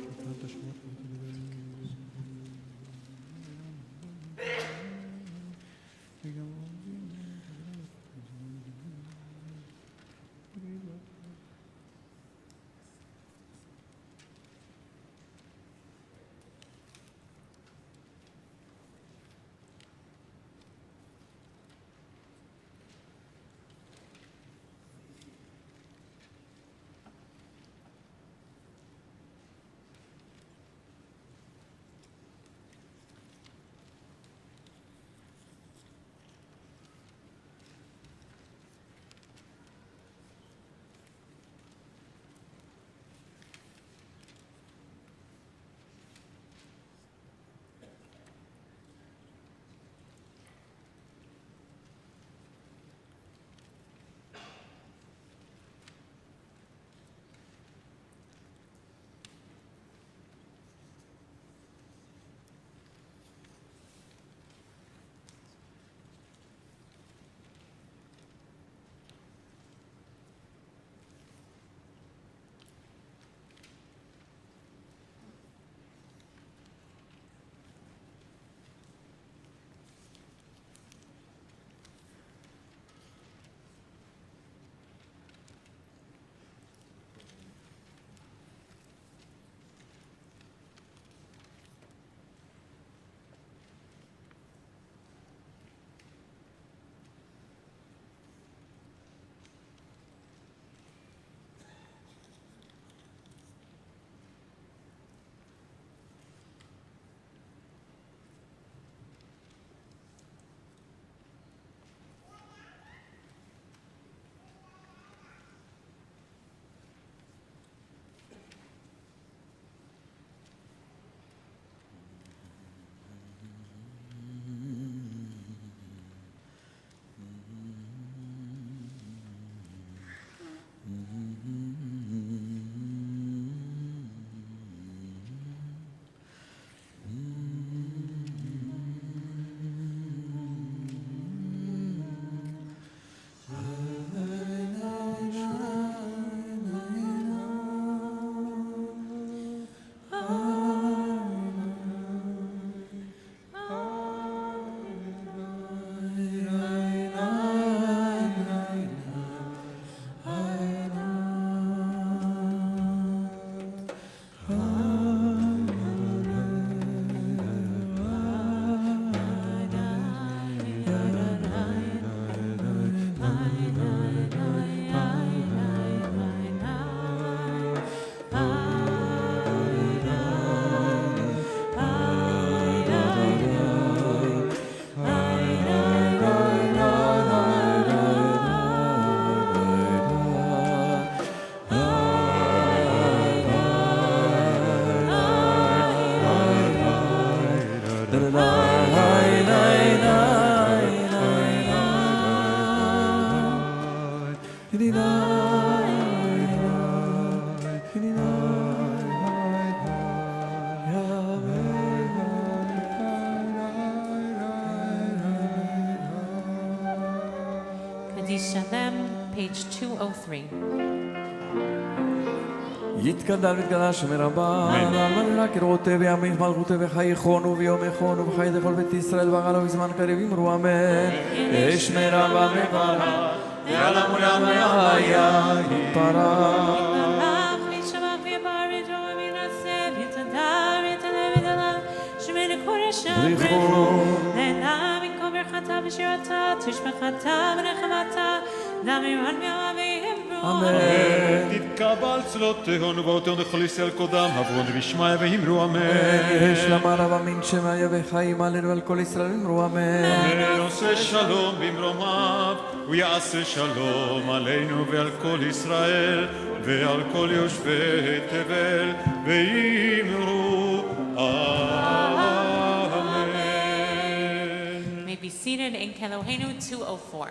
Shalem, page 203. יתגדל ויתגדש מרבה, ועל קראותי וימים מלכותי וחייכונו ויומכונו וחיי דכל בית ישראל ועלו בזמן קריב אמרו אמן. אש מרבה מברך, ועל עולם היה יתפרח. בריחו ברחתה ושירתה, תשבחתה ונחמתה, דמירן מאביהם אמן. תתקבל צלותינו ובאותינו לכל ישראל קודם, עברון וישמעיה ואמרו אמן. יש למר רב אמין שמיה וחיים עלינו על כל ישראל אמרו אמן. אמן. עושה שלום במרומיו, הוא יעשה שלום עלינו ועל כל ישראל ועל כל יושבי תבל, ואמרו אמן. Be seated in Kelohenu 204.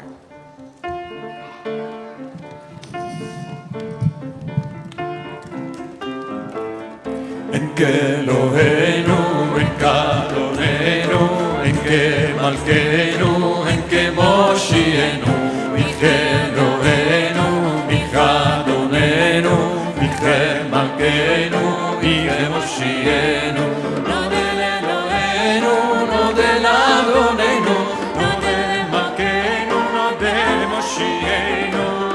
En Kelohenu, en Kadonenu, en Kemalkenu, en Kemoshienu, en Kelohenu, en Kadonenu, en Kemalkenu, en Kemoshienu.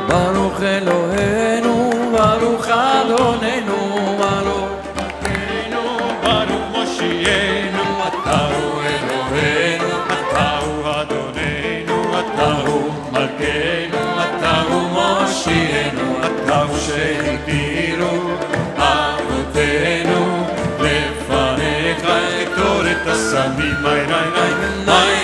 Baruch Eloheinu, Baruch Adonenu, Baruch Eloheinu, Baruch Moshienu, Atahu Eloheinu, Atahu Adonenu, Atahu Malkeinu, Atahu Moshienu, Atahu שהגדירו אבותינו לפניך כתור את הסמים, איי איי איי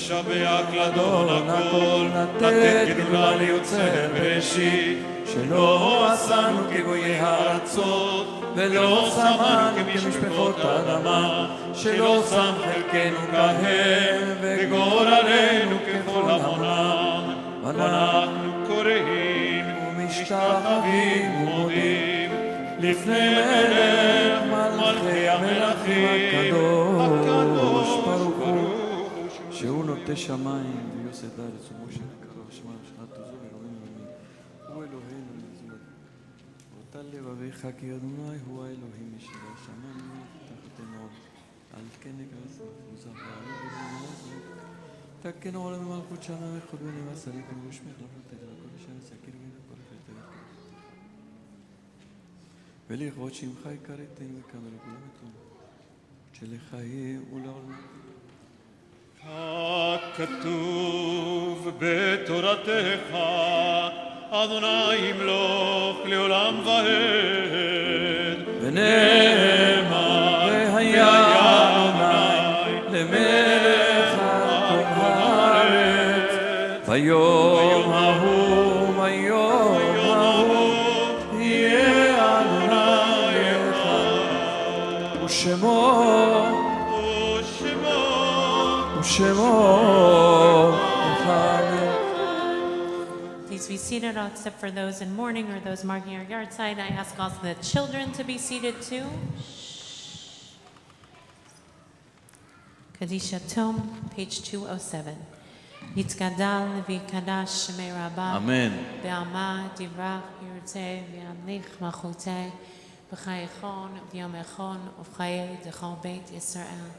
לשבח לאדון הכל, לתת גדולה ליוצר בראשית, שלא עשנו כגויי הארצות, ולא שמנו כמשפחות האדמה, שלא שם חלקנו כהם, וגורלנו ככל המונם. ואנחנו קוראים ומשתחווים ומודים לפני מלך מלכי המלכים הקדוש ברוך הוא, שהוא נוטה שמיים ויוסד הארץ ומשה הקרוב שמיים שנת תוזו אלוהים ומי הוא אלוהינו לזולת ואתה לבביך כי אדוני הוא האלוהים משל השמיים תחתנו על כן נגרס וזך ועלו ובנימה הזאת תקנו עולם במלכות שמה וחוד בנימה שריף ונושמך לפלטת לכל השם סכיר ואין כל פלטת ולכבוד שמך יקרתנו וקבל לכולם אתנו שלחיים ולעולם הכתוב בתורתך, אדוני ימלוך לעולם ועד. ונאמר והיה אדוני למלך על כל הארץ. ביום ההוא יהיה אדוני אחד ושמו Please be seated, except for those in mourning or those marking our yard side. I ask also the children to be seated too. Kadisha Tom, page 207. Yitzgadal v'kadash shemei Rabba. Amen. Be'ama divrach yirtzeh v'yamlich machuteh b'chayechon v'yomechon uv'chayei dechol beit Yisrael.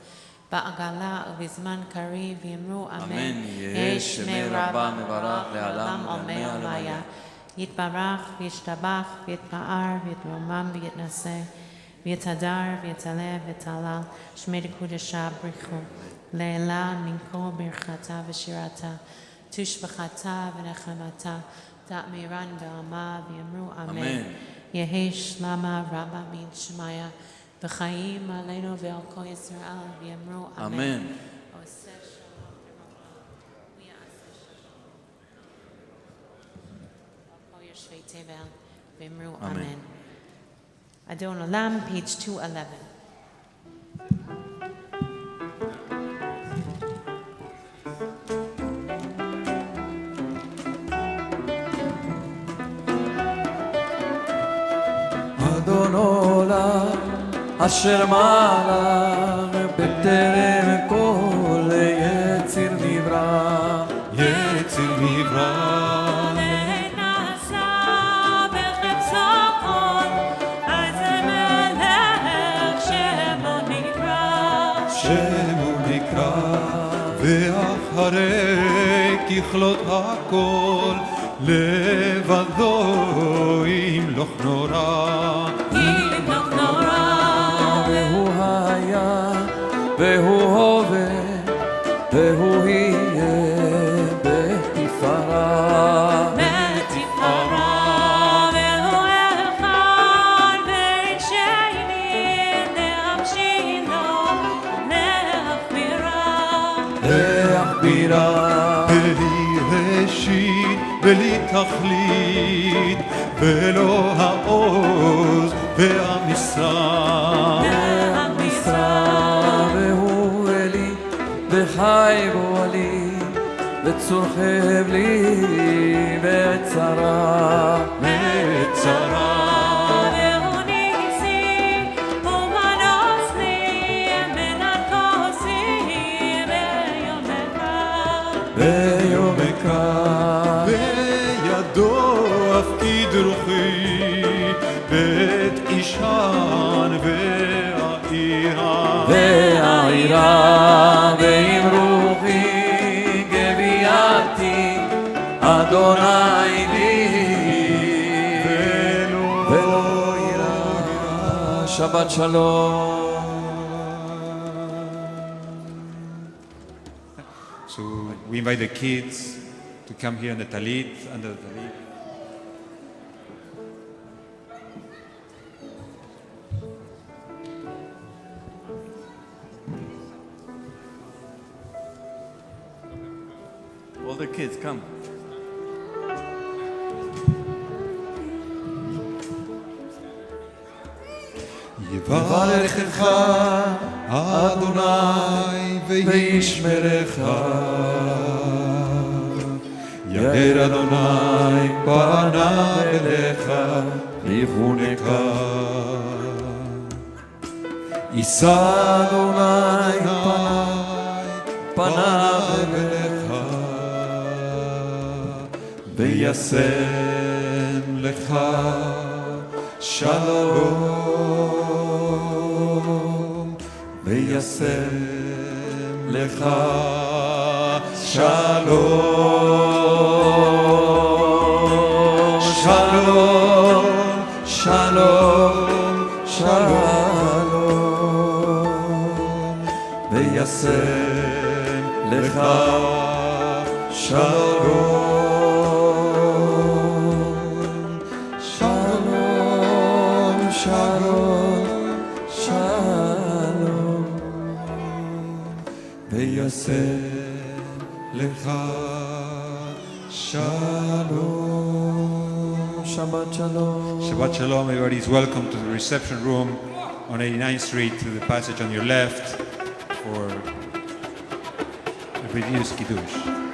בעגלה ובזמן קריב ויאמרו אמן. יש שמי רבה מברך לעולם עולמי עולמיה. יתברך וישתבח ויתפאר ויתרומם ויתנשא ויתהדר ויתעלה ויתהלל שמי לקודשה בריחו. לעילה מכל ברכתה ושירתה תשבחתה ונחמתה תאמירן בעלמה ויאמרו אמן. יהי שלמה רבה מן שמיה בחיים עלינו ועל כל ישראל ויאמרו אמן. עושה שלום ברוחו ויעשה שלום. Tevel, Vimru, Amen. Amen. Adon Olam, page 211. אדון עולם אשר מעלה בטרם כל יציר נברא יציר נברא שמו נקרא ואחרי ככלות הכל לבדו ימלוך נורא והוא היה והוא הווה והוא יהיה בתפארה והוא אחד ואין שני להמשינו להכבירה בלי ראשית בלי תכלית ולא העוז והמשרה והוא אלי וחי בו לי וצורכב לי בצרה והוא ניסי ומנוס לי מנקוסי ביום אקרא בידו אפקיד רוחי בית אישן והעירה ועם רוחי גבייתי אדוני לי ולא יירא שבת שלום. So we invite the kids to come here in the talit, under the talit. All the kids, come. יברכך אדוני וישמרך יאר אדוני פניו אליך ויחונך יישא אדוני פניו אליך וישם לך שלום וישם לך שלום שלום שלום שלום וישם לך שלום שלום שלום ויעשה לך שלום. Shabbat shalom. Shabbat shalom. Everybody is welcome to the reception room on 89th Street, to the passage on your left for a reduced kiddush.